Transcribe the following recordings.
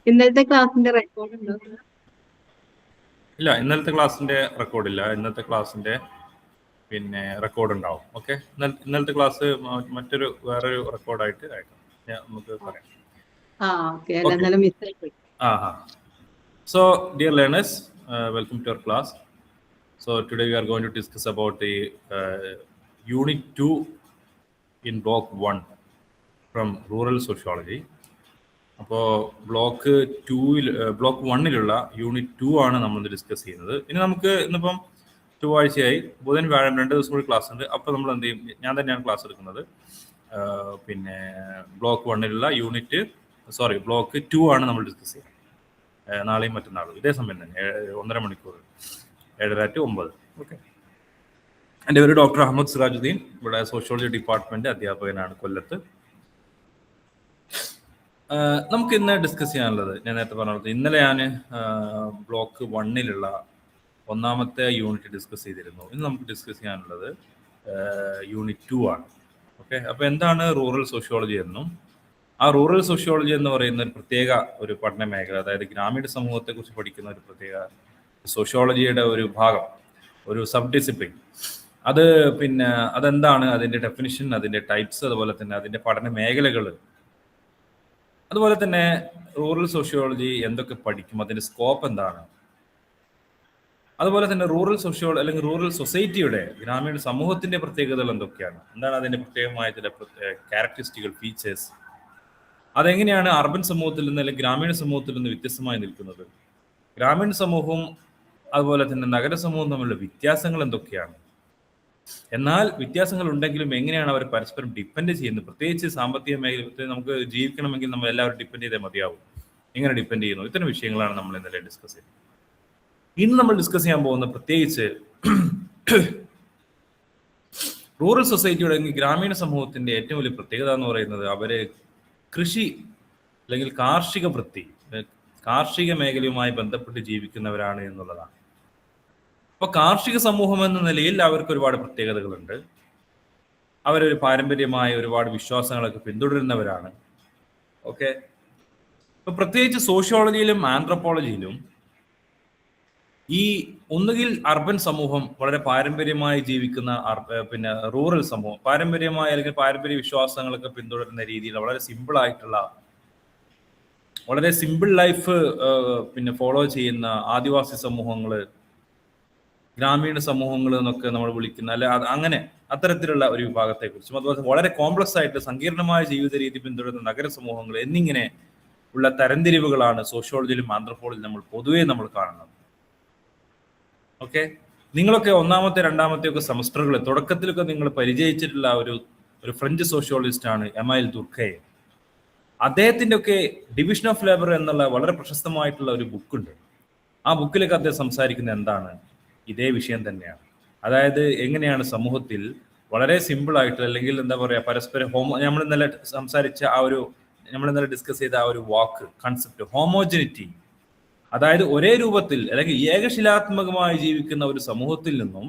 ഇന്നലത്തെ ക്ലാസ്സിന്റെ റെക്കോർഡ് ഉണ്ടോ? ഇല്ല, ഇന്നലത്തെ ക്ലാസ്സിന്റെ റെക്കോർഡില്ല. ഇന്നത്തെ ക്ലാസ്സിന്റെ റെക്കോർഡ് ഉണ്ടാവും. ഓക്കെ, ഇന്നലത്തെ ക്ലാസ് മറ്റൊരു വേറൊരു റെക്കോർഡായിട്ട് അയക്കാം. നമുക്ക് പറയാം. ഇന്നലെ മിസ്സായി പോയി. So, dear learners, welcome to our class. So, today we are going to discuss about the Unit 2 in Block 1 from Rural Sociology. അപ്പോൾ ബ്ലോക്ക് 1-ലുള്ള യൂണിറ്റ് 2 ആണ് നമ്മൾ ഡിസ്കസ് ചെയ്യുന്നത്. ഇനി നമുക്ക് ഇന്നിപ്പം ചൊവ്വാഴ്ചയായി, ബുധൻ വ്യാഴം 2 ദിവസം കൂടി ക്ലാസ് ഉണ്ട്. അപ്പോൾ നമ്മൾ എന്ത് ചെയ്യും? ഞാൻ തന്നെയാണ് ക്ലാസ് എടുക്കുന്നത്. ബ്ലോക്ക് 1-ലുള്ള ബ്ലോക്ക് 2 ആണ് നമ്മൾ ഡിസ്കസ് ചെയ്യുന്നത്. നാളെയും മറ്റന്നാളും ഇതേ സമയം തന്നെ 1.5 മണിക്കൂർ, 7:30 to 9. ഓക്കെ. എൻ്റെ പേര് ഡോക്ടർ അഹമ്മദ് സിറാജുദ്ദീൻ. ഇവിടെ സോഷ്യോളജി ഡിപ്പാർട്ട്മെന്റ് അധ്യാപകനാണ് കൊല്ലത്ത്. നമുക്ക് ഇന്ന് ഡിസ്കസ് ചെയ്യാനുള്ളത്, ഞാൻ നേരത്തെ പറഞ്ഞത്, ഇന്നലെ ഞാൻ ബ്ലോക്ക് 1-ലുള്ള 1ാമത്തെ യൂണിറ്റ് ഡിസ്കസ് ചെയ്തിരുന്നു. ഇന്ന് നമുക്ക് ഡിസ്കസ് ചെയ്യാനുള്ളത് യൂണിറ്റ് 2 ആണ്. ഓക്കെ. അപ്പോൾ എന്താണ് റൂറൽ സോഷ്യോളജി എന്നും, ആ റൂറൽ സോഷ്യോളജി എന്ന് പറയുന്ന ഒരു പ്രത്യേക ഒരു പഠന മേഖല, അതായത് ഗ്രാമീണ സമൂഹത്തെക്കുറിച്ച് പഠിക്കുന്ന ഒരു പ്രത്യേക സോഷ്യോളജിയുടെ ഒരു ഭാഗം, ഒരു സബ് ഡിസിപ്ലിൻ, അതെന്താണ്, അതിൻ്റെ ഡെഫിനിഷൻ, അതിൻ്റെ ടൈപ്സ്, അതുപോലെ തന്നെ അതിൻ്റെ പഠന മേഖലകൾ, അതുപോലെ തന്നെ റൂറൽ സോഷ്യോളജി എന്തൊക്കെ പഠിക്കും, അതിൻ്റെ സ്കോപ്പ് എന്താണ്, അതുപോലെ തന്നെ റൂറൽ സോഷ്യോളജി അല്ലെങ്കിൽ റൂറൽ സൊസൈറ്റിയുടെ, ഗ്രാമീണ സമൂഹത്തിന്റെ പ്രത്യേകതകൾ എന്തൊക്കെയാണ്, എന്താണ് അതിൻ്റെ പ്രത്യേകമായ ചില ക്യാരക്ടറിസ്റ്റിക്കൽ ഫീച്ചേഴ്സ്, അതെങ്ങനെയാണ് അർബൻ സമൂഹത്തിൽ നിന്ന് അല്ലെങ്കിൽ ഗ്രാമീണ സമൂഹത്തിൽ നിന്ന് വ്യത്യസ്തമായി നിൽക്കുന്നത്, ഗ്രാമീണ സമൂഹവും അതുപോലെ തന്നെ നഗര സമൂഹവും തമ്മിലുള്ള വ്യത്യാസങ്ങൾ എന്തൊക്കെയാണ്, എന്നാൽ വ്യത്യാസങ്ങൾ ഉണ്ടെങ്കിലും എങ്ങനെയാണ് അവർ പരസ്പരം ഡിപ്പെൻഡ് ചെയ്യുന്നത്, പ്രത്യേകിച്ച് സാമ്പത്തിക മേഖല, നമുക്ക് ജീവിക്കണമെങ്കിൽ നമ്മൾ എല്ലാവരും ഡിപ്പെൻഡ് ചെയ്തേ മതിയാവും, എങ്ങനെ ഡിപ്പെൻഡ് ചെയ്യുന്നു, ഇത്തരം വിഷയങ്ങളാണ് നമ്മൾ ഇന്നലെ ഡിസ്കസ് ചെയ്യുന്നത്. ഇന്ന് നമ്മൾ ഡിസ്കസ് ചെയ്യാൻ പോകുന്ന പ്രത്യേകിച്ച് റൂറൽ സൊസൈറ്റിയുടെ അല്ലെങ്കിൽ ഗ്രാമീണ സമൂഹത്തിന്റെ ഏറ്റവും വലിയ പ്രത്യേകത എന്ന് പറയുന്നത് അവര് കൃഷി അല്ലെങ്കിൽ കാർഷിക മേഖലയുമായി ബന്ധപ്പെട്ട് ജീവിക്കുന്നവരാണ് എന്നുള്ളതാണ്. അപ്പോൾ കാർഷിക സമൂഹം എന്ന നിലയിൽ അവർക്ക് ഒരുപാട് പ്രത്യേകതകളുണ്ട്. അവരൊരു പാരമ്പര്യമായ ഒരുപാട് വിശ്വാസങ്ങളൊക്കെ പിന്തുടരുന്നവരാണ്. ഓക്കെ. ഇപ്പൊ പ്രത്യേകിച്ച് സോഷ്യോളജിയിലും ആന്ത്രപ്പോളജിയിലും ഈ ഒന്നുകിൽ അർബൻ സമൂഹം വളരെ പാരമ്പര്യമായി ജീവിക്കുന്ന റൂറൽ സമൂഹം പാരമ്പര്യമായ അല്ലെങ്കിൽ പാരമ്പര്യ വിശ്വാസങ്ങളൊക്കെ പിന്തുടരുന്ന രീതിയിൽ വളരെ സിമ്പിൾ ലൈഫ് ഫോളോ ചെയ്യുന്ന ആദിവാസി സമൂഹങ്ങള്, ഗ്രാമീണ സമൂഹങ്ങൾ എന്നൊക്കെ നമ്മൾ വിളിക്കുന്ന, അല്ലെ അങ്ങനെ അത്തരത്തിലുള്ള ഒരു വിഭാഗത്തെക്കുറിച്ചും, അതുപോലെ വളരെ കോംപ്ലക്സ് ആയിട്ട് സങ്കീർണമായ ജീവിത രീതി പിന്തുടരുന്ന നഗര സമൂഹങ്ങൾ എന്നിങ്ങനെ ഉള്ള തരംതിരിവുകളാണ് സോഷ്യോളജിയിലും ആന്ത്രപ്പോളജിയിലും പൊതുവേ നമ്മൾ കാണുന്നത്. ഓക്കെ. നിങ്ങളൊക്കെ 1ാമത്തെ 2ാമത്തെ ഒക്കെ സെമസ്റ്ററുകൾ തുടക്കത്തിലൊക്കെ നിങ്ങൾ പരിചയിച്ചിട്ടുള്ള ഒരു ഫ്രഞ്ച് സോഷ്യോളജിസ്റ്റ് ആണ് എമൈൽ ദുർഖൈം. അദ്ദേഹത്തിന്റെ ഒക്കെ ഡിവിഷൻ ഓഫ് ലേബർ എന്നുള്ള വളരെ പ്രശസ്തമായിട്ടുള്ള ഒരു ബുക്കുണ്ട്. ആ ബുക്കിലൊക്കെ അദ്ദേഹം സംസാരിക്കുന്നത് എന്താണ്? ഇതേ വിഷയം തന്നെയാണ്. അതായത് എങ്ങനെയാണ് സമൂഹത്തിൽ വളരെ സിമ്പിൾ ആയിട്ട്, അല്ലെങ്കിൽ എന്താ പറയുക, പരസ്പരം നമ്മൾ ഇന്നലെ ഡിസ്കസ് ചെയ്ത ആ ഒരു കൺസെപ്റ്റ് ഹോമോജനിറ്റി, അതായത് ഒരേ രൂപത്തിൽ അല്ലെങ്കിൽ ഏകശിലാത്മകമായി ജീവിക്കുന്ന ഒരു സമൂഹത്തിൽ നിന്നും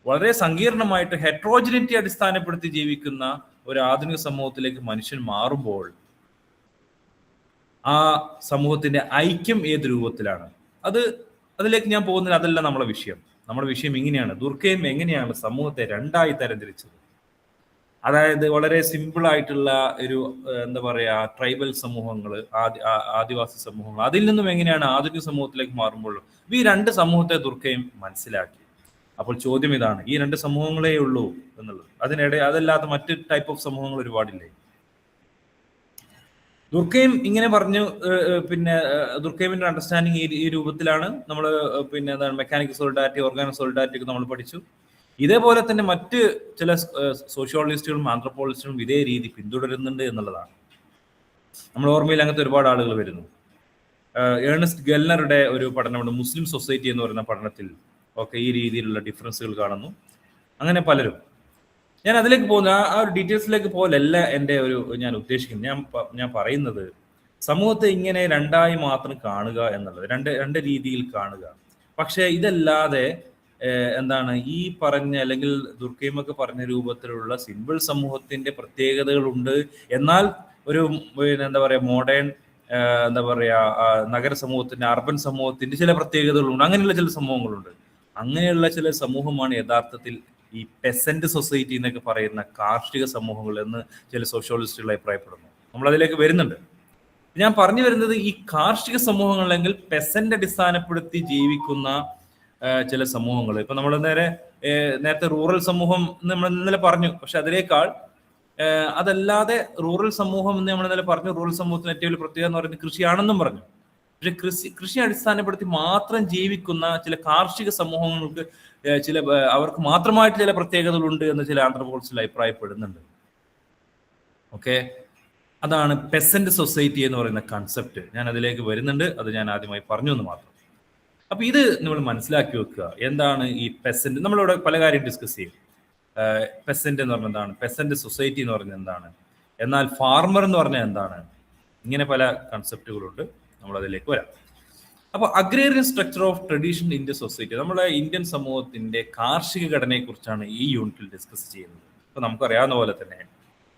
വളരെ സങ്കീർണമായിട്ട് ഹെട്രോജനിറ്റി അടിസ്ഥാനപ്പെടുത്തി ജീവിക്കുന്ന ഒരു ആധുനിക സമൂഹത്തിലേക്ക് മനുഷ്യൻ മാറുമ്പോൾ ആ സമൂഹത്തിന്റെ ഐക്യം ഏത് രൂപത്തിലാണ്, അതിലേക്ക് ഞാൻ പോകുന്നില്ല. അതല്ല നമ്മുടെ വിഷയം ഇങ്ങനെയാണ്. ദുർഖൈം എങ്ങനെയാണ് സമൂഹത്തെ 2ആയി തരംതിരിച്ചത്. അതായത് വളരെ സിമ്പിൾ ആയിട്ടുള്ള ഒരു എന്താ പറയാ ട്രൈബൽ സമൂഹങ്ങൾ, ആദിവാസി സമൂഹങ്ങൾ, അതിൽ നിന്നും എങ്ങനെയാണ് ആധുനിക സമൂഹത്തിലേക്ക് മാറുമ്പോൾ ഈ 2 സമൂഹത്തെ ദുർഖൈം മനസ്സിലാക്കി. അപ്പോൾ ചോദ്യം ഇതാണ്, ഈ 2 സമൂഹങ്ങളേ ഉള്ളൂ എന്നുള്ളത്, അതല്ലാതെ മറ്റ് ടൈപ്പ് ഓഫ് സമൂഹങ്ങൾ ഒരുപാടില്ലേ? ദുർഖൈം ഇങ്ങനെ പറഞ്ഞു. ദുർഖൈമിന്റെ അണ്ടർസ്റ്റാൻഡിങ് ഈ രൂപത്തിലാണ്. നമ്മൾ മെക്കാനിക്കൽ സോളിഡാരിറ്റി, ഓർഗാനിക് സോളിഡാരിറ്റി ഒക്കെ നമ്മൾ പഠിച്ചു. ഇതേപോലെ തന്നെ മറ്റ് ചില സോഷ്യോളജിസ്റ്റുകളും ആന്ത്രപ്പോളജിസ്റ്റുകളും ഇതേ രീതി പിന്തുടരുന്നുണ്ട് എന്നുള്ളതാണ്. നമ്മൾ ഓർമ്മയിൽ അങ്ങനത്തെ ഒരുപാട് ആളുകൾ വരുന്നു. ഏണസ്റ്റ് ഗെൽനറുടെ ഒരു പഠനമുണ്ട്, മുസ്ലിം സൊസൈറ്റി എന്ന് പറയുന്ന പഠനത്തിൽ ഒക്കെ ഈ രീതിയിലുള്ള ഡിഫറൻസുകൾ കാണുന്നു. അങ്ങനെ പലരും. ഞാൻ അതിലേക്ക് പോകുന്ന ആ ഒരു ഡീറ്റെയിൽസിലേക്ക് പോലല്ല ഞാൻ ഉദ്ദേശിക്കുന്നത്. ഞാൻ പറയുന്നത് സമൂഹത്തെ ഇങ്ങനെ 2ആയി മാത്രം കാണുക എന്നുള്ളത്, രണ്ട് രീതിയിൽ കാണുക. പക്ഷെ ഇതല്ലാതെ എന്താണ് ഈ പറഞ്ഞ, അല്ലെങ്കിൽ ദുർഖൈമൊക്കെ പറഞ്ഞ രൂപത്തിലുള്ള സിമ്പിൾ സമൂഹത്തിന്റെ പ്രത്യേകതകളുണ്ട്. എന്നാൽ ഒരു എന്താ പറയാ മോഡേൺ എന്താ പറയാ നഗര സമൂഹത്തിന്റെ അർബൻ സമൂഹത്തിന്റെ ചില പ്രത്യേകതകളുണ്ട്. അങ്ങനെയുള്ള ചില സമൂഹങ്ങളുണ്ട്. അങ്ങനെയുള്ള ചില സമൂഹമാണ് യഥാർത്ഥത്തിൽ ഈ പെസന്റ് സൊസൈറ്റി എന്നൊക്കെ പറയുന്ന കാർഷിക സമൂഹങ്ങൾ എന്ന് ചില സോഷ്യോളജിസ്റ്റുകൾ അഭിപ്രായപ്പെടുന്നു. നമ്മൾ അതിലേക്ക് വരുന്നുണ്ട്. ഞാൻ പറഞ്ഞു വരുന്നത് ഈ കാർഷിക സമൂഹങ്ങൾ അല്ലെങ്കിൽ പെസന്റ് അടിസ്ഥാനപ്പെടുത്തി ജീവിക്കുന്ന ചില സമൂഹങ്ങൾ. ഇപ്പൊ നമ്മൾ നേരത്തെ റൂറൽ സമൂഹം നമ്മൾ ഇന്നലെ പറഞ്ഞു. പക്ഷെ അതിനേക്കാൾ അതല്ലാതെ റൂറൽ സമൂഹം എന്ന് നമ്മൾ ഇന്നലെ പറഞ്ഞു. റൂറൽ സമൂഹത്തിന് ഏറ്റവും വലിയ പ്രത്യേകത എന്ന് പറയുന്നത് കൃഷിയാണെന്നും പറഞ്ഞു. പക്ഷെ കൃഷി അടിസ്ഥാനപ്പെടുത്തി മാത്രം ജീവിക്കുന്ന ചില കാർഷിക സമൂഹങ്ങൾക്ക് അവർക്ക് മാത്രമായിട്ട് ചില പ്രത്യേകതകളുണ്ട് എന്ന് ചില ആന്ത്രോപോളജിസ്റ്റുകൾ അഭിപ്രായപ്പെടുന്നുണ്ട്. ഓക്കെ, അതാണ് പെസന്റ് സൊസൈറ്റി എന്ന് പറയുന്ന കൺസെപ്റ്റ്. ഞാൻ അതിലേക്ക് വരുന്നുണ്ട്. അത് ഞാൻ ആദ്യമായി പറഞ്ഞു എന്ന് മാത്രം. അപ്പൊ ഇത് നമ്മൾ മനസ്സിലാക്കി വെക്കുക. എന്താണ് ഈ പെസന്റ്? നമ്മളിവിടെ പല കാര്യം ഡിസ്കസ് ചെയ്യും. പെസന്റ് എന്ന് പറഞ്ഞാൽ എന്താണ്, പെസന്റ് സൊസൈറ്റി എന്ന് പറഞ്ഞാൽ എന്താണ്, എന്നാൽ ഫാർമർ എന്ന് പറഞ്ഞാൽ എന്താണ്, ഇങ്ങനെ പല കൺസെപ്റ്റുകളുണ്ട്. നമ്മൾ അതിലേക്ക് വരാം. അപ്പൊ agrarian structure of tradition Indian society, നമ്മുടെ ഇന്ത്യൻ സമൂഹത്തിന്റെ കാർഷിക ഘടനയെ കുറിച്ചാണ് ഈ യൂണിറ്റിൽ ഡിസ്കസ് ചെയ്യുന്നത്. അപ്പൊ നമുക്കറിയാവുന്ന പോലെ തന്നെ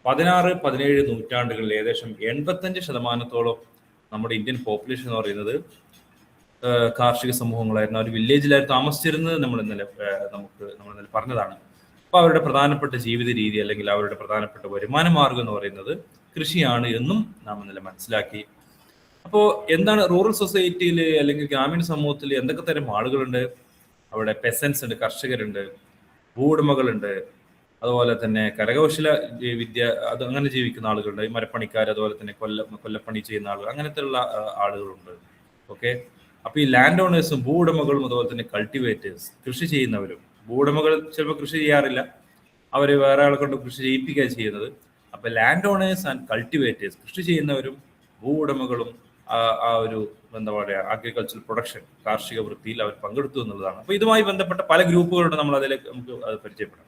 16-17 നൂറ്റാണ്ടുകളിൽ ഏകദേശം 85% നമ്മുടെ ഇന്ത്യൻ പോപ്പുലേഷൻ എന്ന് പറയുന്നത് കാർഷിക സമൂഹങ്ങളായിരുന്നു. അവർ വില്ലേജിലായിരുന്നു താമസിച്ചിരുന്നത്. നമ്മൾ ഇന്നലെ പറഞ്ഞതാണ്. അപ്പൊ അവരുടെ പ്രധാനപ്പെട്ട ജീവിത രീതി അല്ലെങ്കിൽ അവരുടെ പ്രധാനപ്പെട്ട വരുമാന മാർഗം എന്ന് പറയുന്നത് കൃഷിയാണ് എന്നും നാം ഇന്നലെ മനസ്സിലാക്കി. അപ്പോൾ എന്താണ് റൂറൽ സൊസൈറ്റിയിൽ അല്ലെങ്കിൽ ഗ്രാമീണ സമൂഹത്തിൽ എന്തൊക്കെ തരം ആളുകളുണ്ട്? അവിടെ പെസൻസ് ഉണ്ട്, കർഷകരുണ്ട്, ഭൂവുടമകളുണ്ട്, അതുപോലെ തന്നെ കരകൗശല വിദ്യ അത് അങ്ങനെ ജീവിക്കുന്ന ആളുകളുണ്ട്, മരപ്പണിക്കാർ, അതുപോലെ തന്നെ കൊല്ലപ്പണി ചെയ്യുന്ന ആളുകൾ, അങ്ങനത്തെ ഉള്ള ആളുകളുണ്ട്. ഓക്കെ, അപ്പൊ ഈ ലാൻഡ് ഓണേഴ്സും ഭൂവുടമകളും അതുപോലെ തന്നെ കൾട്ടിവേറ്റേഴ്സ്, കൃഷി ചെയ്യുന്നവരും. ഭൂവുടമകൾ ചിലപ്പോൾ കൃഷി ചെയ്യാറില്ല, അവർ വേറെ ആളെ കൊണ്ട് കൃഷി ചെയ്യിപ്പിക്കുക ചെയ്യുന്നത്. അപ്പൊ ലാൻഡ് ഓണേഴ്സ് ആൻഡ് കൾട്ടിവേറ്റേഴ്സ്, കൃഷി ചെയ്യുന്നവരും ഭൂവുടമകളും ആ ഒരു എന്താ പറയുക അഗ്രികൾച്ചറൽ പ്രൊഡക്ഷൻ, കാർഷിക വൃത്തിയിൽ അവർ പങ്കെടുത്തു എന്നുള്ളതാണ്. അപ്പൊ ഇതുമായി ബന്ധപ്പെട്ട പല ഗ്രൂപ്പുകളുണ്ട്. നമ്മൾ അതിലേക്ക് നമുക്ക് അത് പരിചയപ്പെടാം.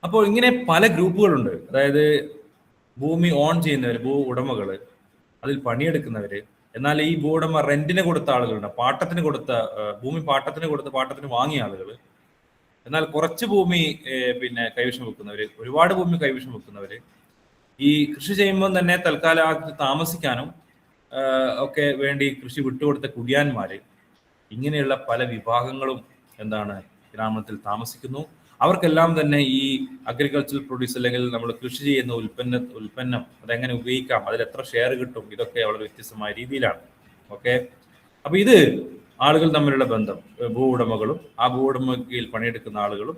അപ്പോൾ ഇങ്ങനെ പല ഗ്രൂപ്പുകളുണ്ട്. അതായത് ഭൂമി ഓൺ ചെയ്യുന്നവർ, ഭൂ ഉടമകള്, അതിൽ പണിയെടുക്കുന്നവര്. എന്നാൽ ഈ ഭൂവുടമ റെന്റിന് കൊടുത്ത ആളുകളുണ്ട്, പാട്ടത്തിന് കൊടുത്ത ഭൂമി പാട്ടത്തിന് വാങ്ങിയ ആളുകൾ. എന്നാൽ കുറച്ച് ഭൂമി കൈവശം വെക്കുന്നവര്, ഒരുപാട് ഭൂമി കൈവശം വെക്കുന്നവര്, ഈ കൃഷി ചെയ്യുമ്പോൾ തന്നെ തൽക്കാലം താമസിക്കാനും ഒക്കെ വേണ്ടി കൃഷി വിട്ടുകൊടുത്ത കുടിയാന്മാര്, ഇങ്ങനെയുള്ള പല വിഭാഗങ്ങളും ഗ്രാമത്തിൽ താമസിക്കുന്നു. അവർക്കെല്ലാം തന്നെ ഈ അഗ്രികൾച്ചറൽ പ്രൊഡ്യൂസ് അല്ലെങ്കിൽ നമ്മൾ കൃഷി ചെയ്യുന്ന ഉൽപ്പന്നം അതെങ്ങനെ ഉപയോഗിക്കാം, അതിൽ എത്ര ഷെയർ കിട്ടും, ഇതൊക്കെ വളരെ വ്യത്യസ്തമായ രീതിയിലാണ്. ഓക്കെ, അപ്പൊ ഇത് ആളുകൾ തമ്മിലുള്ള ബന്ധം, ഭൂവുടമകളും ആ ഭൂവുടമയിൽ പണിയെടുക്കുന്ന ആളുകളും,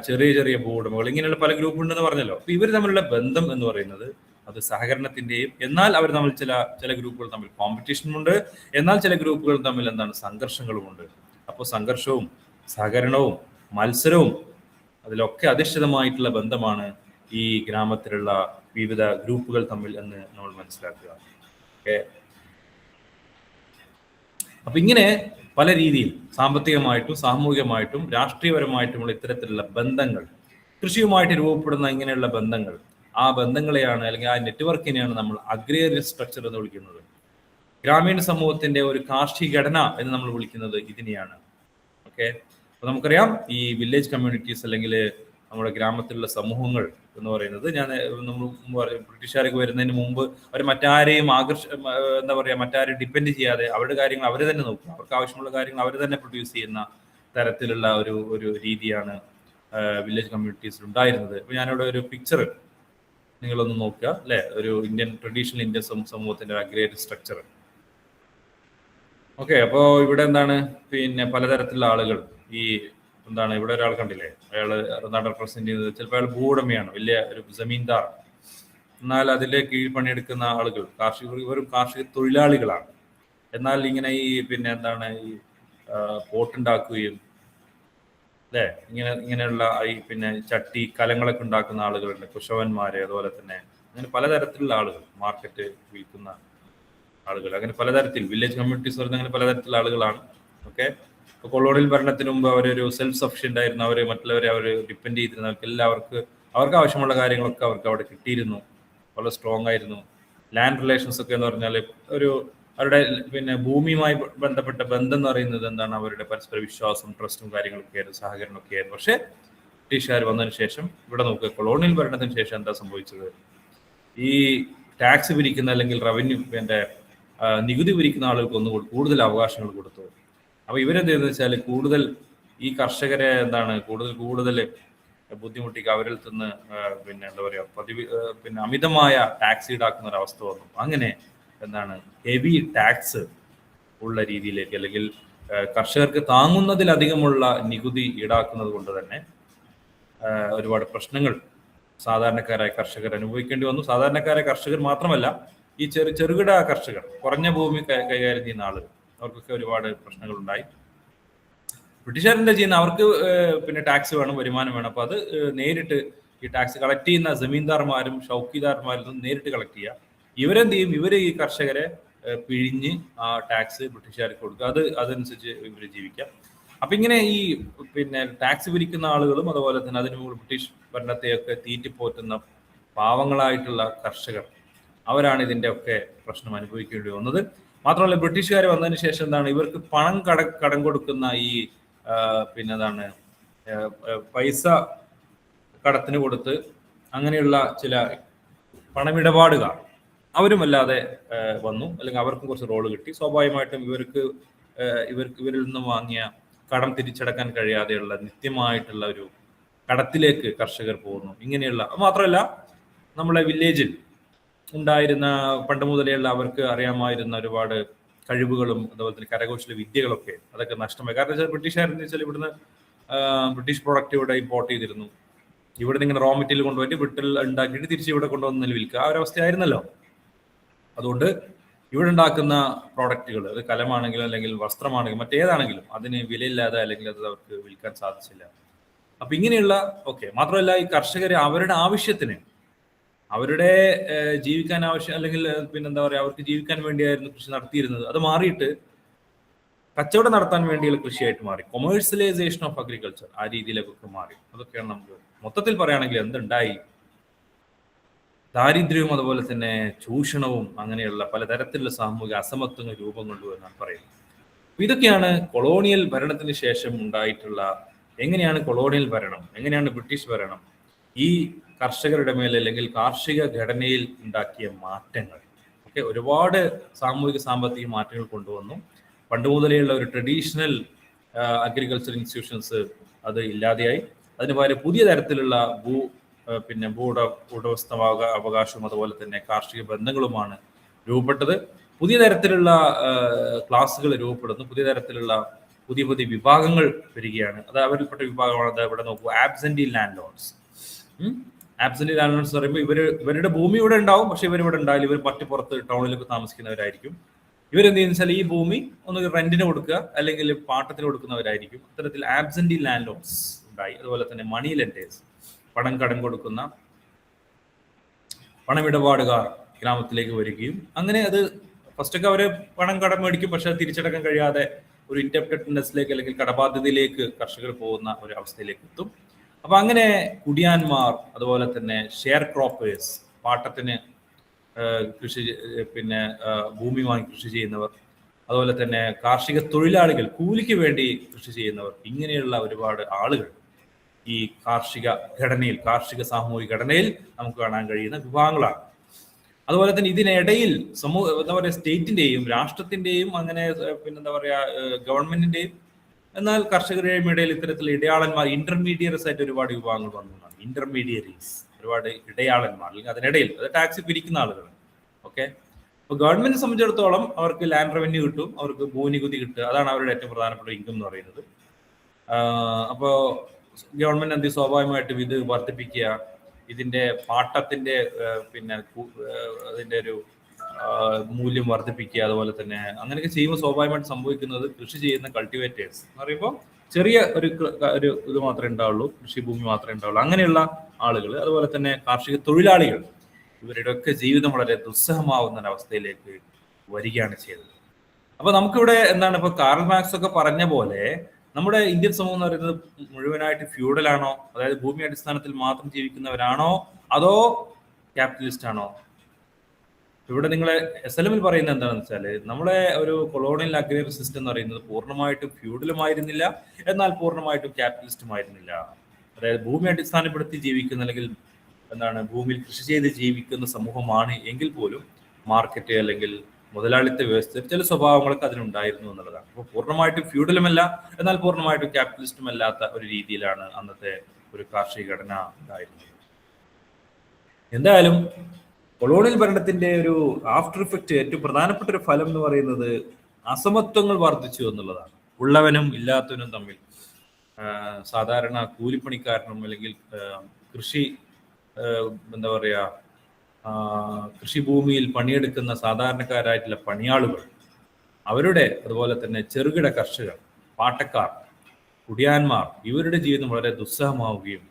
ചെറിയ ചെറിയ ഭൂവുടമകൾ, ഇങ്ങനെയുള്ള പല ഗ്രൂപ്പ് ഉണ്ടെന്ന് പറഞ്ഞല്ലോ. അപ്പൊ ഇവർ തമ്മിലുള്ള ബന്ധം എന്ന് പറയുന്നത് അത് സഹകരണത്തിന്റെയും, എന്നാൽ അവർ തമ്മിൽ ചില ഗ്രൂപ്പുകൾ തമ്മിൽ കോമ്പറ്റീഷനുമുണ്ട്, എന്നാൽ ചില ഗ്രൂപ്പുകൾ തമ്മിൽ സംഘർഷങ്ങളുമുണ്ട്. അപ്പോൾ സംഘർഷവും സഹകരണവും മത്സരവും അതിലൊക്കെ അധിഷ്ഠിതമായിട്ടുള്ള ബന്ധമാണ് ഈ ഗ്രാമത്തിലുള്ള വിവിധ ഗ്രൂപ്പുകൾ തമ്മിൽ എന്ന് നമ്മൾ മനസ്സിലാക്കുക. ഓക്കെ, അപ്പൊ ഇങ്ങനെ പല രീതിയിൽ സാമ്പത്തികമായിട്ടും സാമൂഹികമായിട്ടും രാഷ്ട്രീയപരമായിട്ടുമുള്ള ഇത്തരത്തിലുള്ള ബന്ധങ്ങൾ, കൃഷിയുമായിട്ട് രൂപപ്പെടുന്ന ഇങ്ങനെയുള്ള ബന്ധങ്ങൾ, ആ ബന്ധങ്ങളെയാണ് അല്ലെങ്കിൽ ആ നെറ്റ്വർക്കിനെയാണ് നമ്മൾ അഗ്രേറിയൻ സ്ട്രക്ചർ എന്ന് വിളിക്കുന്നത്. ഗ്രാമീണ സമൂഹത്തിന്റെ ഒരു കാർഷിക ഘടന എന്ന് നമ്മൾ വിളിക്കുന്നത് ഇതിനെയാണ്. ഓക്കെ, അപ്പൊ നമുക്കറിയാം ഈ വില്ലേജ് കമ്മ്യൂണിറ്റീസ് അല്ലെങ്കിൽ നമ്മുടെ ഗ്രാമത്തിലുള്ള സമൂഹങ്ങൾ എന്ന് പറയുന്നത്, ബ്രിട്ടീഷുകാർക്ക് വരുന്നതിന് മുമ്പ് അവർ മറ്റാരെയും മറ്റാരെയും ഡിപ്പെൻഡ് ചെയ്യാതെ അവരുടെ കാര്യങ്ങൾ അവർ തന്നെ നോക്കും, അവർക്ക് ആവശ്യമുള്ള കാര്യങ്ങൾ അവർ തന്നെ പ്രൊഡ്യൂസ് ചെയ്യുന്ന തരത്തിലുള്ള ഒരു രീതിയാണ് വില്ലേജ് കമ്മ്യൂണിറ്റീസിൽ ഉണ്ടായിരുന്നത്. ഇപ്പൊ ഞാനിവിടെ ഒരു പിക്ചർ നിങ്ങളൊന്ന് നോക്കുക അല്ലെ, ഒരു ട്രഡീഷണൽ ഇന്ത്യൻ സമൂഹത്തിന്റെ അഗ്രേറിയൻ സ്ട്രക്ചർ. ഓക്കെ, അപ്പോ ഇവിടെ പലതരത്തിലുള്ള ആളുകൾ, ഈ ഇവിടെ ഒരാൾ കണ്ടില്ലേ, അയാള് റെപ്രസെന്റ് ചെയ്യുന്നത് ചിലപ്പോൾ അയാൾ ഭൂവുടമയാണ്, വലിയ ഒരു ജമീന്ദാർ. എന്നാൽ അതിലെ കീഴിൽ പണിയെടുക്കുന്ന ആളുകൾ വെറും കാർഷിക തൊഴിലാളികളാണ്. എന്നാൽ ഇങ്ങനെ ഈ ഈ പോട്ടുണ്ടാക്കുകയും അല്ലെ, ഇങ്ങനെയുള്ള ഈ ചട്ടി കലങ്ങളൊക്കെ ഉണ്ടാക്കുന്ന ആളുകളുണ്ട്, കുശവന്മാര്, അതുപോലെ തന്നെ അങ്ങനെ പലതരത്തിലുള്ള ആളുകൾ, മാർക്കറ്റ് വിൽക്കുന്ന ആളുകൾ, അങ്ങനെ പലതരത്തിൽ വില്ലേജ് കമ്മ്യൂണിറ്റീസ് പറയുന്നത് അങ്ങനെ പലതരത്തിലുള്ള ആളുകളാണ്. ഓക്കെ, ഇപ്പൊ കൊളോണിയൽ ഭരണത്തിന് മുമ്പ് അവരൊരു സെൽഫ് സഫിഷ്യന്റ് ആയിരുന്നു, അവര് മറ്റുള്ളവരെ അവർ ഡിപ്പെൻഡ് ചെയ്തിരുന്നവർക്ക് അവർക്ക് ആവശ്യമുള്ള കാര്യങ്ങളൊക്കെ അവർക്ക് അവിടെ കിട്ടിയിരുന്നു, വളരെ സ്ട്രോങ് ആയിരുന്നു. ലാൻഡ് റിലേഷൻസ് ഒക്കെ എന്ന് പറഞ്ഞാൽ അവരുടെ ഭൂമിയുമായി ബന്ധപ്പെട്ട ബന്ധം എന്ന് പറയുന്നത് അവരുടെ പരസ്പര വിശ്വാസം, ട്രസ്റ്റും കാര്യങ്ങളൊക്കെ ആയിരുന്നു, സഹകരണമൊക്കെ ആയിരുന്നു. പക്ഷെ ബ്രിട്ടീഷുകാർ വന്നതിന് ശേഷം ഇവിടെ നോക്കുക, കൊളോണിയൽ ഭരണത്തിന് ശേഷം എന്താ സംഭവിച്ചത്? ഈ ടാക്സ് പിരിക്കുന്ന അല്ലെങ്കിൽ റവന്യൂ നികുതി പിരിക്കുന്ന ആളുകൾക്ക് കൂടുതൽ അവകാശങ്ങൾ കൊടുത്തു. അപ്പൊ ഇവരെന്ത് ചെയ്യുന്നത് വെച്ചാൽ കൂടുതൽ ഈ കർഷകരെ കൂടുതൽ ബുദ്ധിമുട്ടിക്ക് അവരിൽ നിന്ന് എന്താ പറയുക അമിതമായ ടാക്സ് ഈടാക്കുന്ന ഒരു അവസ്ഥ വന്നു. അങ്ങനെ ഹെവി ടാക്സ് ഉള്ള രീതിയിലേക്ക് അല്ലെങ്കിൽ കർഷകർക്ക് താങ്ങുന്നതിലധികമുള്ള നികുതി ഈടാക്കുന്നത് കൊണ്ട് തന്നെ ഒരുപാട് പ്രശ്നങ്ങൾ സാധാരണക്കാരായ കർഷകർ അനുഭവിക്കേണ്ടി വന്നു. സാധാരണക്കാരായ കർഷകർ മാത്രമല്ല, ഈ ചെറുകിട കർഷകർ, കുറഞ്ഞ ഭൂമി കൈകാര്യം ചെയ്യുന്ന ആളുകൾ, അവർക്കൊക്കെ ഒരുപാട് പ്രശ്നങ്ങൾ ഉണ്ടായി. ബ്രിട്ടീഷുകാരെന്താ ചെയ്യുന്ന, അവർക്ക് ടാക്സ് വേണം, വരുമാനം വേണം. അപ്പൊ അത് നേരിട്ട് ഈ ടാക്സ് കളക്ട് ചെയ്യുന്ന ജമീന്ദാർമാരും ഷൗക്കിദാർമാരിൽ നിന്ന് നേരിട്ട് കളക്ട് ചെയ്യുക. ഇവരെന്ത് ചെയ്യും, ഇവര് ഈ കർഷകരെ പിഴിഞ്ഞ് ആ ടാക്സ് ബ്രിട്ടീഷുകാർക്ക് കൊടുക്കുക. അതനുസരിച്ച് ഇവർ ജീവിക്കാം. അപ്പൊ ഇങ്ങനെ ഈ ടാക്സ് പിരിക്കുന്ന ആളുകളും അതുപോലെ തന്നെ അതിന് ബ്രിട്ടീഷ് ഭരണത്തെയൊക്കെ തീറ്റിപ്പോറ്റുന്ന പാവങ്ങളായിട്ടുള്ള കർഷകർ, അവരാണ് ഇതിന്റെ ഒക്കെ പ്രശ്നം അനുഭവിക്കേണ്ടി വന്നത്. മാത്രമല്ല, ബ്രിട്ടീഷുകാർ വന്നതിന് ശേഷം ഇവർക്ക് പണം കടം കൊടുക്കുന്ന ഈ പൈസ കടത്തിന് കൊടുത്ത് അങ്ങനെയുള്ള ചില പണമിടപാടുകാർ അവരുമല്ലാതെ വന്നു, അല്ലെങ്കിൽ അവർക്കും കുറച്ച് റോള് കിട്ടി. സ്വാഭാവികമായിട്ടും ഇവരിൽ നിന്ന് വാങ്ങിയ കടം തിരിച്ചടക്കാൻ കഴിയാതെയുള്ള നിത്യമായിട്ടുള്ള ഒരു കടത്തിലേക്ക് കർഷകർ പോകുന്നു. ഇങ്ങനെയുള്ള മാത്രമല്ല, നമ്മളെ വില്ലേജിൽ ഉണ്ടായിരുന്ന പണ്ട് മുതലെയുള്ള അവർക്ക് അറിയാമായിരുന്ന ഒരുപാട് കഴിവുകളും അതുപോലെ തന്നെ കരകൗശല വിദ്യകളൊക്കെ അതൊക്കെ നഷ്ടമായി. കാരണം വെച്ചാൽ ബ്രിട്ടീഷുകാരെന്ന് വെച്ചാൽ ഇവിടുന്ന് ബ്രിട്ടീഷ് പ്രൊഡക്റ്റ് ഇവിടെ ഇമ്പോർട്ട് ചെയ്തിരുന്നു. ഇവിടെ നിങ്ങൾ റോ മെറ്റീരിയൽ കൊണ്ടുപോയിട്ട് ബ്രിട്ടിൽ ഉണ്ടാക്കിയിട്ട് തിരിച്ച് ഇവിടെ കൊണ്ടുവന്ന് വിൽക്കുക, ആ ഒരവസ്ഥയായിരുന്നല്ലോ. അതുകൊണ്ട് ഇവിടെ ഉണ്ടാക്കുന്ന പ്രോഡക്റ്റുകൾ, അത് കലമാണെങ്കിലും അല്ലെങ്കിൽ വസ്ത്രമാണെങ്കിലും മറ്റേതാണെങ്കിലും അതിന് വിലയില്ലാതെ അല്ലെങ്കിൽ അത് അവർക്ക് വിൽക്കാൻ സാധിച്ചില്ല. അപ്പൊ ഇങ്ങനെയുള്ള മാത്രമല്ല, ഈ കർഷകർ അവരുടെ ആവശ്യത്തിന്, അവരുടെ ജീവിക്കാൻ ആവശ്യം അല്ലെങ്കിൽ അവർക്ക് ജീവിക്കാൻ വേണ്ടിയായിരുന്നു കൃഷി നടത്തിയിരുന്നത്. അത് മാറിയിട്ട് കച്ചവടം നടത്താൻ വേണ്ടിയുള്ള കൃഷിയായിട്ട് മാറി. കൊമേഴ്സ്യലൈസേഷൻ ഓഫ് അഗ്രികൾച്ചർ ആ രീതിയിലേക്കൊക്കെ മാറി. അതൊക്കെയാണ് നമുക്ക് മൊത്തത്തിൽ പറയുകയാണെങ്കിൽ എന്തുണ്ടായി. ദാരിദ്ര്യവും അതുപോലെ തന്നെ ചൂഷണവും അങ്ങനെയുള്ള പലതരത്തിലുള്ള സാമൂഹിക അസമത്വങ്ങൾ രൂപം കൊണ്ടു എന്നാണ് പറയുന്നത്. ഇതൊക്കെയാണ് കൊളോണിയൽ ഭരണത്തിന് ശേഷം ഉണ്ടായിട്ടുള്ള, എങ്ങനെയാണ് കൊളോണിയൽ ഭരണം, എങ്ങനെയാണ് ബ്രിട്ടീഷ് ഭരണം ഈ കർഷകരുടെ മേൽ അല്ലെങ്കിൽ കാർഷിക ഘടനയിൽ ഉണ്ടാക്കിയ മാറ്റങ്ങൾ. ഒരുപാട് സാമൂഹിക സാമ്പത്തിക മാറ്റങ്ങൾ കൊണ്ടുവന്നു. പണ്ട് മുതലെയുള്ള ഒരു ട്രഡീഷണൽ അഗ്രികൾച്ചർ ഇൻസ്റ്റിറ്റ്യൂഷൻസ് അത് ഇല്ലാതെയായി. അതിന് പകരം പുതിയ തരത്തിലുള്ള ഉടമസ്ഥ അവകാശവും അതുപോലെ തന്നെ കാർഷിക ബന്ധങ്ങളുമാണ് രൂപപ്പെട്ടത്. പുതിയ തരത്തിലുള്ള ക്ലാസുകൾ രൂപപ്പെടുന്നു. പുതിയ തരത്തിലുള്ള പുതിയ വിഭാഗങ്ങൾ വരികയാണ്. അത് അവരിൽപ്പെട്ട വിഭാഗമാണ്. ഇവിടെ നോക്കൂ, absentee land loans. Absent land loans പറയുമ്പോൾ ഇവരുടെ ഭൂമി ഇവിടെ ഉണ്ടാവും, പക്ഷെ ഇവരിവിടെ ഉണ്ടാവില്ല. ഇവർ മറ്റു പുറത്ത് ടൗണിലൊക്കെ താമസിക്കുന്നവരായിരിക്കും. ഇവരെന്ത് ചെയ്യുന്ന വെച്ചാൽ ഈ ഭൂമി ഒന്ന് റെന്റിന് കൊടുക്കുക അല്ലെങ്കിൽ പാട്ടത്തിന് കൊടുക്കുന്നവരായിരിക്കും. അത്തരത്തിൽ ആബ്സെന്റി ലാൻഡ് ലോൺസ് ഉണ്ടായി. അതുപോലെ തന്നെ മണി ലെൻഡേഴ്സ്, കടം കൊടുക്കുന്ന പണമിടപാടുകാർ ഗ്രാമത്തിലേക്ക് വരികയും അങ്ങനെ അത് ഫസ്റ്റൊക്കെ അവര് കടം മേടിക്കും, പക്ഷെ അത് തിരിച്ചടക്കാൻ കഴിയാതെ ഒരു ഇൻഡെപ്റ്റഡ്നെസ്സിലേക്ക് അല്ലെങ്കിൽ കടബാധ്യതയിലേക്ക് കർഷകർ പോകുന്ന ഒരു അവസ്ഥയിലേക്ക് എത്തും. അപ്പൊ അങ്ങനെ കുടിയാന്മാർ, അതുപോലെ തന്നെ ഷെയർ ക്രോപ്പേഴ്സ്, പാട്ടത്തിന് കൃഷി ഭൂമി വാങ്ങി കൃഷി ചെയ്യുന്നവർ, അതുപോലെ തന്നെ കാർഷിക തൊഴിലാളികൾ, കൂലിക്ക് വേണ്ടി കൃഷി ചെയ്യുന്നവർ, ഇങ്ങനെയുള്ള ഒരുപാട് ആളുകൾ ഈ കാർഷിക ഘടനയിൽ, കാർഷിക സാമൂഹിക ഘടനയിൽ നമുക്ക് കാണാൻ കഴിയുന്ന വിഭാഗങ്ങളാണ്. അതുപോലെ തന്നെ ഇതിനിടയിൽ സ്റ്റേറ്റിന്റെയും രാഷ്ട്രത്തിന്റെയും അങ്ങനെ ഗവൺമെന്റിന്റെയും എന്നാൽ കർഷകരുടെയും ഇടയിൽ ഇത്തരത്തിൽ ഇടയാളന്മാർ, ഇന്റർമീഡിയറ്റ്സ് ആയിട്ട് ഒരുപാട് വിഭാഗങ്ങൾ വന്നതാണ്. ഇന്റർമീഡിയറീസ്, ഒരുപാട് ഇടയാളന്മാർ, അല്ലെങ്കിൽ അതിനിടയിൽ അത് ടാക്സ് പിരിക്കുന്ന ആളുകൾ. അപ്പൊ ഗവൺമെന്റിനെ സംബന്ധിച്ചിടത്തോളം അവർക്ക് ലാൻഡ് റവന്യൂ കിട്ടും, അവർക്ക് ഭൂനികുതി കിട്ടുക, അതാണ് അവരുടെ ഏറ്റവും പ്രധാനപ്പെട്ട ഇൻകം എന്ന് പറയുന്നത്. അപ്പോ ഗവൺമെന്റ് സ്വാഭാവികമായിട്ടും ഇത് വർദ്ധിപ്പിക്കുക, ഇതിന്റെ പാട്ടത്തിന്റെ അതിന്റെ ഒരു മൂല്യം വർദ്ധിപ്പിക്കുക, അതുപോലെ തന്നെ അങ്ങനെയൊക്കെ ചെയ്യുമ്പോൾ സ്വാഭാവികമായിട്ട് സംഭവിക്കുന്നത് കൃഷി ചെയ്യുന്ന കൾട്ടിവേറ്റേഴ്സ് എന്ന് പറയുമ്പോൾ ചെറിയ ഒരു ഇത് മാത്രമേ ഉണ്ടാവുള്ളൂ, കൃഷിഭൂമി മാത്രമേ ഉണ്ടാവുള്ളൂ. അങ്ങനെയുള്ള ആളുകൾ, അതുപോലെ തന്നെ കാർഷിക തൊഴിലാളികൾ, ഇവരുടെയൊക്കെ ജീവിതം വളരെ ദുസ്സഹമാവുന്ന ഒരവസ്ഥയിലേക്ക് വരികയാണ് ചെയ്തത്. അപ്പൊ നമുക്കിവിടെ ഇപ്പൊ കാറൽ മാർക്സ് ഒക്കെ പറഞ്ഞ പോലെ നമ്മുടെ ഇന്ത്യൻ സമൂഹം എന്ന് പറയുന്നത് മുഴുവനായിട്ട് ഫ്യൂഡലാണോ, അതായത് ഭൂമി അടിസ്ഥാനത്തിൽ മാത്രം ജീവിക്കുന്നവരാണോ, അതോ ക്യാപിറ്റലിസ്റ്റ് ആണോ? ഇവിടെ നിങ്ങൾ SLM പറയുന്നത് എന്താണെന്ന് വെച്ചാൽ, നമ്മളെ ഒരു കൊളോണിയൽ അഗ്രേറിയൽ സിസ്റ്റം എന്ന് പറയുന്നത് പൂർണ്ണമായിട്ടും ഫ്യൂഡലുമായിരുന്നില്ല, എന്നാൽ പൂർണ്ണമായിട്ടും ക്യാപിറ്റലിസ്റ്റുമായിരുന്നില്ല. അതായത് ഭൂമി അടിസ്ഥാനപ്പെടുത്തി ജീവിക്കുന്ന അല്ലെങ്കിൽ ഭൂമിയിൽ കൃഷി ചെയ്ത് ജീവിക്കുന്ന സമൂഹമാണ് എങ്കിൽ പോലും മാർക്കറ്റ് അല്ലെങ്കിൽ മുതലാളിത്ത വ്യവസ്ഥ ചില സ്വഭാവങ്ങളൊക്കെ അതിനുണ്ടായിരുന്നു എന്നുള്ളതാണ്. അപ്പോൾ പൂർണ്ണമായിട്ടും ഫ്യൂഡലുമല്ല, എന്നാൽ പൂർണ്ണമായിട്ടും ക്യാപിറ്റലിസ്റ്റും അല്ലാത്ത ഒരു രീതിയിലാണ് അന്നത്തെ ഒരു കാർഷിക ഘടന ഉണ്ടായിരുന്നത്. എന്തായാലും കൊളോണിയൽ ഭരണത്തിന്റെ ഒരു ആഫ്റ്റർ ഇഫക്റ്റ്, ഏറ്റവും പ്രധാനപ്പെട്ട ഒരു ഫലം എന്ന് പറയുന്നത് അസമത്വങ്ങൾ വർദ്ധിച്ചു എന്നുള്ളതാണ്. ഉള്ളവനും ഇല്ലാത്തവനും തമ്മിൽ, സാധാരണ കൂലിപ്പണിക്കാരനും അല്ലെങ്കിൽ കൃഷി എന്താ പറയാ കൃഷിഭൂമിയിൽ പണിയെടുക്കുന്ന സാധാരണക്കാരായിട്ടുള്ള പണിയാളുകൾ, അവരുടെ അതുപോലെ തന്നെ ചെറുകിട കർഷകർ, പാട്ടക്കാർ, കുടിയാന്മാർ, ഇവരുടെ ജീവിതം വളരെ ദുസ്സഹമാവുകയും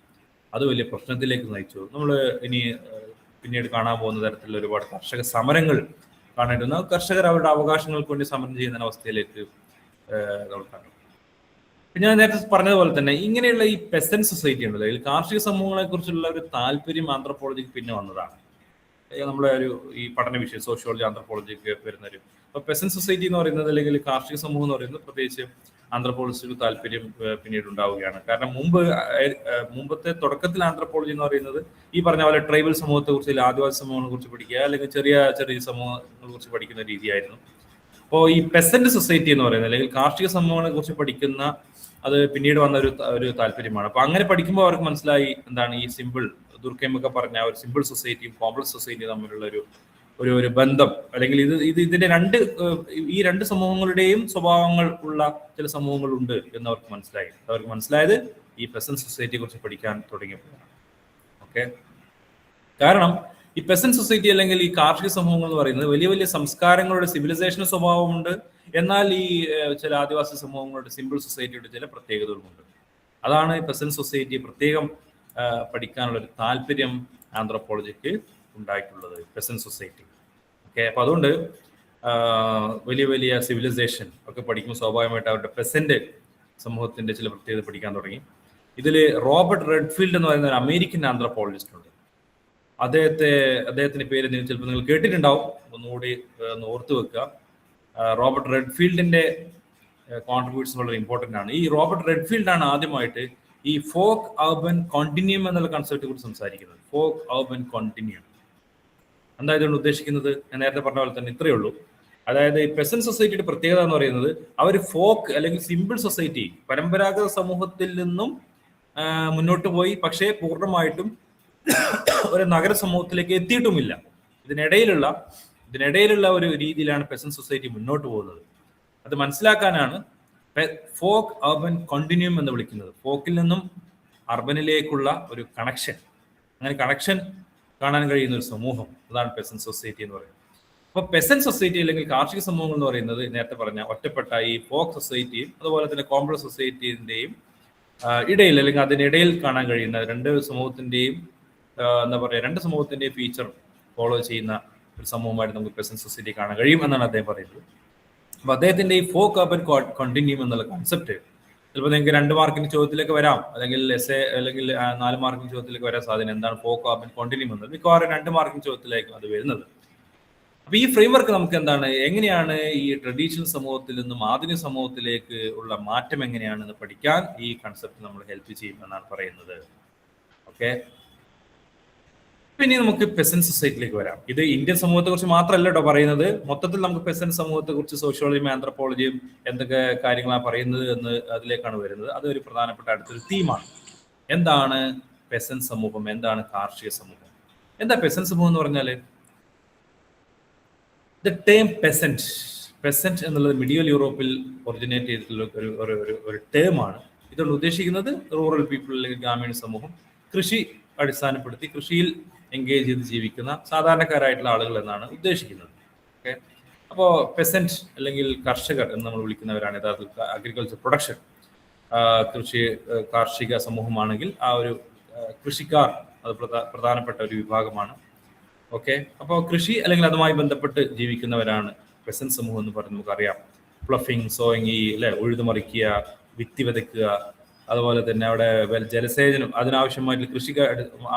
അത് വലിയ പ്രശ്നത്തിലേക്ക് നയിച്ചു. നമ്മൾ ഇനി പിന്നീട് കാണാൻ പോകുന്ന തരത്തിലുള്ള ഒരുപാട് കർഷക സമരങ്ങൾ കാണേണ്ടുന്ന, കർഷകർ അവരുടെ അവകാശങ്ങൾക്ക് വേണ്ടി സമരം ചെയ്യുന്ന അവസ്ഥയിലേക്ക് നമ്മൾ കാണും. ഞാൻ നേരത്തെ പറഞ്ഞതുപോലെ തന്നെ ഇങ്ങനെയുള്ള ഈ പെസന്റ് സൊസൈറ്റി ഉണ്ടല്ലോ, ഈ കാർഷിക സമൂഹങ്ങളെ കുറിച്ചുള്ള ഒരു താല്പര്യം ആന്ത്രപ്പോളജിക്ക് പിന്നെ വന്നതാണ്. നമ്മളെ ഈ പഠന വിഷയം സോഷ്യോളജി ആന്ത്രപ്പോളജിക്ക് വരുന്ന ഒരു പെസന്റ് സൊസൈറ്റി എന്ന് പറയുന്നത്, അല്ലെങ്കിൽ കാർഷിക സമൂഹം എന്ന് പറയുന്നത് പ്രത്യേകിച്ച് ആന്ത്രപ്പോളജിക്ക് താല്പര്യം പിന്നീട് ഉണ്ടാവുകയാണ്. കാരണം മുമ്പത്തെ തുടക്കത്തിൽ ആന്ത്രപ്പോളജി എന്ന് പറയുന്നത് ഈ പറഞ്ഞ പോലെ ട്രൈബൽ സമൂഹത്തെ കുറിച്ച്, ആദിവാസി സമൂഹങ്ങളെ കുറിച്ച് പഠിക്കുക, അല്ലെങ്കിൽ ചെറിയ ചെറിയ സമൂഹങ്ങളെ കുറിച്ച് പഠിക്കുന്ന രീതിയായിരുന്നു. അപ്പോൾ ഈ പെസന്റ് സൊസൈറ്റി എന്ന് പറയുന്നത്, അല്ലെങ്കിൽ കാർഷിക സമൂഹങ്ങളെ കുറിച്ച് പഠിക്കുന്ന, അത് പിന്നീട് വന്ന ഒരു താല്പര്യമാണ്. അപ്പൊ അങ്ങനെ പഠിക്കുമ്പോൾ അവർക്ക് മനസ്സിലായി എന്താണ് ഈ സിമ്പിൾ ദുർക്കയൊക്കെ പറഞ്ഞ ഒരു സിമ്പിൾ സൊസൈറ്റിയും കോംപ്ലക്സ് സൊസൈറ്റിയും തമ്മിലുള്ള ഒരു ബന്ധം, അല്ലെങ്കിൽ ഇതിന്റെ ഈ രണ്ട് സമൂഹങ്ങളുടെയും സ്വഭാവങ്ങൾ ഉള്ള ചില സമൂഹങ്ങളുണ്ട് എന്ന് അവർക്ക് മനസ്സിലായത് ഈ പെസന്റ് സൊസൈറ്റിയെ കുറിച്ച് പഠിക്കാൻ തുടങ്ങിയപ്പോഴാണ്. ഓക്കെ, കാരണം ഈ പെസന്റ് സൊസൈറ്റി അല്ലെങ്കിൽ ഈ കാർഷിക സമൂഹങ്ങൾ എന്ന് പറയുന്നത് വലിയ വലിയ സംസ്കാരങ്ങളുടെ സിവിലൈസേഷൻ സ്വഭാവമുണ്ട്, എന്നാൽ ഈ ചില ആദിവാസി സമൂഹങ്ങളുടെ സിമ്പിൾ സൊസൈറ്റിയുടെ ചില പ്രത്യേകതകളുമുണ്ട്. അതാണ് ഈ പെസന്റ് സൊസൈറ്റി പ്രത്യേകം പഠിക്കാനുള്ള ഒരു താല്പര്യം ആന്ത്രപ്പോളജിക്ക് ഉണ്ടായിട്ടുള്ളത്, പെസന്റ് സൊസൈറ്റി. ഓക്കെ, അപ്പൊ അതുകൊണ്ട് വലിയ വലിയ സിവിലൈസേഷൻ ഒക്കെ പഠിക്കുമ്പോൾ സ്വാഭാവികമായിട്ട് അവരുടെ പെസന്റ് സമൂഹത്തിന്റെ ചില പ്രത്യേകത പഠിക്കാൻ തുടങ്ങി. ഇതിൽ റോബർട്ട് റെഡ്ഫീൽഡ് എന്ന് പറയുന്ന ഒരു അമേരിക്കൻ ആന്ത്രപ്പോളജിസ്റ്റ് ഉണ്ട്. അദ്ദേഹത്തിന്റെ പേര് ചിലപ്പോൾ നിങ്ങൾ കേട്ടിട്ടുണ്ടാവും, ഒന്നുകൂടി ഓർത്തു വെക്കുക. റോബർട്ട് റെഡ്ഫീൽഡിന്റെ കോൺട്രിബ്യൂഷൻസ് വളരെ ഇമ്പോർട്ടന്റ് ആണ്. ഈ റോബർട്ട് റെഡ്ഫീൽഡ് ആണ് ആദ്യമായിട്ട് ഈ ഫോക്ക് അർബൻ കോണ്ടിന്യൂം എന്നുള്ള കൺസെപ്റ്റ് കുറിച്ച് സംസാരിക്കുന്നത്. ഫോക്ക് അർബൻ കോണ്ടിന്യൂം എന്താ ഇതുകൊണ്ട് ഉദ്ദേശിക്കുന്നത്? ഞാൻ നേരത്തെ പറഞ്ഞ പോലെ തന്നെ ഇത്രയേ ഉള്ളൂ. അതായത് ഈ പെസന്റ് സൊസൈറ്റിയുടെ പ്രത്യേകത എന്ന് പറയുന്നത് അവർ ഫോക്ക് അല്ലെങ്കിൽ സിമ്പിൾ സൊസൈറ്റി, പരമ്പരാഗത സമൂഹത്തിൽ നിന്നും മുന്നോട്ട് പോയി, പക്ഷേ പൂർണ്ണമായിട്ടും ഒരു നഗര സമൂഹത്തിലേക്ക് എത്തിയിട്ടുമില്ല. ഇതിനിടയിലുള്ള ഒരു രീതിയിലാണ് പെസന്റ് സൊസൈറ്റി മുന്നോട്ട് പോകുന്നത്. അത് മനസ്സിലാക്കാനാണ് ഫോക്ക് അർബൻ കോണ്ടിന്യൂം എന്ന് വിളിക്കുന്നത്. ഫോക്കിൽ നിന്നും അർബനിലേക്കുള്ള ഒരു കണക്ഷൻ, അങ്ങനെ കണക്ഷൻ കാണാൻ കഴിയുന്ന ഒരു സമൂഹം, അതാണ് പെസന്റ് സൊസൈറ്റി എന്ന് പറയുന്നത്. അപ്പോൾ പെസന്റ് സൊസൈറ്റി അല്ലെങ്കിൽ കാർഷിക സമൂഹങ്ങൾ എന്ന് പറയുന്നത് നേരത്തെ പറഞ്ഞ ഒറ്റപ്പെട്ട ഈ ഫോക്ക് സൊസൈറ്റിയും അതുപോലെ തന്നെ കോംപ്ലക്സ് സൊസൈറ്റിന്റെയും ഇടയിൽ, അല്ലെങ്കിൽ അതിനിടയിൽ കാണാൻ കഴിയുന്ന രണ്ട് സമൂഹത്തിന്റെയും ഫീച്ചർ ഫോളോ ചെയ്യുന്ന ഒരു സമൂഹമായിട്ട് നമുക്ക് പെസന്റ് സൊസൈറ്റി കാണാൻ കഴിയും എന്നാണ് അദ്ദേഹം പറയുന്നത്. അപ്പൊ അദ്ദേഹത്തിന്റെ ഈ ഫോക്ക് അർബൻ കോണ്ടിന്യൂം എന്നുള്ള കോൺസെപ്റ്റ് ചിലപ്പോൾ നിങ്ങൾക്ക് 2 മാർക്കിന്റെ ചോദ്യത്തിലേക്ക് വരാം, അല്ലെങ്കിൽ അല്ലെങ്കിൽ 4 മാർക്കിന്റെ ചോദ്യത്തിലേക്ക് വരാൻ സാധ്യത. എന്താണ് ഫോക്ക് അർബൻ കോണ്ടിന്യൂം എന്നത്? മിക്കവാറും 2 മാർക്കിന്റെ ചോദ്യത്തിലേക്ക് അത് വരുന്നത്. അപ്പൊ ഈ ഫ്രെയിംവർക്ക് നമുക്ക് എന്താണ്, എങ്ങനെയാണ് ഈ ട്രഡീഷണൽ സമൂഹത്തിൽ നിന്നും ആധുനിക സമൂഹത്തിലേക്ക് ഉള്ള മാറ്റം എങ്ങനെയാണെന്ന് പഠിക്കാൻ ഈ കൺസെപ്റ്റ് നമ്മൾ ഹെൽപ്പ് ചെയ്യും എന്നാണ് പറയുന്നത്. ഓക്കെ, പിന്നെ നമുക്ക് പെസന്റ് സൊസൈറ്റിയിലേക്ക് വരാം. ഇത് ഇന്ത്യൻ സമൂഹത്തെ കുറിച്ച് മാത്രമല്ല കേട്ടോ പറയുന്നത്, മൊത്തത്തിൽ നമുക്ക് പെസന്റ് സമൂഹത്തെ കുറിച്ച് സോഷ്യോളജിയും ആന്ത്രപ്പോളജിയും എന്തൊക്കെ കാര്യങ്ങളാണ് പറയുന്നത് എന്ന് അതിലേക്കാണ് വരുന്നത്. അതൊരു പ്രധാനപ്പെട്ട അടുത്തൊരു തീമാണ്. എന്താണ് പെസന്റ് സമൂഹം, എന്താണ് കാർഷിക സമൂഹം? എന്താ പെസന്റ് സമൂഹം എന്ന് പറഞ്ഞാല്? ദ ടേം പെസന്റ് എന്നുള്ളത് മിഡിയൽ യൂറോപ്പിൽ ഒറിജിനേറ്റ് ചെയ്തിട്ടുള്ള ഒരു ടേമാണ്. ഇതുകൊണ്ട് ഉദ്ദേശിക്കുന്നത് റൂറൽ പീപ്പിൾ അല്ലെങ്കിൽ ഗ്രാമീണ സമൂഹം, കൃഷി അടിസ്ഥാനപ്പെടുത്തി കൃഷിയിൽ എൻഗേജ് ചെയ്ത് ജീവിക്കുന്ന സാധാരണക്കാരായിട്ടുള്ള ആളുകൾ എന്നാണ് ഉദ്ദേശിക്കുന്നത്. ഓക്കെ, അപ്പോൾ പെസന്റ് അല്ലെങ്കിൽ കർഷകർ എന്ന് നമ്മൾ വിളിക്കുന്നവരാണ് യഥാർത്ഥത്തിൽ അഗ്രികൾച്ചർ പ്രൊഡക്ഷൻ. കാർഷിക സമൂഹമാണെങ്കിൽ ആ ഒരു കൃഷിക്കാർ അത് പ്രധാനപ്പെട്ട ഒരു വിഭാഗമാണ്. ഓക്കെ, അപ്പോൾ കൃഷി അല്ലെങ്കിൽ അതുമായി ബന്ധപ്പെട്ട് ജീവിക്കുന്നവരാണ് പെസന്റ് സമൂഹം എന്ന് പറഞ്ഞ് നമുക്കറിയാം. പ്ലഫിങ്, സോയിങ്, ഉഴുതുമറിക്കുക, വിത്തി വിതയ്ക്കുക, അതുപോലെ തന്നെ അവിടെ ജലസേചനം, അതിനാവശ്യമായിട്ടുള്ള കൃഷിക്ക്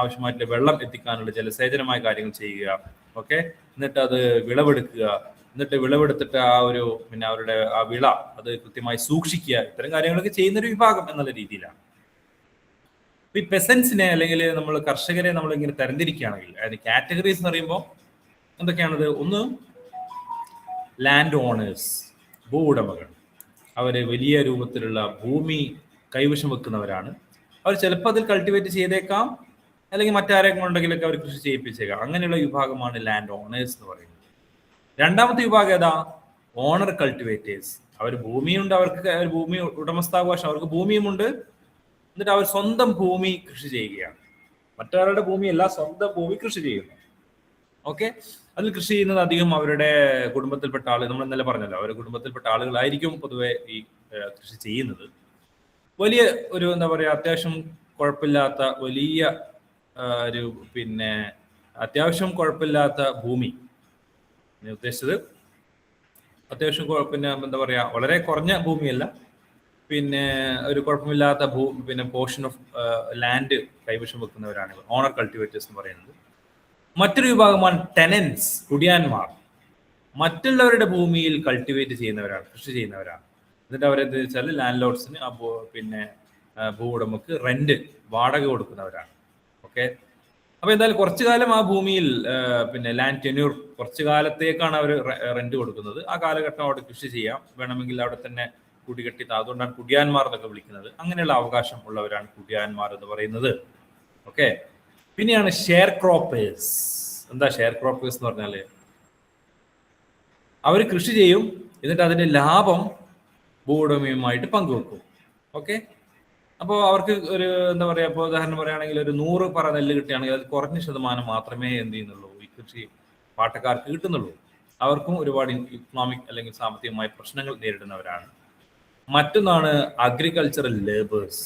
ആവശ്യമായിട്ടുള്ള വെള്ളം എത്തിക്കാനുള്ള ജലസേചനമായ കാര്യങ്ങൾ ചെയ്യുക. ഓക്കെ, എന്നിട്ട് അത് വിളവെടുക്കുക, എന്നിട്ട് വിളവെടുത്തിട്ട് പിന്നെ അവരുടെ ആ വിള അത് കൃത്യമായി സൂക്ഷിക്കുക. ഇത്തരം കാര്യങ്ങളൊക്കെ ചെയ്യുന്നൊരു വിഭാഗം എന്നുള്ള രീതിയിലാണ്. ഈ പെസൻസിനെ അല്ലെങ്കിൽ നമ്മൾ കർഷകരെ നമ്മൾ ഇങ്ങനെ തരംതിരിക്കുകയാണെങ്കിൽ, അതായത് കാറ്റഗറീസ് എന്ന് പറയുമ്പോൾ എന്തൊക്കെയാണത്? ഒന്ന്, ലാൻഡ് ഓണേഴ്സ്, ഭൂ ഉടമകൾ. അവർ വലിയ രൂപത്തിലുള്ള ഭൂമി കൈവശം വെക്കുന്നവരാണ്. അവർ ചിലപ്പോൾ അതിൽ കൾട്ടിവേറ്റ് ചെയ്തേക്കാം, അല്ലെങ്കിൽ മറ്റാരെങ്കിലും ഉണ്ടെങ്കിലൊക്കെ അവർ കൃഷി ചെയ്യിപ്പിച്ചേക്കാം. അങ്ങനെയുള്ള വിഭാഗമാണ് ലാൻഡ് ഓണേഴ്സ് എന്ന് പറയുന്നത്. രണ്ടാമത്തെ വിഭാഗം ഏതാ? Owner cultivators. അവർ ഭൂമിയുണ്ട്, അവർക്ക് ഭൂമി ഉടമസ്ഥാവകാശം, അവർക്ക് ഭൂമിയുമുണ്ട്. എന്നിട്ട് അവർ സ്വന്തം ഭൂമി കൃഷി ചെയ്യുകയാണ്. മറ്റൊരാളുടെ ഭൂമിയല്ല, സ്വന്തം ഭൂമി കൃഷി ചെയ്യുന്നു. ഓക്കെ, അതിൽ കൃഷി ചെയ്യുന്നത് അധികം അവരുടെ കുടുംബത്തിൽപ്പെട്ട ആളുകൾ, നമ്മൾ ഇന്നലെ പറഞ്ഞല്ലോ, അവരുടെ കുടുംബത്തിൽപ്പെട്ട ആളുകളായിരിക്കും പൊതുവെ ഈ കൃഷി ചെയ്യുന്നത്. വലിയ ഒരു എന്താ പറയുക, അത്യാവശ്യം കുഴപ്പമില്ലാത്ത വലിയ ഒരു അത്യാവശ്യം കുഴപ്പമില്ലാത്ത ഭൂമി, ഉദ്ദേശിച്ചത് അത്യാവശ്യം എന്താ പറയുക, വളരെ കുറഞ്ഞ ഭൂമിയല്ല, ഒരു കുഴപ്പമില്ലാത്ത പോർഷൻ ഓഫ് ലാൻഡ് കൈവശം വെക്കുന്നവരാണ് ഓണർ കൾട്ടിവേറ്റേഴ്സ് എന്ന് പറയുന്നത്. മറ്റൊരു വിഭാഗമാണ് ടെനൻസ്, കുടിയാന്മാർ. മറ്റുള്ളവരുടെ ഭൂമിയിൽ കൾട്ടിവേറ്റ് ചെയ്യുന്നവരാണ്, കൃഷി ചെയ്യുന്നവരാണ്. എന്നിട്ട് അവരെന്ത് വെച്ചാൽ ലാൻഡ് ലോഡ്സിന് ഭൂ ഉടമക്ക് റെന്റ്, വാടക കൊടുക്കുന്നവരാണ്. ഓക്കെ, അപ്പൊ എന്തായാലും കുറച്ചു കാലം ആ ഭൂമിയിൽ ലാൻഡ് ടെന്യൂർ, കുറച്ചു കാലത്തേക്കാണ് അവർ റെന്റ് കൊടുക്കുന്നത്. ആ കാലഘട്ടം അവിടെ കൃഷി ചെയ്യാം, വേണമെങ്കിൽ അവിടെ തന്നെ കുടികെട്ടി. അതുകൊണ്ടാണ് കുടിയാന്മാർ എന്നൊക്കെ വിളിക്കുന്നത്. അങ്ങനെയുള്ള അവകാശം ഉള്ളവരാണ് കുടിയാന്മാർ എന്ന് പറയുന്നത്. ഓക്കെ, പിന്നെയാണ് ഷെയർ ക്രോപ്പേഴ്സ്. എന്താ ഷെയർ ക്രോപ്പേഴ്സ് എന്ന് പറഞ്ഞാല്? അവർ കൃഷി ചെയ്യും, എന്നിട്ട് അതിന്റെ ലാഭം ഭൂവുടമയുമായിട്ട് പങ്കുവെക്കും. ഓക്കെ, അപ്പോൾ അവർക്ക് ഒരു എന്താ പറയുക, ഇപ്പോൾ ഉദാഹരണം പറയുകയാണെങ്കിൽ ഒരു 100 പറ നെല്ല് കിട്ടുകയാണെങ്കിൽ അത് കുറഞ്ഞ ശതമാനം മാത്രമേ എന്ത് ചെയ്യുന്നുള്ളൂ, ഈ കൃഷി പാട്ടക്കാർക്ക് കിട്ടുന്നുള്ളൂ. അവർക്കും ഒരുപാട് ഇക്കണോമിക് അല്ലെങ്കിൽ സാമ്പത്തികമായ പ്രശ്നങ്ങൾ നേരിടുന്നവരാണ്. മറ്റൊന്നാണ് അഗ്രികൾച്ചറൽ ലേബേഴ്സ്,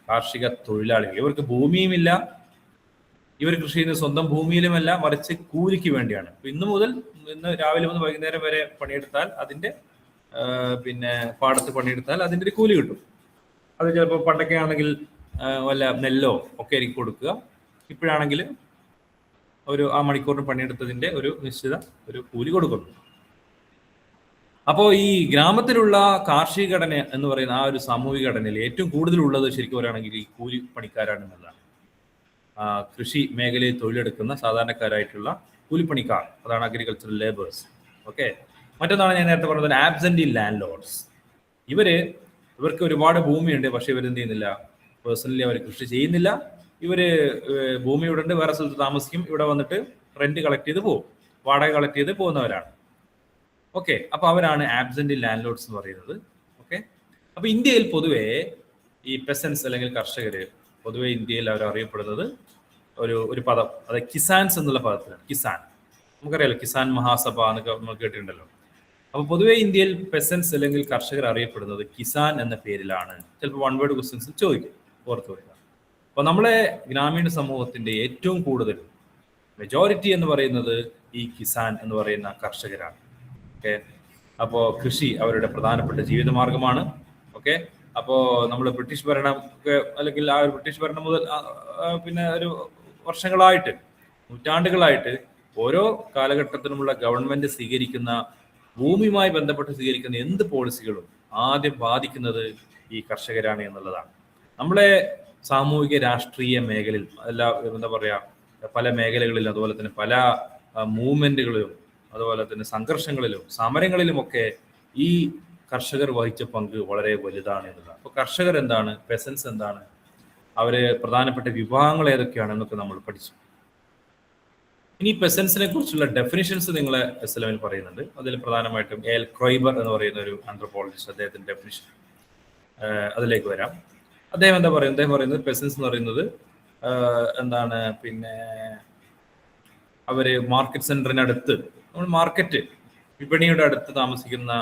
കാർഷിക തൊഴിലാളികൾ. ഇവർക്ക് ഭൂമിയുമില്ല, ഇവർ കൃഷി ചെയ്യുന്നത് സ്വന്തം ഭൂമിയിലുമല്ല, മറിച്ച് കൂലിക്ക് വേണ്ടിയാണ്. ഇന്ന് രാവിലെ മുതൽ വൈകുന്നേരം വരെ പണിയെടുത്താൽ അതിന്റെ പാടത്ത് പണിയെടുത്താൽ അതിന്റെ ഒരു കൂലി കിട്ടും. അത് ചിലപ്പോൾ പണ്ടൊക്കെ ആണെങ്കിൽ വല്ല നെല്ലോ ഒക്കെ ആയിരിക്കും കൊടുക്കുക. ഇപ്പോഴാണെങ്കിൽ ആ മണിക്കൂറിന് പണിയെടുത്തതിന്റെ ഒരു നിശ്ചിത ഒരു കൂലി കൊടുക്കുന്നു. അപ്പോൾ ഈ ഗ്രാമത്തിലുള്ള കാർഷിക ഘടന എന്ന് പറയുന്ന ആ ഒരു സാമൂഹിക ഘടനയിൽ ഏറ്റവും കൂടുതൽ ഉള്ളത് ശരിക്കും പറയുകയാണെങ്കിൽ ഈ കൂലി പണിക്കാരാണ് എന്നുള്ളതാണ്. കൃഷി മേഖലയിൽ തൊഴിലെടുക്കുന്ന സാധാരണക്കാരായിട്ടുള്ള കൂലിപ്പണിക്കാർ, അതാണ് അഗ്രികൾച്ചറൽ ലേബേഴ്സ്. ഓക്കെ, മറ്റൊന്നാണ് ഞാൻ നേരത്തെ പറഞ്ഞത് ആബ്സെന്റി ലാൻഡ് ലോഡ്സ്. ഇവർക്ക് ഒരുപാട് ഭൂമിയുണ്ട്, പക്ഷെ ഇവരെന്ത് ചെയ്യുന്നില്ല, പേഴ്സണലി അവർ കൃഷി ചെയ്യുന്നില്ല. ഭൂമി ഇവിടെ ഉണ്ട്, വേറെ സ്ഥലത്ത് താമസിക്കും, ഇവിടെ വന്നിട്ട് റെന്റ് കളക്ട് ചെയ്ത് പോകും, വാടക കളക്ട് ചെയ്ത് പോകുന്നവരാണ്. ഓക്കെ, അപ്പൊ അവരാണ് ആബ്സെന്റ് ലാൻഡ് ലോഡ്സ് എന്ന് പറയുന്നത്. ഓക്കെ, അപ്പൊ ഇന്ത്യയിൽ പൊതുവെ ഈ പെസൻസ് അല്ലെങ്കിൽ കർഷകര് പൊതുവെ ഇന്ത്യയിൽ അവർ അറിയപ്പെടുന്നത് ഒരു പദം, അത് കിസാൻസ് എന്നുള്ള പദത്തിലാണ്. കിസാൻ, നമുക്കറിയാലോ, കിസാൻ മഹാസഭ എന്നൊക്കെ നമ്മൾ കേട്ടിട്ടുണ്ടല്ലോ. അപ്പൊ പൊതുവെ ഇന്ത്യയിൽ പെസൻസ് അല്ലെങ്കിൽ കർഷകർ അറിയപ്പെടുന്നത് കിസാൻ എന്ന പേരിലാണ്. ചിലപ്പോൾ 1 വേർഡ് ക്വസ്റ്റ്യൻസ് ചോദിക്കും, ഓർത്ത് വരിക. അപ്പൊ നമ്മളെ ഗ്രാമീണ സമൂഹത്തിന്റെ ഏറ്റവും കൂടുതൽ മെജോറിറ്റി എന്ന് പറയുന്നത് ഈ കിസാൻ എന്ന് പറയുന്ന കർഷകരാണ്. ഓക്കെ, അപ്പോൾ കൃഷി അവരുടെ പ്രധാനപ്പെട്ട ജീവിതമാർഗമാണ്. ഓക്കെ, അപ്പോൾ നമ്മൾ ബ്രിട്ടീഷ് ഭരണം ഒക്കെ അല്ലെങ്കിൽ ആ ഒരു ബ്രിട്ടീഷ് ഭരണം മുതൽ ഒരു വർഷങ്ങളായിട്ട്, നൂറ്റാണ്ടുകളായിട്ട് ഓരോ കാലഘട്ടത്തിനുമുള്ള ഗവൺമെന്റ് സ്വീകരിക്കുന്ന ഭൂമിയുമായി ബന്ധപ്പെട്ട് സ്വീകരിക്കുന്ന എന്ത് പോളിസികളും ആദ്യം ബാധിക്കുന്നത് ഈ കർഷകരാണ് എന്നുള്ളതാണ്. നമ്മളെ സാമൂഹിക രാഷ്ട്രീയ മേഖലയിൽ എന്താ പറയാ, പല മേഖലകളിലും അതുപോലെ തന്നെ പല മൂവ്മെന്റുകളിലും അതുപോലെ തന്നെ സംഘർഷങ്ങളിലും സമരങ്ങളിലുമൊക്കെ ഈ കർഷകർ വഹിച്ച പങ്ക് വളരെ വലുതാണ് എന്നുള്ളതാണ്. അപ്പോൾ കർഷകർ എന്താണ്, പെസൻസ് എന്താണ്, അവര് പ്രധാനപ്പെട്ട വിഭാഗങ്ങൾ ഏതൊക്കെയാണ് എന്നൊക്കെ നമ്മൾ പഠിച്ചു. ഇനി പെസൻസിനെ കുറിച്ചുള്ള ഡെഫിനിഷൻസ് നിങ്ങളെ എസ്എൽഎമ്മിൽ പറയുന്നുണ്ട്. അതിൽ പ്രധാനമായിട്ടും എൽ ക്രോയ്ബർ എന്ന് പറയുന്ന ഒരു ആന്ത്രോപോളജിസ്റ്റ്, അദ്ദേഹത്തിന്റെ ഡെഫിനിഷൻ അതിലേക്ക് വരാം. അദ്ദേഹം എന്താ പറയുന്നത്? അദ്ദേഹം പറയുന്നത് പെസൻസ് എന്ന് പറയുന്നത് എന്താണ്, അവര് മാർക്കറ്റ് സെന്ററിനടുത്ത്, നമ്മൾ മാർക്കറ്റ് വിപണിയുടെ അടുത്ത് താമസിക്കുന്ന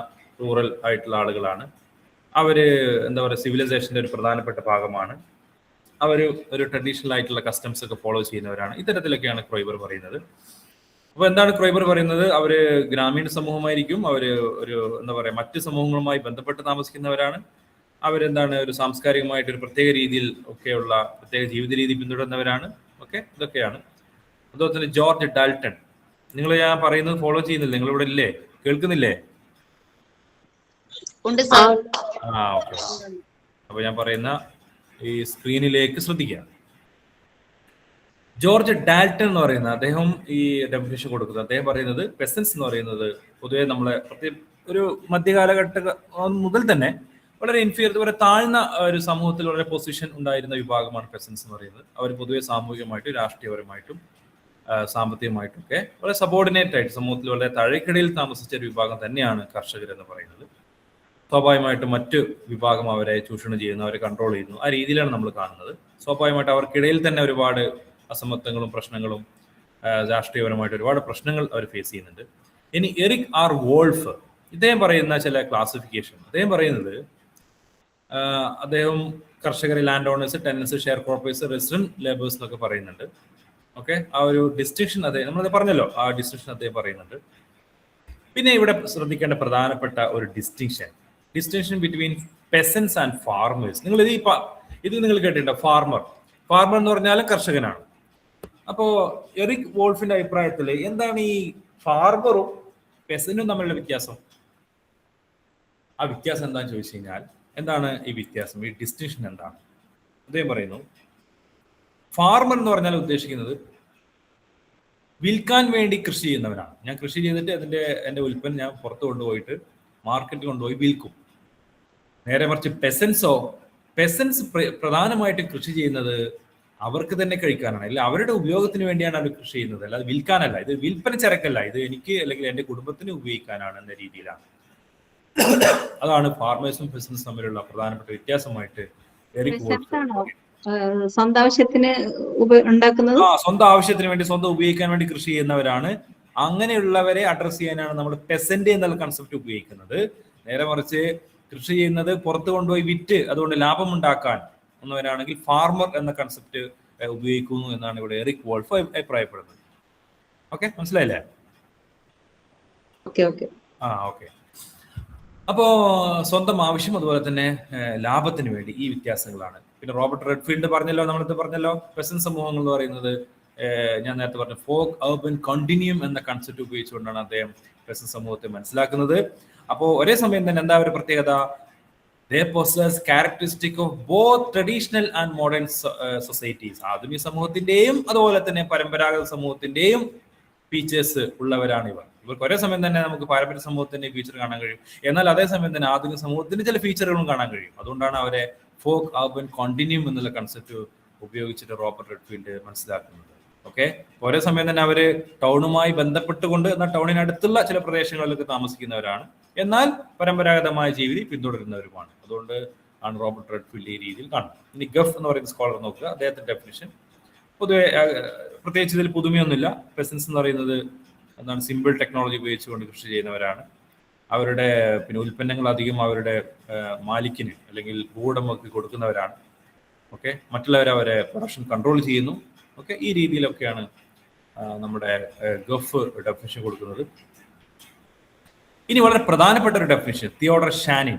റൂറൽ ആയിട്ടുള്ള ആളുകളാണ്. അവര് എന്താ പറയുക, സിവിലൈസേഷന്റെ ഒരു പ്രധാനപ്പെട്ട ഭാഗമാണ്. അവർ ഒരു ട്രഡീഷണൽ ആയിട്ടുള്ള കസ്റ്റംസ് ഒക്കെ ഫോളോ ചെയ്യുന്നവരാണ്. ഇത്തരത്തിലൊക്കെയാണ് ക്രോയ്ബർ പറയുന്നത്. അപ്പൊ എന്താണ് ക്രോയ്ബർ പറയുന്നത്? അവര് ഗ്രാമീണ സമൂഹമായിരിക്കും, അവര് എന്താ പറയാ, മറ്റ് സമൂഹങ്ങളുമായി ബന്ധപ്പെട്ട് താമസിക്കുന്നവരാണ്. അവരെന്താണ്, ഒരു സാംസ്കാരികമായിട്ട് ഒരു പ്രത്യേക രീതിയിൽ ഒക്കെയുള്ള പ്രത്യേക ജീവിത രീതി പിന്തുടരുന്നവരാണ്. ഓക്കെ, ഇതൊക്കെയാണ്. അതുപോലെ തന്നെ ജോർജ് ഡാൽട്ടൺ, നിങ്ങൾ ഞാൻ പറയുന്നത് ഫോളോ ചെയ്യുന്നില്ല? നിങ്ങൾ ഇവിടെ ഇല്ലേ, കേൾക്കുന്നില്ലേ? ഓക്കെ, അപ്പൊ ഞാൻ പറയുന്ന ഈ സ്ക്രീനിലേക്ക് ശ്രദ്ധിക്കുക. ജോർജ് ഡാൽട്ടൺ എന്ന് പറയുന്ന അദ്ദേഹം ഈ ഡെഫിനിഷൻ കൊടുക്കുന്നത്, അദ്ദേഹം പറയുന്നത് പെസൻസ് എന്ന് പറയുന്നത് പൊതുവെ നമ്മളെ ഒരു മധ്യകാലഘട്ട മുതൽ തന്നെ വളരെ ഇൻഫീരിയർ, വളരെ താഴ്ന്ന ഒരു സമൂഹത്തിൽ വളരെ പൊസിഷൻ ഉണ്ടായിരുന്ന വിഭാഗമാണ് പെസൻസ് എന്ന് പറയുന്നത്. അവർ പൊതുവെ സാമൂഹികമായിട്ടും രാഷ്ട്രീയപരമായിട്ടും സാമ്പത്തികമായിട്ടും ഒക്കെ വളരെ സബോർഡിനേറ്റ് ആയിട്ട് സമൂഹത്തിൽ വളരെ താഴേക്കിടയിൽ താമസിച്ച ഒരു വിഭാഗം തന്നെയാണ് കർഷകർ എന്ന് പറയുന്നത്. സ്വാഭാവികമായിട്ടും മറ്റ് വിഭാഗം അവരെ ചൂഷണം ചെയ്യുന്നു, അവരെ കൺട്രോൾ ചെയ്യുന്നു, ആ രീതിയിലാണ് നമ്മൾ കാണുന്നത്. സ്വാഭാവികമായിട്ട് അവർക്കിടയിൽ തന്നെ ഒരുപാട് അസമത്വങ്ങളും പ്രശ്നങ്ങളും രാഷ്ട്രീയപരമായിട്ട് ഒരുപാട് പ്രശ്നങ്ങൾ അവർ ഫേസ് ചെയ്യുന്നുണ്ട്. ഇനി എറിക് ആർ വോൾഫ് ഇദ്ദേഹം പറയുന്ന ചില ക്ലാസിഫിക്കേഷൻ, അദ്ദേഹം പറയുന്നത് അദ്ദേഹം കർഷകരെ land owners, tenants, sharecroppers, resident labours എന്നൊക്കെ പറയുന്നുണ്ട്. ഓക്കെ, ആ ഒരു ഡിസ്റ്റിങ്ഷൻ അദ്ദേഹം നമ്മളത് പറഞ്ഞല്ലോ, ആ ഡിസ്റ്റിങ്ഷൻ അദ്ദേഹം പറയുന്നുണ്ട്. പിന്നെ ഇവിടെ ശ്രദ്ധിക്കേണ്ട പ്രധാനപ്പെട്ട ഒരു ഡിസ്റ്റിങ്ഷൻ ബിറ്റ്വീൻ പെസൻസ് ആൻഡ് ഫാർമേഴ്സ്. നിങ്ങൾ ഇത് നിങ്ങൾ കേട്ടിട്ടുണ്ടോ? ഫാർമർ എന്ന് പറഞ്ഞാൽ കർഷകനാണ്. അപ്പോ എറിക് വോൾഫിന്റെ അഭിപ്രായത്തിൽ എന്താണ് ഈ ഫാർമറും പെസന്റും തമ്മിലുള്ള വ്യത്യാസം? ആ വ്യത്യാസം എന്താണെന്ന് ചോദിച്ചു കഴിഞ്ഞാൽ, എന്താണ് ഈ വ്യത്യാസം, ഈ ഡിസ്റ്റിങ്ഷൻ എന്താണ്? അദ്ദേഹം പറയുന്നു, ഫാർമർ എന്ന് പറഞ്ഞാൽ ഉദ്ദേശിക്കുന്നത് വിൽക്കാൻ വേണ്ടി കൃഷി ചെയ്യുന്നവരാണ്. ഞാൻ കൃഷി ചെയ്തിട്ട് എൻ്റെ ഉൽപ്പന്നം ഞാൻ പുറത്ത് കൊണ്ടുപോയിട്ട് മാർക്കറ്റിൽ കൊണ്ടുപോയി വിൽക്കും. നേരെ മറിച്ച് പെസൻസ് പ്രധാനമായിട്ടും കൃഷി ചെയ്യുന്നത് അവർക്ക് തന്നെ കഴിക്കാനാണ്, അല്ല അവരുടെ ഉപയോഗത്തിന് വേണ്ടിയാണ് അവർ കൃഷി ചെയ്യുന്നത്, അല്ലാതെ വിൽക്കാനല്ല. ഇത് വിൽപ്പന ചരക്കല്ല, ഇത് എനിക്ക് അല്ലെങ്കിൽ എൻ്റെ കുടുംബത്തിന് ഉപയോഗിക്കാനാണ് എന്ന രീതിയിലാണ്. അതാണ് ഫാർമേഴ്സും പെസൻസും തമ്മിലുള്ള പ്രധാനപ്പെട്ട വ്യത്യാസമായിട്ട് എറിക് വോൾഫ്. സ്വന്തം ആവശ്യത്തിന് ഉണ്ടാക്കുന്നത്, സ്വന്തം ആവശ്യത്തിന് വേണ്ടി, സ്വന്തം ഉപയോഗിക്കാൻ വേണ്ടി കൃഷി ചെയ്യുന്നവരാണ്. അങ്ങനെയുള്ളവരെ അഡ്രസ് ചെയ്യാനാണ് നമ്മൾ പെസന്റ് എന്നുള്ള കൺസെപ്റ്റ് ഉപയോഗിക്കുന്നത്. നേരെ മറിച്ച് കൃഷി ചെയ്യുന്നത് പുറത്ത് കൊണ്ടുപോയി വിറ്റ് അതുകൊണ്ട് ലാഭം ഉണ്ടാക്കാൻ എന്നവരാണെങ്കിൽ ഫാർമർ എന്ന കൺസെപ്റ്റ് ഉപയോഗിക്കുന്നു എന്നാണ് ഇവിടെ എറിക് വോൾഫ് അഭിപ്രായപ്പെടുന്നത്. ഓക്കെ, മനസ്സിലായില്ലേ? ഓക്കെ. അപ്പോ സ്വന്തം ആവശ്യം അതുപോലെ തന്നെ ലാഭത്തിന് വേണ്ടി ഈ വ്യത്യാസങ്ങളാണ്. പിന്നെ റോബർട്ട് റെഡ്ഫീൽഡ് പറഞ്ഞല്ലോ പെസന്റ് സമൂഹങ്ങൾ എന്ന് പറയുന്നത്, ഞാൻ നേരത്തെ പറഞ്ഞ ഫോക്ക് അർബൻ കണ്ടിന്യൂം എന്ന കൺസെപ്റ്റ് ഉപയോഗിച്ചുകൊണ്ടാണ് അദ്ദേഹം പെസന്റ് സമൂഹത്തെ മനസ്സിലാക്കുന്നത്. അപ്പോൾ ഒരേ സമയം തന്നെ എന്താ ഒരു പ്രത്യേകത? They possess characteristic of both traditional and modern societies. ആധുനിക സമൂഹത്തിന്റെയും അതുപോലെ തന്നെ പരമ്പരാഗത സമൂഹത്തിന്റെയും ഫീച്ചേഴ്സ് ഉള്ളവരാണ് ഇവർ. ഇവർക്ക് ഒരേ സമയം തന്നെ നമുക്ക് പാരമ്പര്യ സമൂഹത്തിന്റെ ഫീച്ചർ കാണാൻ കഴിയും, എന്നാൽ അതേസമയം തന്നെ ആധുനിക സമൂഹത്തിന്റെ ചില ഫീച്ചറുകളും കാണാൻ കഴിയും. അതുകൊണ്ടാണ് അവരെ ഫോക്ക് അർബൻ കോണ്ടിന്യൂം എന്നുള്ള കൺസെപ്റ്റ് ഉപയോഗിച്ചിട്ട് റോബർട്ട് റെഡ്ഫീൽഡ് മനസ്സിലാക്കുന്നത്. ഓക്കെ, ഒരേ സമയം തന്നെ അവര് ടൗണുമായി ബന്ധപ്പെട്ടുകൊണ്ട്, എന്നാൽ ടൗണിനടുത്തുള്ള ചില പ്രദേശങ്ങളിലൊക്കെ താമസിക്കുന്നവരാണ്, എന്നാൽ പരമ്പരാഗതമായ ജീവിതം പിന്തുടരുന്നവരുമാണ്. അതുകൊണ്ട് ആണ് റോബർട്ട് റെഡ്ഫീൽഡ് ഈ രീതിയിൽ കാണുന്നത്. ഇനി ഗഫ് എന്ന് പറയുന്ന സ്കോളർ നോക്കുക, അദ്ദേഹത്തിന്റെ ഡെഫിനിഷൻ പൊതുവെ പ്രത്യേകിച്ച് ഇതിൽ പുതുമയൊന്നുമില്ല. പെസൻസ് എന്ന് പറയുന്നത് എന്താണ്, സിമ്പിൾ ടെക്നോളജി ഉപയോഗിച്ചുകൊണ്ട് കൃഷി ചെയ്യുന്നവരാണ്. അവരുടെ പിന്നെ ഉൽപ്പന്നങ്ങൾ അധികം അവരുടെ മാലിക്കിന് അല്ലെങ്കിൽ ഭൂവുടമക്ക് കൊടുക്കുന്നവരാണ്. ഓക്കെ, മറ്റുള്ളവരെ അവരെ പ്രൊഡക്ഷൻ കൺട്രോൾ ചെയ്യുന്നു. ഓക്കെ, ഈ രീതിയിലൊക്കെയാണ് നമ്മുടെ ഗഫ് ഡെഫിനിഷൻ കൊടുക്കുന്നത്. ഇനി വളരെ പ്രധാനപ്പെട്ട ഒരു ഡെഫിനിഷൻ, തിയോഡർ ഷാനിൻ.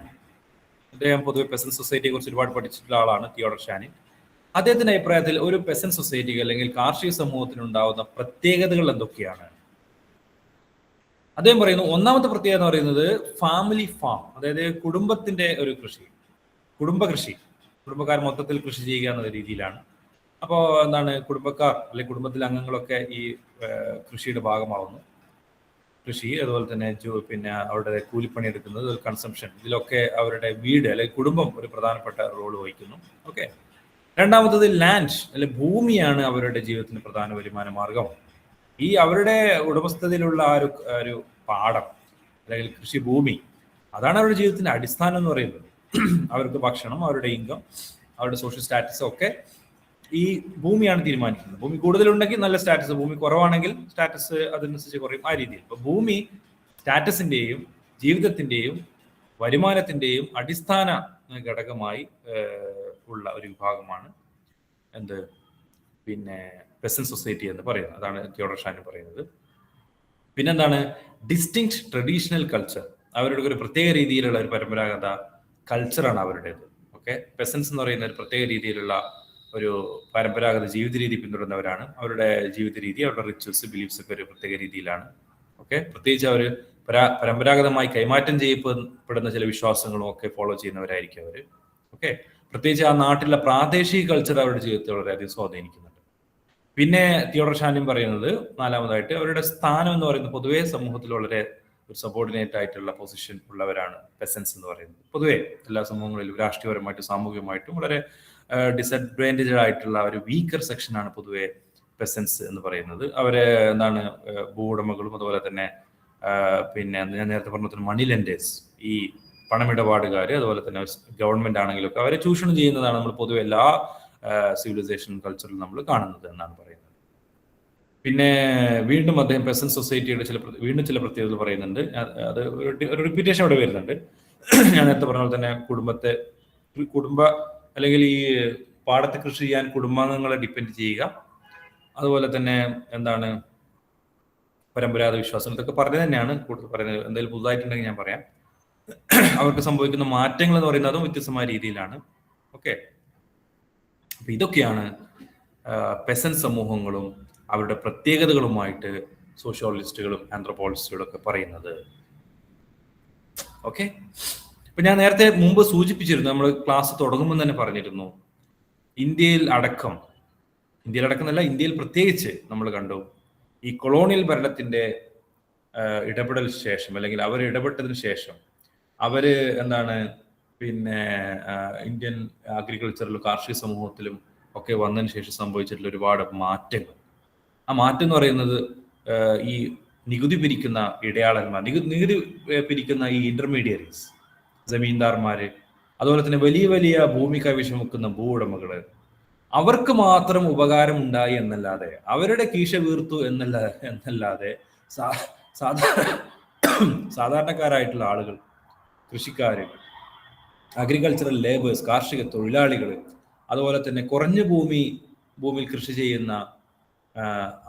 അദ്ദേഹം പൊതുവെ പെസന്റ് സൊസൈറ്റിയെ കുറിച്ച് ഒരുപാട് പഠിച്ചിട്ടുള്ള ആളാണ് തിയോഡർ ഷാനിൻ. അദ്ദേഹത്തിന്റെ അഭിപ്രായത്തിൽ ഒരു പെസന്റ് സൊസൈറ്റിക്ക് അല്ലെങ്കിൽ കാർഷിക സമൂഹത്തിന് ഉണ്ടാകുന്ന പ്രത്യേകതകൾ എന്തൊക്കെയാണ്? അദ്ദേഹം പറയുന്നു, ഒന്നാമത്തെ പ്രത്യേകത എന്ന് പറയുന്നത് ഫാമിലി ഫാം, അതായത് കുടുംബത്തിന്റെ ഒരു കൃഷി, കുടുംബക്കാർ മൊത്തത്തിൽ കൃഷി ചെയ്യുക എന്ന രീതിയിലാണ്. അപ്പോൾ എന്താണ്, കുടുംബക്കാർ അല്ലെങ്കിൽ കുടുംബത്തിലെ അംഗങ്ങളൊക്കെ ഈ കൃഷിയുടെ ഭാഗമാവുന്നു. കൃഷി അതുപോലെ തന്നെ പിന്നെ അവരുടെ കൂലിപ്പണി എടുക്കുന്നത്, കൺസംഷൻ, ഇതിലൊക്കെ അവരുടെ വീട് അല്ലെങ്കിൽ കുടുംബം ഒരു പ്രധാനപ്പെട്ട റോൾ വഹിക്കുന്നു. ഓക്കെ, രണ്ടാമത്തത് ലാൻഡ് അല്ലെങ്കിൽ ഭൂമിയാണ് അവരുടെ ജീവിതത്തിന് പ്രധാന വരുമാന മാർഗം. ഈ അവരുടെ ഉടമസ്ഥതയിലുള്ള ഒരു പാടം അല്ലെങ്കിൽ കൃഷിഭൂമി, അതാണ് അവരുടെ ജീവിതത്തിന്റെ അടിസ്ഥാനം എന്ന് പറയുന്നത്. അവർക്ക് ഭക്ഷണം, അവരുടെ ഇൻകം, അവരുടെ സോഷ്യൽ സ്റ്റാറ്റസ് ഒക്കെ ഈ ഭൂമിയാണ് തീരുമാനിക്കുന്നത്. ഭൂമി കൂടുതലുണ്ടെങ്കിൽ നല്ല സ്റ്റാറ്റസ്, ഭൂമി കുറവാണെങ്കിൽ സ്റ്റാറ്റസ് അതനുസരിച്ച് കുറയും, ആ രീതിയിൽ. അപ്പൊ ഭൂമി സ്റ്റാറ്റസിന്റെയും ജീവിതത്തിന്റെയും വരുമാനത്തിന്റെയും അടിസ്ഥാന ഘടകമായി ഉള്ള ഒരു വിഭാഗമാണ് പിന്നെ പെസന്റ് സൊസൈറ്റി എന്ന് പറയുന്നത്. അതാണ് തിയോഡർ ഷാനിൻ പറയുന്നത്. പിന്നെന്താണ്, ഡിസ്റ്റിങ്ക്ട് ട്രഡീഷണൽ കൾച്ചർ, അവരുടെ ഒരു പ്രത്യേക രീതിയിലുള്ള ഒരു പരമ്പരാഗത കൾച്ചറാണ് അവരുടേത്. ഓക്കെ, പെസൻസ് എന്ന് പറയുന്ന ഒരു പ്രത്യേക രീതിയിലുള്ള ഒരു പരമ്പരാഗത ജീവിത രീതി പിന്തുടരുന്നവരാണ്. അവരുടെ ജീവിത രീതി, അവരുടെ റിച്വൽസ്, ബിലീഫ്സ് ഒക്കെ ഒരു പ്രത്യേക രീതിയിലാണ്. ഓക്കെ, പ്രത്യേകിച്ച് അവർ പരമ്പരാഗതമായി കൈമാറ്റം ചെയ്യപ്പെടുന്ന ചില വിശ്വാസങ്ങളും ഒക്കെ ഫോളോ ചെയ്യുന്നവരായിരിക്കും അവർ. ഓക്കെ, പ്രത്യേകിച്ച് ആ നാട്ടിലെ പ്രാദേശിക കൾച്ചർ അവരുടെ ജീവിതത്തെ വളരെയധികം സ്വാധീനിക്കുന്നുണ്ട്. പിന്നെ തിയോഡർ ഷാൻലിൻ പറയുന്നത് നാലാമതായിട്ട് അവരുടെ സ്ഥാനം എന്ന് പറയുന്നത് പൊതുവേ സമൂഹത്തിൽ വളരെ ഒരു സബോർഡിനേറ്റ് ആയിട്ടുള്ള പൊസിഷൻ ഉള്ളവരാണ് പെസൻസ് എന്ന് പറയുന്നത്. പൊതുവേ എല്ലാ സമൂഹങ്ങളിലും രാഷ്ട്രീയപരമായിട്ടും സാമൂഹികമായിട്ടും വളരെ ഡിസഡ്വാൻറ്റേജ് ആയിട്ടുള്ള ഒരു വീക്കർ സെക്ഷനാണ് പൊതുവെ പെസൻസ് എന്ന് പറയുന്നത്. അവരെ എന്താണ് ഭൂവുടമകളും അതുപോലെ തന്നെ പിന്നെ ഞാൻ നേരത്തെ പറഞ്ഞ മണി ലെൻഡേഴ്സ്, ഈ പണമിടപാടുകാർ, അതുപോലെ തന്നെ ഗവൺമെന്റ് ആണെങ്കിലും ഒക്കെ അവരെ ചൂഷണം ചെയ്യുന്നതാണ് നമ്മൾ പൊതുവെ എല്ലാ സിവിലൈസേഷൻ കൾച്ചറിൽ നമ്മൾ കാണുന്നത് എന്നാണ് പറയുന്നത്. പിന്നെ വീണ്ടും അദ്ദേഹം പെസൻസ് സൊസൈറ്റിയുടെ ചില പ്രത്യേകതകൾ പറയുന്നുണ്ട്. അത് ഒരു റിപ്പീറ്റേഷൻ അവിടെ വരുന്നുണ്ട്. ഞാൻ നേരത്തെ പറഞ്ഞ പോലെ തന്നെ കുടുംബ അല്ലെങ്കിൽ ഈ പാടത്ത് കൃഷി ചെയ്യാൻ കുടുംബാംഗങ്ങളെ ഡിപ്പെൻഡ് ചെയ്യുക, അതുപോലെ തന്നെ എന്താണ് പരമ്പരാഗത വിശ്വാസം, ഇതൊക്കെ പറഞ്ഞു തന്നെയാണ് കൂടുതൽ പറയുന്നത്. എന്തെങ്കിലും പുതുതായിട്ടുണ്ടെങ്കിൽ ഞാൻ പറയാം. അവർക്ക് സംഭവിക്കുന്ന മാറ്റങ്ങൾ എന്ന് പറയുന്നത് അതും വ്യത്യസ്തമായ രീതിയിലാണ്. ഓക്കെ, അപ്പൊ ഇതൊക്കെയാണ് പെസൻസ് സമൂഹങ്ങളും അവരുടെ പ്രത്യേകതകളുമായിട്ട് സോഷ്യോളജിസ്റ്റുകളും ആന്ത്രോപോളജിസ്റ്റുകളും ഒക്കെ പറയുന്നത്. ഓക്കെ, ഇപ്പൊ ഞാൻ നേരത്തെ മുമ്പ് സൂചിപ്പിച്ചിരുന്നു, നമ്മൾ ക്ലാസ് തുടങ്ങുമ്പോൾ തന്നെ പറഞ്ഞിരുന്നു, ഇന്ത്യയിൽ അടക്കം എന്നല്ല, ഇന്ത്യയിൽ പ്രത്യേകിച്ച് നമ്മൾ കണ്ടു ഈ കൊളോണിയൽ ഭരണത്തിന്റെ ഇടപെടൽ ശേഷം, അല്ലെങ്കിൽ അവർ ഇടപെട്ടതിന് ശേഷം അവര് എന്താണ് പിന്നെ ഇന്ത്യൻ അഗ്രികൾച്ചറിലും കാർഷിക സമൂഹത്തിലും ഒക്കെ വന്നതിന് ശേഷം സംഭവിച്ചിട്ടുള്ള ഒരുപാട് മാറ്റങ്ങൾ. ആ മാറ്റം എന്ന് പറയുന്നത് ഈ നികുതി പിരിക്കുന്ന ഇടയാളന്മാർ, നികുതി പിരിക്കുന്ന ഈ ഇന്റർമീഡിയറീസ്, ജമീന്ദാർമാര്, അതുപോലെ തന്നെ വലിയ വലിയ ഭൂമി കൈവശം വെക്കുന്ന ഭൂവുടമകള്, അവർക്ക് മാത്രം ഉപകാരം ഉണ്ടായി എന്നല്ലാതെ, അവരുടെ കീശ വീർത്തു എന്നല്ലാതെ സാധാരണക്കാരായിട്ടുള്ള ആളുകൾ, കൃഷിക്കാര്, അഗ്രികൾച്ചറൽ ലേബേഴ്സ്, കാർഷിക തൊഴിലാളികൾ, അതുപോലെ തന്നെ കുറഞ്ഞ ഭൂമിയിൽ കൃഷി ചെയ്യുന്ന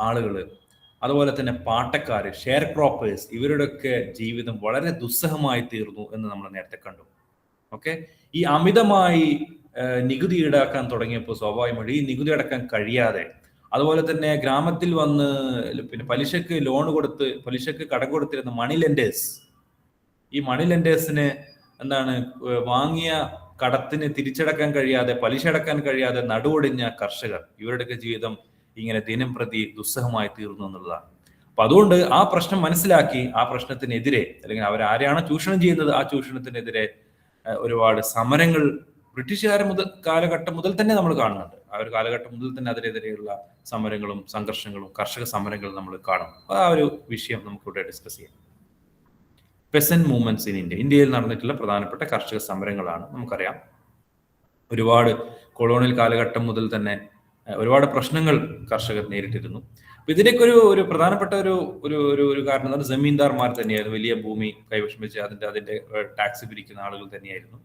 ആളുകൾ, അതുപോലെ തന്നെ പാട്ടക്കാര്, ഷെയർ ക്രോപ്പേഴ്സ്, ഇവരുടെയൊക്കെ ജീവിതം വളരെ ദുസ്സഹമായി തീർന്നു എന്ന് നമ്മൾ നേരത്തെ കണ്ടു. ഓക്കെ, ഈ അമിതമായി നികുതി ഈടാക്കാൻ തുടങ്ങിയപ്പോൾ സ്വാഭാവികമായിട്ട് ഈ നികുതി അടക്കാൻ കഴിയാതെ, അതുപോലെ തന്നെ ഗ്രാമത്തിൽ വന്ന് പിന്നെ പലിശക്ക് കടം കൊടുത്തിരുന്ന മണി ലെൻഡേഴ്സ്, ഈ മണി ലെൻഡേഴ്സിന് എന്താണ് വാങ്ങിയ കടത്തിന് തിരിച്ചടക്കാൻ കഴിയാതെ, പലിശ അടക്കാൻ കഴിയാതെ നടുവൊടിഞ്ഞ കർഷകർ, ഇവരുടെയൊക്കെ ജീവിതം ഇങ്ങനെ ദിനം പ്രതി ദുസ്സഹമായി തീർന്നു എന്നുള്ളതാണ്. അപ്പൊ അതുകൊണ്ട് ആ പ്രശ്നം മനസ്സിലാക്കി ആ പ്രശ്നത്തിനെതിരെ, അല്ലെങ്കിൽ അവരാരെയാണ് ചൂഷണം ചെയ്യുന്നത് ആ ചൂഷണത്തിനെതിരെ ഒരുപാട് സമരങ്ങൾ ബ്രിട്ടീഷുകാർ കാലഘട്ടം മുതൽ തന്നെ നമ്മൾ കാണുന്നുണ്ട്. ആ ഒരു കാലഘട്ടം മുതൽ തന്നെ അതിനെതിരെയുള്ള സമരങ്ങളും സംഘർഷങ്ങളും കർഷക സമരങ്ങളും നമ്മൾ കാണും. ആ ഒരു വിഷയം നമുക്കിവിടെ ഡിസ്കസ് ചെയ്യാം. പെസന്റ് മൂവ്മെന്റ്സ് ഇൻ ഇന്ത്യയിൽ നടന്നിട്ടുള്ള പ്രധാനപ്പെട്ട കർഷക സമരങ്ങളാണ്. നമുക്കറിയാം ഒരുപാട് കൊളോണിയൽ കാലഘട്ടം മുതൽ തന്നെ ഒരുപാട് പ്രശ്നങ്ങൾ കർഷകർ നേരിട്ടിരുന്നു. അപ്പൊ ഇതിനൊക്കെ ഒരു പ്രധാനപ്പെട്ട ഒരു കാരണം എന്ന് ജമീന്ദാർമാർ തന്നെയായിരുന്നു. വലിയ ഭൂമി കൈവശം വെച്ച് അതിന്റെ ടാക്സ് പിരിക്കുന്ന ആളുകൾ തന്നെയായിരുന്നു.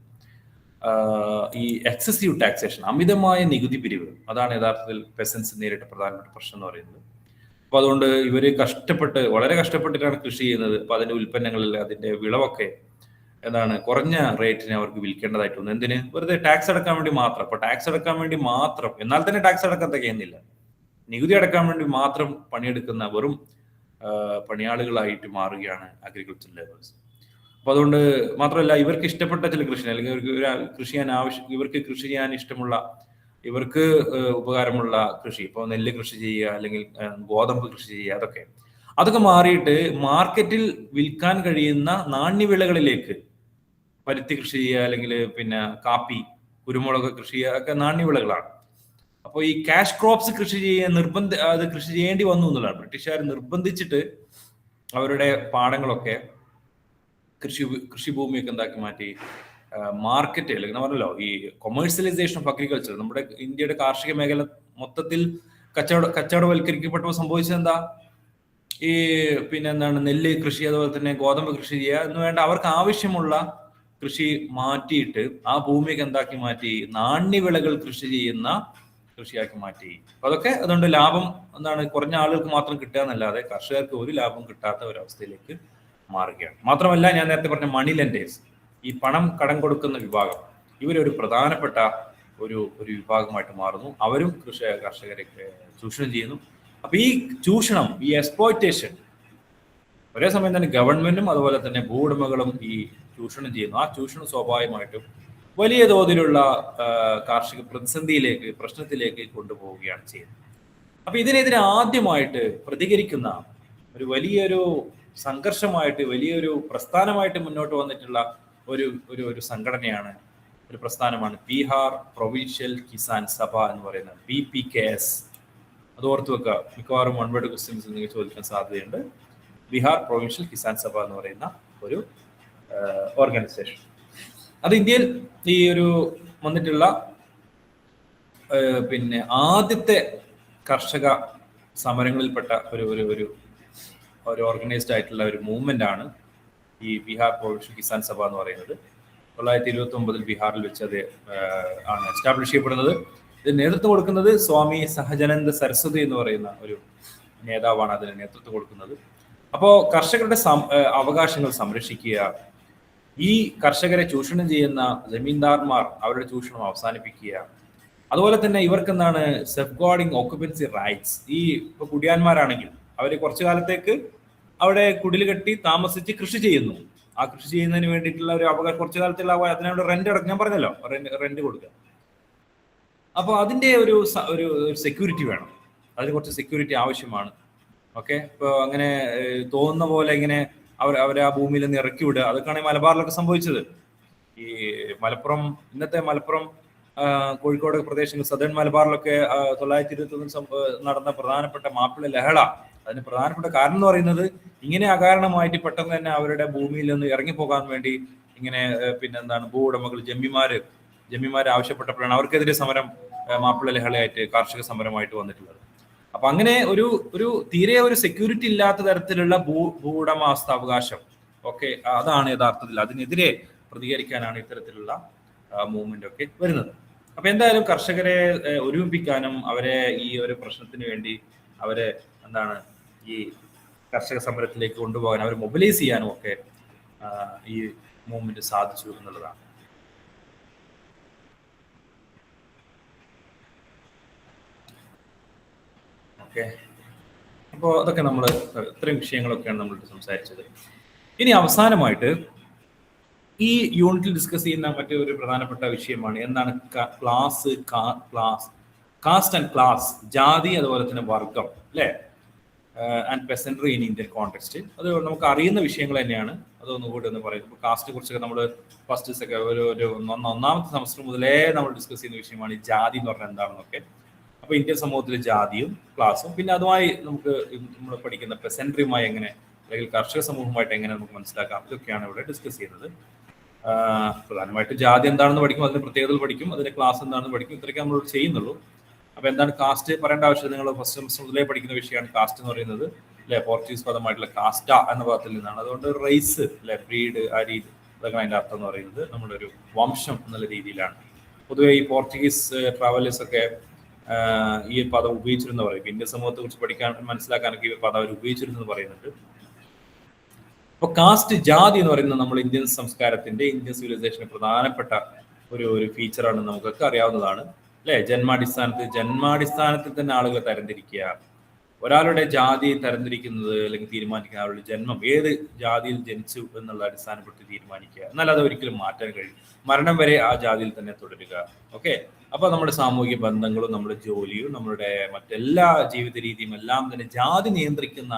ഈ എക്സസീവ് ടാക്സേഷൻ, അമിതമായ നികുതി പിരിവ്, അതാണ് യഥാർത്ഥത്തിൽ പെസൻസ് നേരിട്ട പ്രധാനപ്പെട്ട പ്രശ്നം എന്ന് പറയുന്നത്. അപ്പൊ അതുകൊണ്ട് ഇവര് വളരെ കഷ്ടപ്പെട്ടിട്ടാണ് കൃഷി ചെയ്യുന്നത്. അപ്പൊ അതിന്റെ ഉൽപ്പന്നങ്ങളിൽ അതിന്റെ വിളവൊക്കെ എന്താണ് കുറഞ്ഞ റേറ്റിന് അവർക്ക് വിൽക്കേണ്ടതായിട്ട് വന്നു. എന്തിന്? വെറുതെ ടാക്സ് അടക്കാൻ വേണ്ടി മാത്രം. അപ്പൊ ടാക്സ് അടക്കാൻ വേണ്ടി മാത്രം, എന്നാൽ തന്നെ ടാക്സ് അടക്കാൻ തികയുന്നില്ല, നികുതി അടക്കാൻ വേണ്ടി മാത്രം പണിയെടുക്കുന്ന വെറും പണിയാളുകളായിട്ട് മാറുകയാണ് അഗ്രികൾച്ചർ ലേബേഴ്സ്. അപ്പൊ അതുകൊണ്ട് മാത്രമല്ല, ഇവർക്ക് ഇഷ്ടപ്പെട്ട ചില കൃഷി, അല്ലെങ്കിൽ ഇവർക്ക് കൃഷി ചെയ്യാൻ ഇഷ്ടമുള്ള, ഇവർക്ക് ഉപകാരമുള്ള കൃഷി, ഇപ്പോൾ നെല്ല് കൃഷി ചെയ്യുക, അല്ലെങ്കിൽ ഗോതമ്പ് കൃഷി ചെയ്യുക, അതൊക്കെ മാറിയിട്ട് മാർക്കറ്റിൽ വിൽക്കാൻ കഴിയുന്ന നാണ്യവിളകളിലേക്ക്, പരുത്തി കൃഷി ചെയ്യുക, അല്ലെങ്കിൽ പിന്നെ കാപ്പി, കുരുമുളക് കൃഷി ചെയ്യുക, ഒക്കെ നാണ്യവിളകളാണ്. അപ്പോൾ ഈ ക്യാഷ് ക്രോപ്സ് കൃഷി ചെയ്യേണ്ടി വന്നു എന്നുള്ളതാണ്. ബ്രിട്ടീഷുകാർ നിർബന്ധിച്ചിട്ട് അവരുടെ പാടങ്ങളൊക്കെ, കൃഷിഭൂമിയൊക്കെ എന്താക്കി മാറ്റി മാർക്കറ്റ്, അല്ലെങ്കിൽ പറഞ്ഞല്ലോ ഈ കൊമേഴ്സ്യലൈസേഷൻ ഓഫ് അഗ്രികൾച്ചർ, നമ്മുടെ ഇന്ത്യയുടെ കാർഷിക മേഖല മൊത്തത്തിൽ കച്ചവടവൽക്കരിക്കപ്പെട്ടപ്പോൾ സംഭവിച്ചത് എന്താ? ഈ പിന്നെ എന്താണ് നെല്ല് കൃഷി, അതുപോലെ തന്നെ ഗോതമ്പ് കൃഷി ചെയ്യുക എന്ന് വേണ്ട, അവർക്ക് ആവശ്യമുള്ള കൃഷി മാറ്റിയിട്ട് ആ ഭൂമിയൊക്കെ എന്താക്കി മാറ്റി നാണ്യവിളകൾ കൃഷി ചെയ്യുന്ന കൃഷിയാക്കി മാറ്റി. അപ്പൊ അതുകൊണ്ട് ലാഭം എന്താണ് കുറഞ്ഞ ആളുകൾക്ക് മാത്രം കിട്ടുക എന്നല്ലാതെ കർഷകർക്ക് ഒരു ലാഭം കിട്ടാത്ത ഒരവസ്ഥയിലേക്ക് മാറുകയാണ്. മാത്രമല്ല, ഞാൻ നേരത്തെ പറഞ്ഞ മണി ലെൻഡേഴ്സ്, ഈ പണം കടം കൊടുക്കുന്ന വിഭാഗം, ഇവരൊരു പ്രധാനപ്പെട്ട ഒരു വിഭാഗമായിട്ട് മാറുന്നു. അവരും കർഷകരെ ചൂഷണം ചെയ്യുന്നു. അപ്പൊ ഈ ചൂഷണം, ഈ എക്സ്പ്ലോയിറ്റേഷൻ, ഒരേ സമയം തന്നെ ഗവൺമെന്റും അതുപോലെ തന്നെ ഭൂവുടമകളും ഈ ചൂഷണം ചെയ്യുന്നു. ആ ചൂഷണം സ്വാഭാവികമായിട്ടും വലിയ തോതിലുള്ള കാർഷിക പ്രശ്നത്തിലേക്ക് കൊണ്ടുപോവുകയാണ് ചെയ്യുന്നത്. അപ്പൊ ഇതിനെതിരെ ആദ്യമായിട്ട് പ്രതികരിക്കുന്ന ഒരു വലിയൊരു സംഘർഷമായിട്ട് വലിയൊരു പ്രസ്ഥാനമായിട്ട് മുന്നോട്ട് വന്നിട്ടുള്ള ഒരു ഒരു ഒരു സംഘടനയാണ്, ഒരു പ്രസ്ഥാനമാണ് ബീഹാർ പ്രൊവിൻഷ്യൽ കിസാൻ സഭ എന്ന് പറയുന്നത്, BPKS. അത് ഓർത്ത് വെക്കുക, മിക്കവാറും വൺ വേർഡ് ക്വസ്റ്റ്യൻസ് നിങ്ങൾക്ക് ചോദിക്കാൻ സാധ്യതയുണ്ട്. ബീഹാർ പ്രൊവിൻഷ്യൽ കിസാൻ സഭ എന്ന് പറയുന്ന ഒരു ഓർഗനൈസേഷൻ. അത് ഇന്ത്യയിൽ ഈ ഒരു വന്നിട്ടുള്ള പിന്നെ ആദ്യത്തെ കർഷക സമരങ്ങളിൽപ്പെട്ട ഒരു ഒരു ഒരു ഒരു ഓർഗനൈസ്ഡ് ആയിട്ടുള്ള ഒരു മൂവ്മെന്റ് ആണ് ഈ ബീഹാർ പ്രൊവിൻഷ്യൽ കിസാൻ സഭ എന്ന് പറയുന്നത്. 1929 ബീഹാറിൽ വെച്ച് അത് ആണ് എസ്റ്റാബ്ലിഷ് ചെയ്യപ്പെടുന്നത്. ഇത് നേതൃത്വം കൊടുക്കുന്നത് സ്വാമി സഹജനന്ദ സരസ്വതി എന്ന് പറയുന്ന ഒരു നേതാവാണ് അതിന് നേതൃത്വം കൊടുക്കുന്നത്. അപ്പോൾ കർഷകരുടെ അവകാശങ്ങൾ സംരക്ഷിക്കുക, ഈ കർഷകരെ ചൂഷണം ചെയ്യുന്ന ജമീന്ദാർമാർ അവരുടെ ചൂഷണം അവസാനിപ്പിക്കുക, അതുപോലെ തന്നെ ഇവർക്ക് എന്താണ് സെഫ് ഗാർഡിങ് ഓക്കുപ്പൻസി റൈറ്റ്സ്. ഈ ഇപ്പൊ കുടിയാന്മാരാണെങ്കിൽ അവർ കുറച്ചു കാലത്തേക്ക് അവിടെ കുടിൽ കെട്ടി താമസിച്ച് കൃഷി ചെയ്യുന്നു. ആ കൃഷി ചെയ്യുന്നതിന് വേണ്ടിയിട്ടുള്ള ഒരു അവകാശം കുറച്ചു കാലത്തുള്ള അതിനോട് റെന്റ് അടക്കം, ഞാൻ പറഞ്ഞല്ലോ റെന്റ് കൊടുക്കുക. അപ്പോൾ അതിന്റെ ഒരു സെക്യൂരിറ്റി വേണം, അതിന് കുറച്ച് സെക്യൂരിറ്റി ആവശ്യമാണ്. ഓക്കെ, ഇപ്പോൾ അങ്ങനെ തോന്നുന്ന പോലെ ഇങ്ങനെ അവരെ ആ ഭൂമിയിൽ നിന്ന് ഇറക്കി വിടുക, അതൊക്കെയാണ് മലബാറിലൊക്കെ സംഭവിച്ചത്. ഈ മലപ്പുറം, ഇന്നത്തെ മലപ്പുറം, കോഴിക്കോട് പ്രദേശങ്ങൾ, സദേൺ മലബാറിലൊക്കെ 1921 നടന്ന പ്രധാനപ്പെട്ട മാപ്പിള ലഹള, അതിന് പ്രധാനപ്പെട്ട കാരണം എന്ന് പറയുന്നത് ഇങ്ങനെ അകാരണമായിട്ട് പെട്ടെന്ന് തന്നെ അവരുടെ ഭൂമിയിൽ നിന്ന് ഇറങ്ങിപ്പോകാൻ വേണ്ടി ഇങ്ങനെ പിന്നെ എന്താണ് ഭൂ ഉടമകൾ ജമ്മിമാര് ആവശ്യപ്പെട്ടപ്പോഴാണ് അവർക്കെതിരെ സമരം, മാപ്പിള ലഹളയായിട്ട് കാർഷിക സമരമായിട്ട് വന്നിട്ടുള്ളത്. അപ്പൊ അങ്ങനെ ഒരു തീരെ ഒരു സെക്യൂരിറ്റി ഇല്ലാത്ത തരത്തിലുള്ള ഭൂവുടമസ്ഥ അവകാശം, ഓക്കെ, അതാണ് യഥാർത്ഥത്തിൽ അതിനെതിരെ പ്രതികരിക്കാനാണ് ഇത്തരത്തിലുള്ള മൂവ്മെന്റ് ഒക്കെ വരുന്നത്. അപ്പൊ എന്തായാലും കർഷകരെ ഒരുമിപ്പിക്കാനും അവരെ ഈ ഒരു പ്രശ്നത്തിന് വേണ്ടി അവരെ എന്താണ് ഈ കർഷക സമരത്തിലേക്ക് കൊണ്ടുപോകാൻ, അവരെ മൊബിലൈസ് ചെയ്യാനും ഒക്കെ ഈ മൂവ്മെന്റ് സാധിച്ചു എന്നുള്ളതാണ്. ഓക്കെ, അപ്പോൾ അതൊക്കെ നമ്മൾ ഇത്രയും വിഷയങ്ങളൊക്കെയാണ് നമ്മൾ സംസാരിച്ചത്. ഇനി അവസാനമായിട്ട് ഈ യൂണിറ്റിൽ ഡിസ്കസ് ചെയ്യുന്ന മറ്റൊരു പ്രധാനപ്പെട്ട വിഷയമാണ് എന്താണ് കാസ്റ്റ് ആൻഡ് ക്ലാസ്, ജാതി അതുപോലെ തന്നെ വർഗം, അല്ലേ, and peasantry in Indian context. അത് നമുക്ക് അറിയുന്ന വിഷയങ്ങൾ തന്നെയാണ്, അതൊന്നുകൂടി ഒന്ന് പറയും. ഇപ്പോൾ കാസ്റ്റിനെ കുറിച്ചൊക്കെ നമ്മൾ ഫസ്റ്റ് ഒരു ഒന്നാമത്തെ സെമസ്റ്റർ മുതലേ നമ്മൾ ഡിസ്കസ് ചെയ്യുന്ന വിഷയമാണ് ഈ ജാതി എന്ന് പറഞ്ഞാൽ എന്താണെന്നൊക്കെ. അപ്പോൾ ഇന്ത്യൻ സമൂഹത്തിൽ ജാതിയും ക്ലാസും, പിന്നെ അതുമായി നമുക്ക് നമ്മൾ പഠിക്കുന്ന പെസൻട്രിയുമായി എങ്ങനെ, അല്ലെങ്കിൽ കർഷക സമൂഹമായിട്ട് എങ്ങനെ നമുക്ക് മനസ്സിലാക്കാം, ഇതൊക്കെയാണ് ഇവിടെ ഡിസ്കസ് ചെയ്യുന്നത്. പ്രധാനമായിട്ട് ജാതി എന്താണെന്ന് പഠിക്കും, അതിന്റെ പ്രത്യേകതകൾ പഠിക്കും, അതിന്റെ ക്ലാസ് എന്താണെന്ന് പഠിക്കും, ഇത്രയൊക്കെ നമ്മൾ ചെയ്യുന്നുള്ളൂ. അപ്പൊ എന്താണ് കാസ്റ്റ് പറയേണ്ട ആവശ്യം, നിങ്ങൾ ഫസ്റ്റ് സെമസ്റ്റർ മുതലേ പഠിക്കുന്ന വിഷയമാണ് കാസ്റ്റ് എന്ന് പറയുന്നത്, അല്ലെ, പോർച്ചുഗീസ് പദമായിട്ടുള്ള കാസ്റ്റ എന്ന പദത്തിൽ നിന്നാണ്. അതുകൊണ്ട് റേസ്, അല്ലെ, ബ്രീഡ്, ആ രീതി, അതൊക്കെ അതിന്റെ അർത്ഥം എന്ന് പറയുന്നത് നമ്മുടെ ഒരു വംശം എന്നുള്ള രീതിയിലാണ്. പൊതുവെ ഈ പോർച്ചുഗീസ് ട്രാവലേഴ്സ് ഒക്കെ ഈ പദം ഉപയോഗിച്ചിരുന്നു പറയും. ഇന്ത്യൻ സമൂഹത്തെ കുറിച്ച് മനസ്സിലാക്കാനൊക്കെ ഈ പദം അവർ ഉപയോഗിച്ചിരുന്നു പറയുന്നുണ്ട്. അപ്പൊ കാസ്റ്റ്, ജാതി എന്ന് പറയുന്നത് നമ്മൾ ഇന്ത്യൻ സംസ്കാരത്തിന്റെ, ഇന്ത്യൻ സിവിലൈസേഷന്റെ പ്രധാനപ്പെട്ട ഒരു ഫീച്ചറാണ്, നമുക്കൊക്കെ അറിയാവുന്നതാണ്, അല്ലെ. ജന്മാടിസ്ഥാനത്തിൽ തന്നെ ആളുകളെ തരംതിരിക്കുക, ഒരാളുടെ ജാതി തരംതിരിക്കുന്നത് അല്ലെങ്കിൽ തീരുമാനിക്കുക അവരുടെ ജന്മം ഏത് ജാതിയിൽ ജനിച്ചു എന്നുള്ള അടിസ്ഥാനപ്പെടുത്തി തീരുമാനിക്കുക, എന്നാൽ അത് ഒരിക്കലും മാറ്റാൻ കഴിയും, മരണം വരെ ആ ജാതിയിൽ തന്നെ തുടരുക. ഓക്കെ, അപ്പൊ നമ്മുടെ സാമൂഹിക ബന്ധങ്ങളും നമ്മുടെ ജോലിയും നമ്മുടെ മറ്റെല്ലാ ജീവിത രീതിയും എല്ലാം തന്നെ ജാതി നിയന്ത്രിക്കുന്ന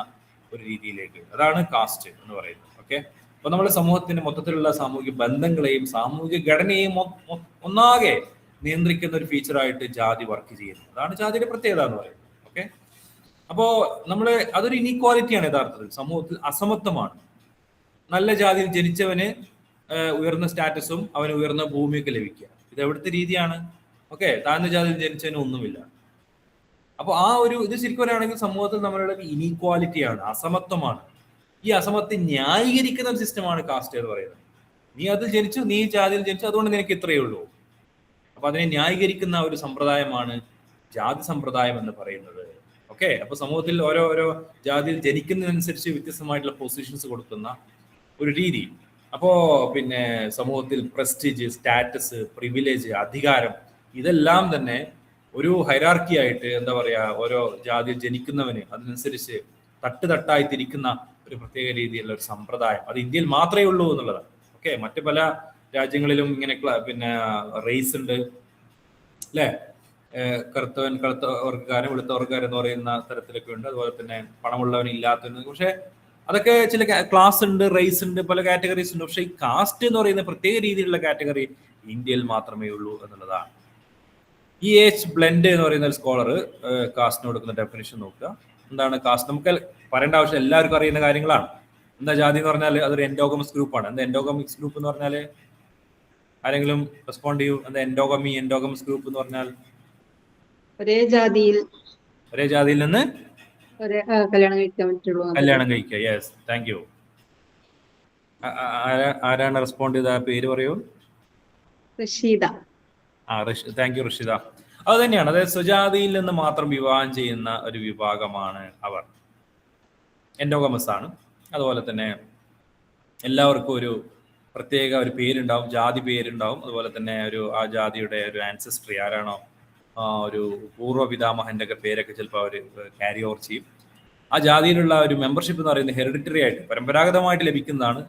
ഒരു രീതിയിലേക്ക്, അതാണ് കാസ്റ്റ് എന്ന് പറയുന്നത്. ഓക്കെ, അപ്പൊ നമ്മുടെ സമൂഹത്തിന്റെ മൊത്തത്തിലുള്ള സാമൂഹിക ബന്ധങ്ങളെയും സാമൂഹിക ഘടനയെയും ഒന്നാകെ നിയന്ത്രിക്കുന്ന ഒരു ഫീച്ചറായിട്ട് ജാതി വർക്ക് ചെയ്യുന്നു. അതാണ് ജാതിയുടെ പ്രത്യേകത എന്ന് പറയുന്നത്. ഓക്കെ, അപ്പോ അതൊരു ഇനീക്വാലിറ്റിയാണ് യഥാർത്ഥത്തിൽ, സമൂഹത്തിൽ അസമത്വമാണ്. നല്ല ജാതിയിൽ ജനിച്ചവന് ഉയർന്ന സ്റ്റാറ്റസും അവന് ഉയർന്ന ഭൂമിയൊക്കെ ലഭിക്കുക, ഇത് എവിടുത്തെ രീതിയാണ്? ഓക്കെ, താഴ്ന്ന ജാതിയിൽ ജനിച്ചവന് ഒന്നുമില്ല. അപ്പൊ ആ ഒരു ഇത് ശരിക്കും പറയുകയാണെങ്കിൽ സമൂഹത്തിൽ നമ്മളുടെ ഇനീക്വാലിറ്റിയാണ്, അസമത്വമാണ്. ഈ അസമത്വം ന്യായീകരിക്കുന്ന ഒരു സിസ്റ്റമാണ് കാസ്റ്റ് എന്ന് പറയുന്നത്. നീ അതിൽ ജനിച്ചു, നീ ജാതിയിൽ ജനിച്ചു, അതുകൊണ്ട് നിനക്ക് ഇത്രയേ ഉള്ളൂ. അപ്പൊ അതിനെ ന്യായീകരിക്കുന്ന ഒരു സമ്പ്രദായമാണ് ജാതി സമ്പ്രദായം എന്ന് പറയുന്നത്. ഓക്കെ, അപ്പൊ സമൂഹത്തിൽ ഓരോ ജാതിയിൽ ജനിക്കുന്നതിനനുസരിച്ച് വ്യത്യസ്തമായിട്ടുള്ള പൊസിഷൻസ് കൊടുക്കുന്ന ഒരു രീതി. അപ്പോ പിന്നെ സമൂഹത്തിൽ പ്രസ്റ്റീജ്, സ്റ്റാറ്റസ്, പ്രിവിലേജ്, അധികാരം, ഇതെല്ലാം തന്നെ ഒരു ഹൈറാർക്കി ആയിട്ട്, എന്താ പറയാ, ഓരോ ജാതിയിൽ ജനിക്കുന്നവന് അതിനനുസരിച്ച് തട്ടായി തിരിക്കുന്ന ഒരു പ്രത്യേക രീതിയിലുള്ള ഒരു സമ്പ്രദായം, അത് ഇന്ത്യയിൽ മാത്രമേ ഉള്ളൂ എന്നുള്ളതാണ്. ഓക്കെ, മറ്റു പല രാജ്യങ്ങളിലും ഇങ്ങനെ പിന്നെ റേസ് ഉണ്ട്, അല്ലെ, കറുത്ത വർഗ്ഗക്കാരൻ വെളുത്ത വർഗ്ഗക്കാരൻ എന്ന് പറയുന്ന തരത്തിലൊക്കെ ഉണ്ട്. അതുപോലെ തന്നെ പണമുള്ളവൻ ഇല്ലാത്തവൻ. പക്ഷെ അതൊക്കെ ചില ക്ലാസ് ഉണ്ട്, റേസ് ഉണ്ട്, പല കാറ്റഗറീസ് ഉണ്ട്. പക്ഷെ ഈ കാസ്റ്റ് എന്ന് പറയുന്ന പ്രത്യേക രീതിയിലുള്ള കാറ്റഗറി ഇന്ത്യയിൽ മാത്രമേ ഉള്ളൂ എന്നുള്ളതാണ്. EH ബ്ലെൻഡ് എന്ന് പറയുന്ന ഒരു സ്കോളർ കാസ്റ്റിന് കൊടുക്കുന്ന ഡെഫിനിഷൻ നോക്കുക. എന്താണ് കാസ്റ്റ്? നമുക്ക് പറയേണ്ട ആവശ്യം എല്ലാവർക്കും അറിയുന്ന കാര്യങ്ങളാണ്. എന്താ ജാതി എന്ന് പറഞ്ഞാൽ അതൊരു എൻഡോഗമസ് ഗ്രൂപ്പാണ്. എന്താ എൻഡോഗമിക്സ് ഗ്രൂപ്പ് എന്ന് പറഞ്ഞാൽ? ആരെങ്കിലും റെസ്പോണ്ട് ചെയ്യൂ. എന്താ എൻഡോഗമസ് ഗ്രൂപ്പ് എന്ന് പറഞ്ഞാൽ? ഒരേ ജാതിയിൽ നിന്ന് കല്യാണം കഴിക്കാൻ പറ്റുള്ളൂ. കല്യാണം കഴിക്കുക. Yes, thank you. ആരാണ് റെസ്പോണ്ട് ചെയ്ത? പേര് പറയൂ. റഷീദ. Thank you Rasheeda. അത് തന്നെയാണ്. അതായത് സ്വജാതിയിൽ നിന്ന് മാത്രം വിവാഹം ചെയ്യുന്ന ഒരു വിഭാഗമാണ് അവർ. എൻഡോഗമസ് ആണ്. അതുപോലെ തന്നെ എല്ലാവർക്കും ഒരു പ്രത്യേക ഒരു പേരുണ്ടാവും, ജാതി പേരുണ്ടാവും. അതുപോലെ തന്നെ ആ ജാതിയുടെ ഒരു ആൻസസ്ട്രി ആരാണോ, ഒരു പൂർവ്വ പിതാമഹന്റെ ഒക്കെ പേരൊക്കെ ചിലപ്പോൾ അവർ ക്യാരി ഓവർ ചെയ്യും. ആ ജാതിയിലുള്ള ഒരു മെമ്പർഷിപ്പ് എന്ന് പറയുന്നത് ഹെറിഡിറ്ററി ആയിട്ട് പരമ്പരാഗതമായിട്ട് ലഭിക്കുന്നതാണ്.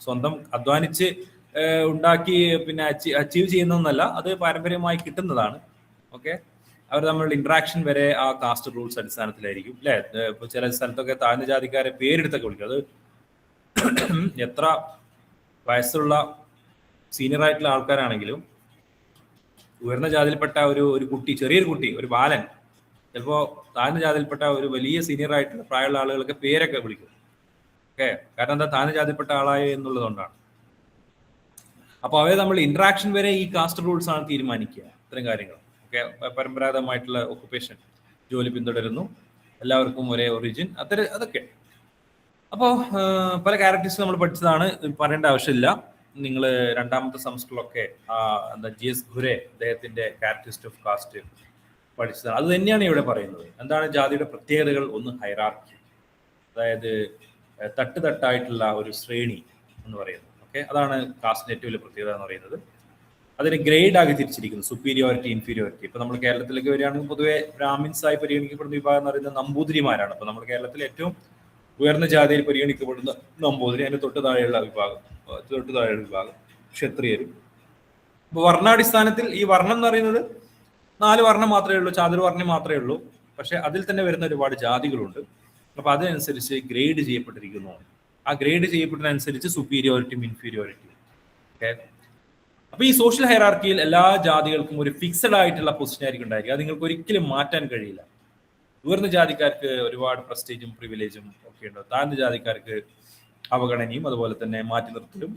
സ്വന്തം അധ്വാനിച്ച് ഉണ്ടാക്കി പിന്നെ അച്ചീവ് ചെയ്യുന്നതെന്നല്ല, അത് പാരമ്പര്യമായി കിട്ടുന്നതാണ്. ഓക്കെ, അവർ തമ്മിലുള്ള ഇന്ററാക്ഷൻ വരെ ആ കാസ്റ്റ് റൂൾസ് അടിസ്ഥാനത്തിലായിരിക്കും അല്ലേ. ഇപ്പൊ ചില സ്ഥലത്തൊക്കെ താഴ്ന്ന ജാതിക്കാരെ പേരെടുത്തൊക്കെ വിളിക്കും. അത് എത്ര വയസ്സുള്ള സീനിയർ ആയിട്ടുള്ള ആൾക്കാരാണെങ്കിലും ഉയർന്ന ജാതിയിൽപ്പെട്ട ഒരു കുട്ടി, ചെറിയൊരു കുട്ടി, ഒരു ബാലൻ ചിലപ്പോൾ താഴ്ന്ന ജാതിയിൽപ്പെട്ട ഒരു വലിയ സീനിയർ ആയിട്ടുള്ള പ്രായമുള്ള ആളുകളൊക്കെ പേരൊക്കെ വിളിക്കും. ഓക്കെ, കാരണം എന്താ? താഴ്ന്ന ജാതിയിൽപ്പെട്ട ആളായ എന്നുള്ളതുകൊണ്ടാണ്. അപ്പോൾ അവയെ നമ്മൾ ഇന്ററാക്ഷൻ വരെ ഈ കാസ്റ്റ് റൂൾസ് ആണ് തീരുമാനിക്കുക. ഇത്തരം കാര്യങ്ങൾ ഓക്കെ. പരമ്പരാഗതമായിട്ടുള്ള ഒക്കുപേഷൻ, ജോലി പിന്തുടരുന്നു, എല്ലാവർക്കും ഒരേ ഒറിജിൻ, അതൊക്കെ. അപ്പോൾ പല ക്യാരക്ടേഴ്സ് നമ്മൾ പഠിച്ചതാണ്, പറയേണ്ട ആവശ്യമില്ല. നിങ്ങൾ രണ്ടാമത്തെ സെമസ്റ്ററിലൊക്കെ എന്താ GS ഘുരെ അദ്ദേഹത്തിന്റെ ക്യാരക്ടറിസ്റ്റിക് ഓഫ് കാസ്റ്റ് പഠിച്ചതാണ്. അത് തന്നെയാണ് ഇവിടെ പറയുന്നത്. എന്താണ് ജാതിയുടെ പ്രത്യേകതകൾ? ഒന്ന് ഹൈറാർക്കി, അതായത് തട്ടായിട്ടുള്ള ഒരു ശ്രേണി എന്ന് പറയുന്നത്. ഓക്കെ, അതാണ് കാസ്റ്റിന്റെ ഏറ്റവും വലിയ പ്രത്യേകത എന്ന് പറയുന്നത്. അതിന് ഗ്രേഡ് ആക്കി തിരിച്ചിരിക്കുന്നു, സുപ്പീരിയോറിറ്റി, ഇൻഫീരിയോറിറ്റി. ഇപ്പൊ നമ്മൾ കേരളത്തിലേക്ക് വരികയാണെങ്കിൽ പൊതുവെ ബ്രാഹ്മിൻസ് ആയി പരിഗണിക്കപ്പെടുന്ന വിഭാഗം എന്ന് പറയുന്നത് നമ്പൂതിരിമാരാണ്. അപ്പൊ നമ്മൾ കേരളത്തിൽ ഏറ്റവും ഉയർന്ന ജാതിയിൽ പരിഗണിക്കപ്പെടുന്ന നമ്പൂതിരി, അതിന് തൊട്ട് താഴെയുള്ള വിഭാഗം ക്ഷത്രിയരും. അപ്പൊ വർണ്ണാടിസ്ഥാനത്തിൽ ഈ വർണ്ണം എന്ന് പറയുന്നത് 4 വർണ്ണം മാത്രമേ ഉള്ളൂ, ചാതുർവർണ്ണം മാത്രമേ ഉള്ളൂ. പക്ഷെ അതിൽ തന്നെ വരുന്ന ഒരുപാട് ജാതികളുണ്ട്. അപ്പൊ അതിനനുസരിച്ച് ഗ്രേഡ് ചെയ്യപ്പെട്ടിരിക്കുന്നു. ആ ഗ്രേഡ് ചെയ്യപ്പെട്ടതിനനുസരിച്ച് സുപ്പീരിയോറിറ്റിയും ഇൻഫീരിയോറിറ്റിയും. ഓക്കെ, അപ്പൊ ഈ സോഷ്യൽ ഹൈറാർക്കിയിൽ എല്ലാ ജാതികൾക്കും ഒരു ഫിക്സഡ് ആയിട്ടുള്ള പൊസിഷൻ ആയിരിക്കും ഉണ്ടായിരിക്കും. അത് നിങ്ങൾക്ക് ഒരിക്കലും മാറ്റാൻ കഴിയില്ല. ഉയർന്ന ജാതിക്കാർക്ക് ഒരുപാട് പ്രസ്റ്റീജും പ്രിവിലേജും ഒക്കെ ഉണ്ട്. താഴ്ന്ന ജാതിക്കാർക്ക് അവഗണനയും അതുപോലെ തന്നെ മാറ്റി നിർത്തലും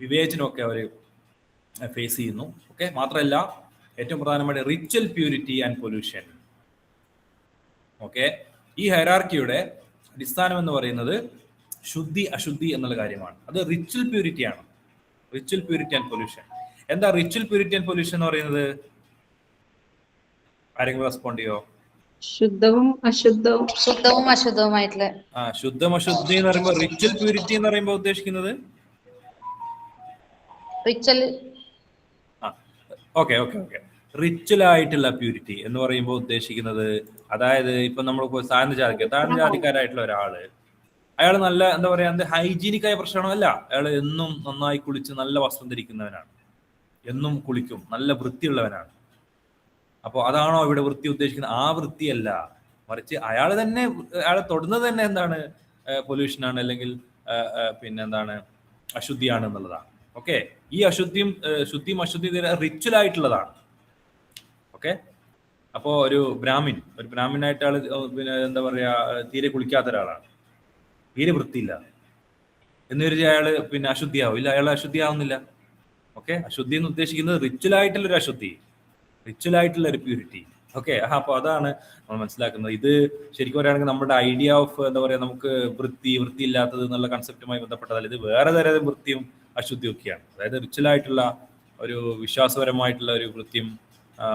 വിവേചനവും ഒക്കെ അവർ ഫേസ് ചെയ്യുന്നു. ഓക്കെ, മാത്രമല്ല ഏറ്റവും പ്രധാനമായിട്ട് ritual purity and pollution. Okay, ഈ ഹൈറാർക്കിയുടെ അടിസ്ഥാനം എന്ന് പറയുന്നത് ശുദ്ധി അശുദ്ധി എന്നുള്ള കാര്യമാണ്. അത് റിച്വൽ പ്യൂരിറ്റി ആണ്. Ritual purity and pollution. എന്താ റിച്വൽ പ്യൂരിറ്റി ആൻഡ് പൊല്യൂഷൻ എന്ന് പറയുന്നത്? ആരെങ്കിലും റെസ്പോണ്ട് ചെയ്യോ? ശുദ്ധവും അശുദ്ധവുമായിട്ടുള്ള. ശുദ്ധം അശുദ്ധി എന്ന് പറയുമ്പോൾ റിച്വൽ പ്യൂരിറ്റി എന്ന് പറയുമ്പോൾ ഉദ്ദേശിക്കുന്നത് റിച്വൽ ആയിട്ടുള്ള പ്യൂരിറ്റി എന്ന് പറയുമ്പോൾ ഉദ്ദേശിക്കുന്നത്, അതായത് ഇപ്പൊ നമ്മൾ താഴ്ന്ന ജാതിക്കാരായിട്ടുള്ള ഒരാള്, അയാൾ നല്ല എന്താ പറയാ, ഹൈജീനിക് ആയ പ്രശ്നമല്ല. അയാൾ എന്നും നന്നായി കുളിച്ച് നല്ല വസ്ത്രം ധരിക്കുന്നവനാണ്, എന്നും കുളിക്കും, നല്ല വൃത്തിയുള്ളവനാണ്. അപ്പോൾ അതാണോ ഇവിടെ വൃത്തി ഉദ്ദേശിക്കുന്നത്? ആ വൃത്തിയല്ല, മറിച്ച് അയാളെ തൊടുന്നത് തന്നെ എന്താണ്? പൊല്യൂഷനാണ്, അല്ലെങ്കിൽ എന്താണ്, അശുദ്ധിയാണ് എന്നുള്ളതാണ്. ഓക്കെ, ഈ ശുദ്ധിയും അശുദ്ധിയും റിച്വൽ ആയിട്ടുള്ളതാണ്. ഓക്കെ, അപ്പോ ഒരു ബ്രാഹ്മിനായിട്ട് ആള് എന്താ പറയാ, തീരെ കുളിക്കാത്ത ഒരാളാണ്, തീരെ വൃത്തിയില്ല എന്ന് വിചാരിച്ച് അയാള് അശുദ്ധിയാവും? ഇല്ല, അയാൾ അശുദ്ധിയാവുന്നില്ല. ഓക്കെ, അശുദ്ധി എന്ന് ഉദ്ദേശിക്കുന്നത് റിച്വൽ ആയിട്ടുള്ള ഒരു അശുദ്ധി, റിച്വൽ ആയിട്ടുള്ള ഒരു പ്യൂരിറ്റി. ഓക്കെ, അപ്പൊ അതാണ് നമ്മൾ മനസ്സിലാക്കുന്നത്. ഇത് ശരിക്കും പറയുകയാണെങ്കിൽ നമ്മുടെ ഐഡിയ ഓഫ് എന്താ പറയാ, നമുക്ക് വൃത്തിയില്ലാത്തത് എന്നുള്ള കൺസെപ്റ്റുമായി ബന്ധപ്പെട്ടതല്ല. ഇത് വേറെ തരം വൃത്തിയും അശുദ്ധിയും ഒക്കെയാണ്. അതായത് റിച്വൽ ആയിട്ടുള്ള ഒരു വിശ്വാസപരമായിട്ടുള്ള ഒരു വൃത്തിയും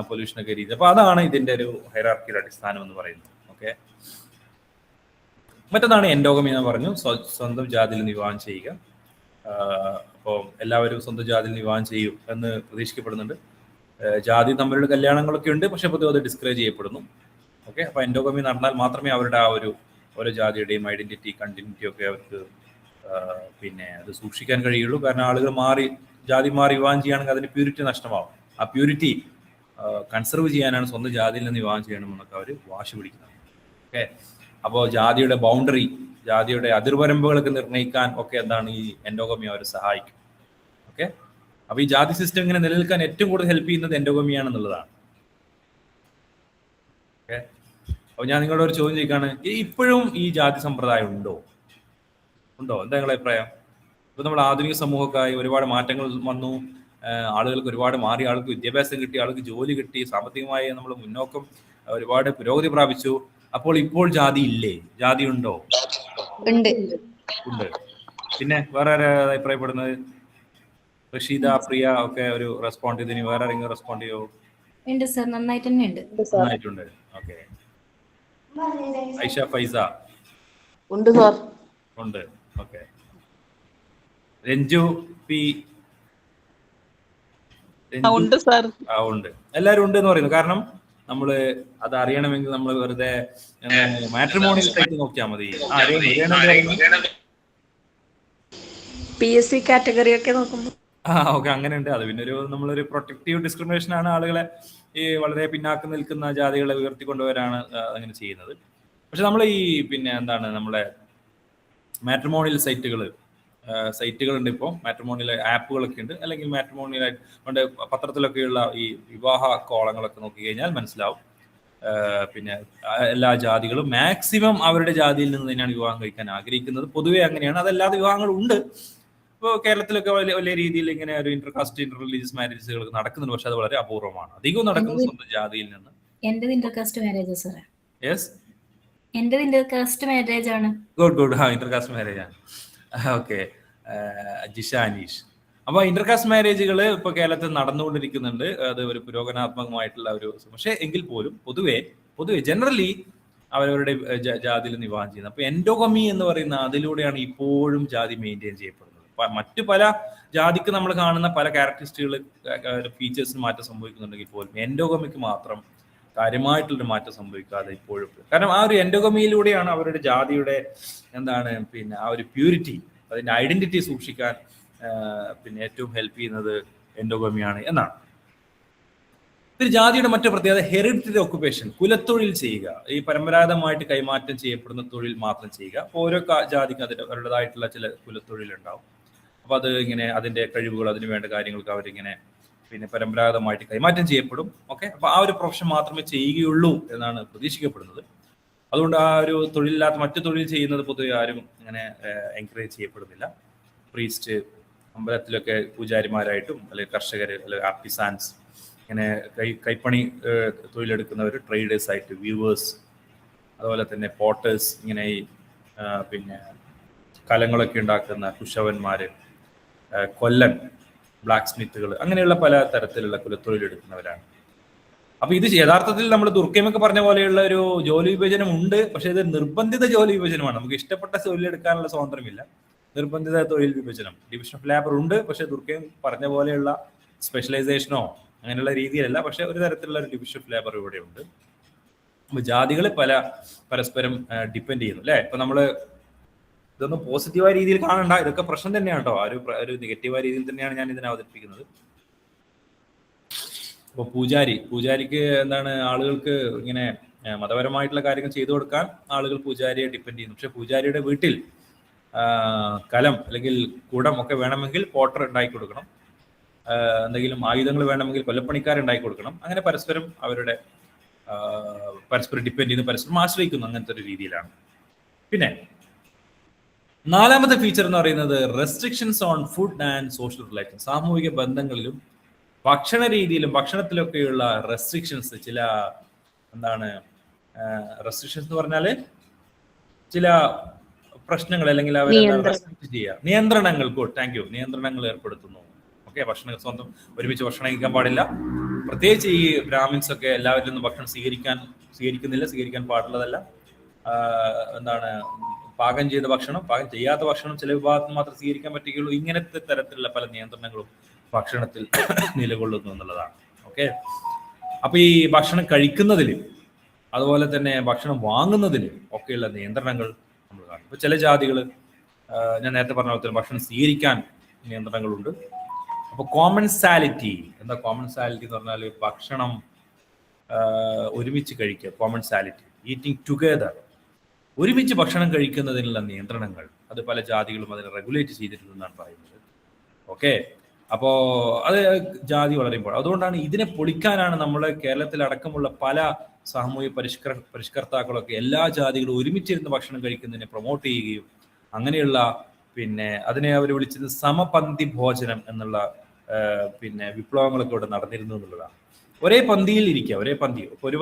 പൊല്യൂഷനൊക്കെ രീതി. അപ്പൊ അതാണ് ഇതിന്റെ ഒരു ഹൈറാർക്കിയുടെ അടിസ്ഥാനം എന്ന് പറയുന്നത്. ഓക്കെ, മറ്റൊന്നാണ് എൻഡോഗമി എന്ന് പറഞ്ഞു, സ്വന്തം ജാതിയിൽ വിവാഹം ചെയ്യുക. അപ്പോൾ എല്ലാവരും സ്വന്തം ജാതിയിൽ വിവാഹം ചെയ്യും എന്ന് പ്രതീക്ഷിക്കപ്പെടുന്നുണ്ട്. ജാതി തമ്മിലുള്ള കല്യാണങ്ങളൊക്കെ ഉണ്ട്, പക്ഷെ പൊതുവെ അത് ഡിസ്കറേജ് ചെയ്യപ്പെടുന്നു. ഓക്കെ, അപ്പൊ എൻഡോഗമി നടന്നാൽ മാത്രമേ അവരുടെ ആ ഒരു ഓരോ ജാതിയുടെയും ഐഡന്റിറ്റി, കണ്ടിന്യൂറ്റി ഒക്കെ അവർക്ക് അത് സൂക്ഷിക്കാൻ കഴിയുള്ളൂ. കാരണം ആളുകൾ ജാതിമാർ വിവാഹം ചെയ്യുകയാണെങ്കിൽ അതിന്റെ പ്യൂരിറ്റി നഷ്ടമാവും. ആ പ്യൂരിറ്റി കൺസർവ് ചെയ്യാനാണ് സ്വന്തം ജാതിയിൽ നിന്ന് വിവാഹം ചെയ്യണമെന്നൊക്കെ അവർ വാശി പിടിക്കുന്നത്. ഓക്കെ, അപ്പോൾ ജാതിയുടെ ബൗണ്ടറി, ജാതിയുടെ അതിർവരമ്പുകളൊക്കെ നിർണ്ണയിക്കാൻ ഒക്കെ എന്താണ് ഈ എൻഡോഗമി അവരെ സഹായിക്കും. ഓക്കെ, അപ്പൊ ഈ ജാതി സിസ്റ്റം ഇങ്ങനെ നിലനിൽക്കാൻ ഏറ്റവും കൂടുതൽ ഹെൽപ്പ് ചെയ്യുന്നത് എൻഡോഗമിയാണെന്നുള്ളതാണ്. ഓക്കെ, അപ്പൊ ഞാൻ നിങ്ങളോട് ഒരു ചോദ്യം ചോദിക്കാണ്, ഇപ്പോഴും ഈ ജാതി സമ്പ്രദായം ഉണ്ടോ? എന്താ നിങ്ങളുടെ അഭിപ്രായം? ഇപ്പൊ നമ്മൾ ആധുനിക സമൂഹക്കായി ഒരുപാട് മാറ്റങ്ങൾ വന്നു, ആളുകൾക്ക് ഒരുപാട് മാറി, ആൾക്ക് വിദ്യാഭ്യാസം കിട്ടി, ആൾക്ക് ജോലി കിട്ടി, സാമ്പത്തികമായി നമ്മൾ മുന്നോക്കം ഒരുപാട് പുരോഗതി പ്രാപിച്ചു. അപ്പോൾ ഇപ്പോൾ ജാതി ഇല്ലേ? ജാതി ഉണ്ടോ? ഉണ്ട്. പിന്നെ വേറെ അഭിപ്രായപ്പെടുന്നത്? റഷീദ, പ്രിയ ഒക്കെ ഒരു റെസ്പോണ്ട് ചെയ്തിന്, വേറെ ആരെങ്കിലും റെസ്പോണ്ട് ചെയ്യോ? ഉണ്ട് സർ, നന്നായിട്ടുണ്ട്. ഓക്കെ, ഐഷ, ഫൈസ? ഉണ്ട് സാർ. ഉണ്ട്. Okay, Ranju P? ഉണ്ട് സാർ. ഉണ്ട്, എല്ലാവരും ഉണ്ട് എന്ന് പറയുന്നു. കാരണം നമ്മള് അത് അറിയണമെങ്കിൽ നമ്മൾ വെറുതെ മാട്രിമോണിയൽ സൈറ്റ് നോക്കിയാൽ മതി. PSC കാറ്റഗറി ഒക്കെ നോക്കുമ്പോൾ ഓക്കെ, അങ്ങനെ ഉണ്ട്. അത് പിന്നെ നമ്മളൊരു പ്രൊട്ടക്റ്റീവ് ഡിസ്ക്രിമിനേഷൻ ആണ്. ആളുകളെ ഈ വളരെ പിന്നാക്കം നിൽക്കുന്ന ജാതികളെ ഉയർത്തിക്കൊണ്ടുവരാണ് അങ്ങനെ ചെയ്യുന്നത്. പക്ഷെ നമ്മൾ ഈ പിന്നെ എന്താണ് നമ്മളെ മാട്രിമോണിയൽ സൈറ്റുകളുണ്ട്. ഇപ്പോൾ മാട്രിമോണിയൽ ആപ്പുകളൊക്കെ ഉണ്ട്. അല്ലെങ്കിൽ മാട്രിമോണിയൽ കൊണ്ട് പത്രത്തിലൊക്കെയുള്ള ഈ വിവാഹ കോളങ്ങളൊക്കെ നോക്കി കഴിഞ്ഞാൽ മനസ്സിലാവും. പിന്നെ എല്ലാ ജാതികളും മാക്സിമം അവരുടെ ജാതിയിൽ നിന്ന് തന്നെയാണ് വിവാഹം കഴിക്കാൻ ആഗ്രഹിക്കുന്നത്. പൊതുവെ അങ്ങനെയാണ്. അതല്ലാതെ വിവാഹങ്ങളും ഉണ്ട്. ഇപ്പോൾ കേരളത്തിലൊക്കെ വലിയ രീതിയിൽ ഇങ്ങനെ ഒരു ഇന്റർകാസ്റ്റ് ഇന്റർ റിലീജിയസ് മാരേജുകൾ നടക്കുന്നുണ്ട്. പക്ഷെ അത് വളരെ അപൂർവമാണ്. അധികവും നടക്കുന്നത് സ്വന്തം ജാതിയിൽ നിന്ന്. എന്റേത് ഇന്റർകാസ്റ്റ് മാരേജ് സാർ. യെസ്, എന്റേത് ഇന്റർകാസ്റ്റ് മാരേജ് ആണ്. ഗുഡ്. ഇന്റർകാസ്റ്റ് മാരേജ് ആണ്. ഓക്കെ, ജിഷ അനീഷ്. അപ്പൊ ഇന്റർകാസ്റ്റ് മാരേജുകൾ ഇപ്പൊ കേരളത്തിൽ നടന്നുകൊണ്ടിരിക്കുന്നുണ്ട്. അത് ഒരു പുരോഗമനാത്മകമായിട്ടുള്ള ഒരു, പക്ഷെ എങ്കിൽ പോലും പൊതുവെ ജനറലി അവരവരുടെ ജാതിയിൽ വിവാഹം ചെയ്യുന്നത്. അപ്പൊ എൻഡോഗമി എന്ന് പറയുന്ന അതിലൂടെയാണ് ഇപ്പോഴും ജാതി മെയിൻറ്റെയിൻ ചെയ്യപ്പെടുന്നത്. മറ്റു പല ജാതിക്ക് നമ്മൾ കാണുന്ന പല ക്യാരക്ടറിസ്റ്റുകൾ, ഫീച്ചേഴ്സിന് മാറ്റം സംഭവിക്കുന്നുണ്ടെങ്കിൽ പോലും എൻഡോഗമിക്ക് മാത്രം കാര്യമായിട്ടുള്ളൊരു മാറ്റം സംഭവിക്കാതെ ഇപ്പോഴും. കാരണം ആ ഒരു എൻഡോഗമിയിലൂടെയാണ് അവരുടെ ജാതിയുടെ എന്താണ് പിന്നെ ആ ഒരു പ്യൂരിറ്റി, അതിന്റെ ഐഡന്റിറ്റി സൂക്ഷിക്കാൻ പിന്നെ ഏറ്റവും ഹെൽപ്പ് ചെയ്യുന്നത് എൻഡോഗമിയാണ് എന്നാണ്. പിന്നെ ജാതിയുടെ മറ്റു പ്രത്യേകത ഹെറിഡിറ്ററി ഓക്കുപേഷൻ, കുലത്തൊഴിൽ ചെയ്യുക. ഈ പരമ്പരാഗതമായിട്ട് കൈമാറ്റം ചെയ്യപ്പെടുന്ന തൊഴിൽ മാത്രം ചെയ്യുക. അപ്പോൾ ഓരോ ജാതിക്ക് അവരുടേതായിട്ടുള്ള ചില കുലത്തൊഴിലുണ്ടാവും. അപ്പൊ അത് ഇങ്ങനെ അതിന്റെ കഴിവുകൾ, അതിന് വേണ്ട കാര്യങ്ങൾക്ക് അവരിങ്ങനെ പിന്നെ പരമ്പരാഗതമായിട്ട് കൈമാറ്റം ചെയ്യപ്പെടും. ഓക്കെ, അപ്പൊ ആ ഒരു പ്രൊഫഷൻ മാത്രമേ ചെയ്യുകയുള്ളൂ എന്നാണ് പ്രതീക്ഷിക്കപ്പെടുന്നത്. അതുകൊണ്ട് ആ ഒരു തൊഴിലില്ലാത്ത മറ്റു തൊഴിൽ ചെയ്യുന്നത് പൊതുവെ ആരും അങ്ങനെ എൻകറേജ് ചെയ്യപ്പെടുന്നില്ല. പ്രീസ്റ്റ്, അമ്പലത്തിലൊക്കെ പൂജാരിമാരായിട്ടും അല്ലെങ്കിൽ കർഷകർ അല്ലെങ്കിൽ ആർട്ടിസാൻസ്, ഇങ്ങനെ കൈപ്പണി തൊഴിലെടുക്കുന്നവർ, ട്രേഡേഴ്സ് ആയിട്ട്, വ്യൂവേഴ്സ്, അതുപോലെ തന്നെ പോട്ടേഴ്സ്, ഇങ്ങനെ ഈ പിന്നെ കലങ്ങളൊക്കെ ഉണ്ടാക്കുന്ന കുശവന്മാര്, കൊല്ലൻ, ബ്ലാക്ക് സ്മിത്തുകൾ, അങ്ങനെയുള്ള പല തരത്തിലുള്ള കുലത്തൊഴിലെടുക്കുന്നവരാണ്. അപ്പൊ ഇത് യഥാർത്ഥത്തിൽ നമ്മൾ ദുർക്കമൊക്കെ പറഞ്ഞ പോലെയുള്ള ഒരു ജോലി വിഭജനം ഉണ്ട്. പക്ഷെ ഇത് നിർബന്ധിത ജോലി വിഭജനമാണ്. നമുക്ക് ഇഷ്ടപ്പെട്ട തൊഴിലെടുക്കാനുള്ള സ്വാതന്ത്ര്യമില്ല. നിർബന്ധിത തൊഴിൽ വിഭജനം, ഡിവിഷൻ ഓഫ് ലേബർ ഉണ്ട്. പക്ഷെ ദുർക്കയും പറഞ്ഞ പോലെയുള്ള സ്പെഷ്യലൈസേഷനോ അങ്ങനെയുള്ള രീതിയിലല്ല. പക്ഷെ ഒരു തരത്തിലുള്ള ഒരു ഡിവിഷൻ ഓഫ് ലേബർ ഇവിടെ ഉണ്ട്. അപ്പൊ ജാതികൾ പരസ്പരം ഡിപ്പെൻഡ് ചെയ്യുന്നു അല്ലെ. ഇപ്പൊ നമ്മള് ഇതൊന്നും പോസിറ്റീവായ രീതിയിൽ കാണണ്ട, ഇതൊക്കെ പ്രശ്നം തന്നെയാണ് കേട്ടോ. ഒരു നെഗറ്റീവായ രീതിയിൽ തന്നെയാണ് ഞാൻ ഇതിനെ അവതരിപ്പിക്കുന്നത്. അപ്പൊ പൂജാരിക്ക് എന്താണ്, ആളുകൾക്ക് ഇങ്ങനെ മതപരമായിട്ടുള്ള കാര്യങ്ങൾ ചെയ്തു കൊടുക്കാൻ ആളുകൾ പൂജാരിയെ ഡിപ്പെൻഡ് ചെയ്യുന്നു. പക്ഷെ പൂജാരിയുടെ വീട്ടിൽ കലം അല്ലെങ്കിൽ കുടം ഒക്കെ വേണമെങ്കിൽ പോട്ടർ ഉണ്ടാക്കി കൊടുക്കണം. എന്തെങ്കിലും ആയുധങ്ങൾ വേണമെങ്കിൽ കൊല്ലപ്പണിക്കാരുണ്ടാക്കി കൊടുക്കണം. അങ്ങനെ പരസ്പരം ഡിപ്പെൻഡ് ചെയ്യുന്നു, പരസ്പരം ആശ്രയിക്കുന്നു. അങ്ങനത്തെ ഒരു രീതിയിലാണ്. പിന്നെ നാലാമത്തെ ഫീച്ചർ എന്ന് പറയുന്നത് restrictions on food and social relation. സാമൂഹിക ബന്ധങ്ങളിലും ഭക്ഷണ രീതിയിലും ഭക്ഷണത്തിലൊക്കെയുള്ള റെസ്ട്രിക്ഷൻസ്, ചില എന്താണ് റെസ്ട്രിക്ഷൻസ് എന്ന് പറഞ്ഞാല് ചില പ്രശ്നങ്ങൾ അല്ലെങ്കിൽ റെസ്ട്രിക്ട് ചെയ്യുക, നിയന്ത്രണങ്ങൾ. നിയന്ത്രണങ്ങൾ ഏർപ്പെടുത്തുന്നു. ഓക്കെ, ഭക്ഷണം സ്വന്തം ഒരുമിച്ച് ഭക്ഷണം കഴിക്കാൻ പാടില്ല. പ്രത്യേകിച്ച് ഈ ബ്രാഹ്മിൻസ് ഒക്കെ എല്ലാവരിൽ നിന്നും ഭക്ഷണം സ്വീകരിക്കാൻ പാടുള്ളതല്ല. എന്താണ് പാകം ചെയ്ത ഭക്ഷണം, പാകം ചെയ്യാത്ത ഭക്ഷണം ചില വിഭാഗത്തിൽ മാത്രം സ്വീകരിക്കാൻ പറ്റുകയുള്ളൂ. ഇങ്ങനത്തെ തരത്തിലുള്ള പല നിയന്ത്രണങ്ങളും ഭക്ഷണത്തിൽ നിലകൊള്ളുന്നു എന്നുള്ളതാണ്. ഓക്കെ, അപ്പൊ ഈ ഭക്ഷണം കഴിക്കുന്നതിലും അതുപോലെ തന്നെ ഭക്ഷണം വാങ്ങുന്നതിലും ഒക്കെയുള്ള നിയന്ത്രണങ്ങൾ നമ്മൾ കാണും. ഇപ്പൊ ചില ജാതികൾ, ഞാൻ നേരത്തെ പറഞ്ഞ പോലെ ഭക്ഷണം സ്വീകരിക്കാൻ നിയന്ത്രണങ്ങളുണ്ട്. അപ്പോൾ കോമൺസാലിറ്റി എന്താ? കോമൺസാലിറ്റി എന്ന് പറഞ്ഞാൽ ഭക്ഷണം ഒരുമിച്ച് കഴിക്കുക. കോമൺസാലിറ്റി, ഈറ്റിംഗ് ടുഗദർ, ഒരുമിച്ച് ഭക്ഷണം കഴിക്കുന്നതിനുള്ള നിയന്ത്രണങ്ങൾ അത് പല ജാതികളും അതിനെ റെഗുലേറ്റ് ചെയ്തിട്ടുണ്ടെന്നാണ് പറയുന്നത്. ഓക്കെ, അപ്പോൾ അത് ജാതി വളരെ ഇമ്പോർട്ടൻ്റ്. അതുകൊണ്ടാണ് ഇതിനെ പൊളിക്കാനാണ് നമ്മുടെ കേരളത്തിലടക്കമുള്ള പല സാമൂഹ്യ പരിഷ്കർത്താക്കളൊക്കെ എല്ലാ ജാതികളും ഒരുമിച്ചിരുന്ന് ഭക്ഷണം കഴിക്കുന്നതിനെ പ്രൊമോട്ട് ചെയ്യുകയും അങ്ങനെയുള്ള പിന്നെ അതിനെ അവർ വിളിച്ചത് സമപന്തി ഭോജനം എന്നുള്ള പിന്നെ വിപ്ലവങ്ങളൊക്കെ ഇവിടെ നടന്നിരുന്നു എന്നുള്ളതാണ്. ഒരേ പന്തിയിൽ ഇരിക്കുക, ഒരേ പന്തി. ഒരു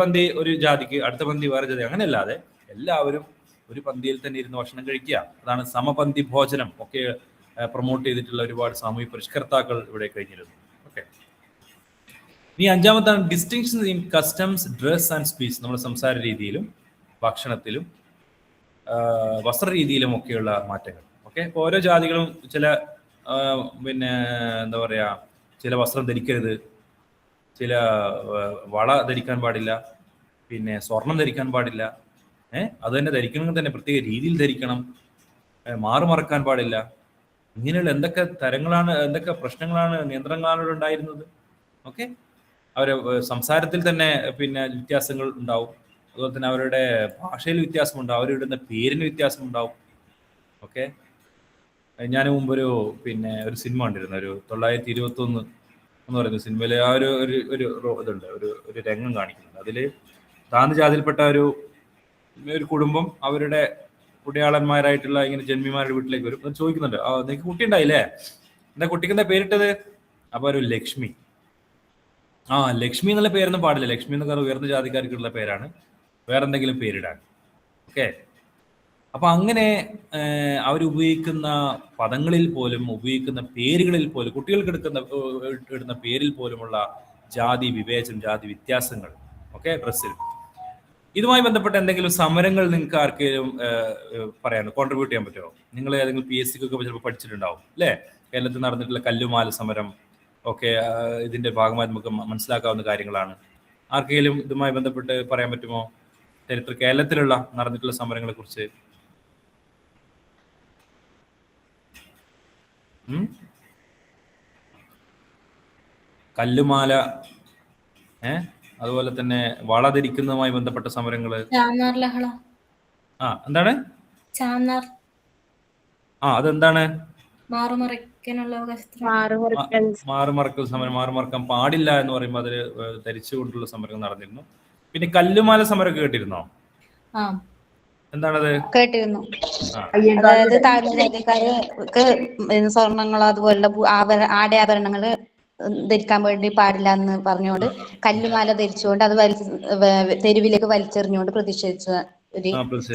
പന്തി ഒരു ജാതിക്ക്, അടുത്ത പന്തി വേറെ ജാതി, അങ്ങനെയല്ലാതെ എല്ലാവരും ഒരു പന്തിയിൽ തന്നെ ഇരുന്ന് ഭക്ഷണം കഴിക്കുക. അതാണ് സമപന്തി ഭോജനം ഒക്കെ പ്രൊമോട്ട് ചെയ്തിട്ടുള്ള ഒരുപാട് സാമൂഹ്യ പരിഷ്കർത്താക്കൾ ഇവിടെ കഴിഞ്ഞിരുന്നു. ഓക്കെ, ഇനി അഞ്ചാമത്താണ് distinction in customs, dress and speech. നമ്മുടെ സംസാര രീതിയിലും ഭക്ഷണത്തിലും വസ്ത്രരീതിയിലും ഒക്കെയുള്ള മാറ്റങ്ങൾ. ഓക്കെ, ഇപ്പോൾ ഓരോ ജാതികളും ചില പിന്നെ എന്താ പറയുക, ചില വസ്ത്രം ധരിക്കരുത്, ചില വള ധരിക്കാൻ പാടില്ല, പിന്നെ സ്വർണം ധരിക്കാൻ പാടില്ല. അത് തന്നെ ധരിക്കണമെങ്കിൽ തന്നെ പ്രത്യേക രീതിയിൽ ധരിക്കണം, മാറുമറക്കാൻ പാടില്ല. ഇങ്ങനെയുള്ള എന്തൊക്കെ തരങ്ങളാണ്, എന്തൊക്കെ പ്രശ്നങ്ങളാണ്, നിയന്ത്രണങ്ങളാണ് ഇവിടെ ഉണ്ടായിരുന്നത്. ഓക്കെ, അവരെ സംസാരത്തിൽ തന്നെ പിന്നെ വ്യത്യാസങ്ങൾ ഉണ്ടാവും. അതുപോലെ തന്നെ അവരുടെ ഭാഷയിൽ വ്യത്യാസമുണ്ടാവും, അവരിടുന്ന പേരിന് വ്യത്യാസമുണ്ടാവും. ഓക്കെ, ഞാൻ മുമ്പൊരു പിന്നെ ഒരു സിനിമ കണ്ടിരുന്നു, ഒരു 921 എന്ന് പറയുന്ന സിനിമയിൽ ആ ഒരു ഇതുണ്ട്, ഒരു രംഗം കാണിക്കുന്നുണ്ട്. അതിൽ താഴ്ന്ന ജാതിയിൽപ്പെട്ട ഒരു കുടുംബം അവരുടെ കുടിയാളന്മാരായിട്ടുള്ള ഇങ്ങനെ ജന്മിമാരുടെ വീട്ടിലേക്ക് വരും. അത് ചോദിക്കുന്നുണ്ട്, നിനക്ക് കുട്ടി ഉണ്ടായില്ലേ, എന്താ കുട്ടിക്ക് എന്താ പേരിട്ടത്? അപ്പൊ ഒരു ലക്ഷ്മി. ലക്ഷ്മി എന്നുള്ള പേരൊന്നും പാടില്ല, ലക്ഷ്മി എന്നൊക്കെ ഉയർന്ന ജാതിക്കാർക്കുള്ള പേരാണ്, വേറെന്തെങ്കിലും പേരിടാൻ. ഓക്കെ, അപ്പൊ അങ്ങനെ അവരുപയോഗിക്കുന്ന പദങ്ങളിൽ പോലും, ഉപയോഗിക്കുന്ന പേരുകളിൽ പോലും, കുട്ടികൾക്ക് ഇടുന്ന പേരിൽ പോലുമുള്ള ജാതി വിവേചനം, ജാതി വ്യത്യാസങ്ങൾ. ഓക്കെ, ഡ്രസ്സിൽ. ഇതുമായി ബന്ധപ്പെട്ട എന്തെങ്കിലും സമരങ്ങൾ നിങ്ങൾക്ക് ആർക്കെങ്കിലും പറയാനോ കോൺട്രിബ്യൂട്ട് ചെയ്യാൻ പറ്റുമോ? നിങ്ങൾ ഏതെങ്കിലും PSC ഒക്കെ ചിലപ്പോൾ പഠിച്ചിട്ടുണ്ടാവും അല്ലേ? കേരളത്തിൽ നടന്നിട്ടുള്ള കല്ലുമാല സമരം ഒക്കെ ഇതിന്റെ ഭാഗമായി നമുക്ക് മനസ്സിലാക്കാവുന്ന കാര്യങ്ങളാണ്. ആർക്കെങ്കിലും ഇതുമായി ബന്ധപ്പെട്ട് പറയാൻ പറ്റുമോ? കേരളത്തിലുള്ള നടന്നിട്ടുള്ള സമരങ്ങളെ കുറിച്ച്. കല്ലുമാല, അതുപോലെ തന്നെ വള ധരിക്കുന്നതുമായി ബന്ധപ്പെട്ട സമരങ്ങള്. എന്താണ് അതെന്താണ്? മാറുമറക്കൽ സമരം. മാറുമറക്കാൻ പാടില്ല എന്ന് പറയുമ്പോൾ അതിൽ ധരിച്ചുകൊണ്ടുള്ള സമരങ്ങൾ നടന്നിരുന്നു. പിന്നെ കല്ലുമാല സമരം കേട്ടിരുന്നോ? എന്താണത്? കേട്ടിരുന്നു. അതായത് താഴ്ന്നജാതിക്കാർക്ക് സ്വർണങ്ങളോ അതുപോലുള്ള ആടയാഭരണങ്ങള് ധരിക്കാൻ വേണ്ടി പാടില്ല എന്ന് പറഞ്ഞുകൊണ്ട് കല്ലുമാല ധരിച്ചുകൊണ്ട് അത് തെരുവിലേക്ക് വലിച്ചെറിഞ്ഞുകൊണ്ട് പ്രതിഷേധിച്ച ഒരു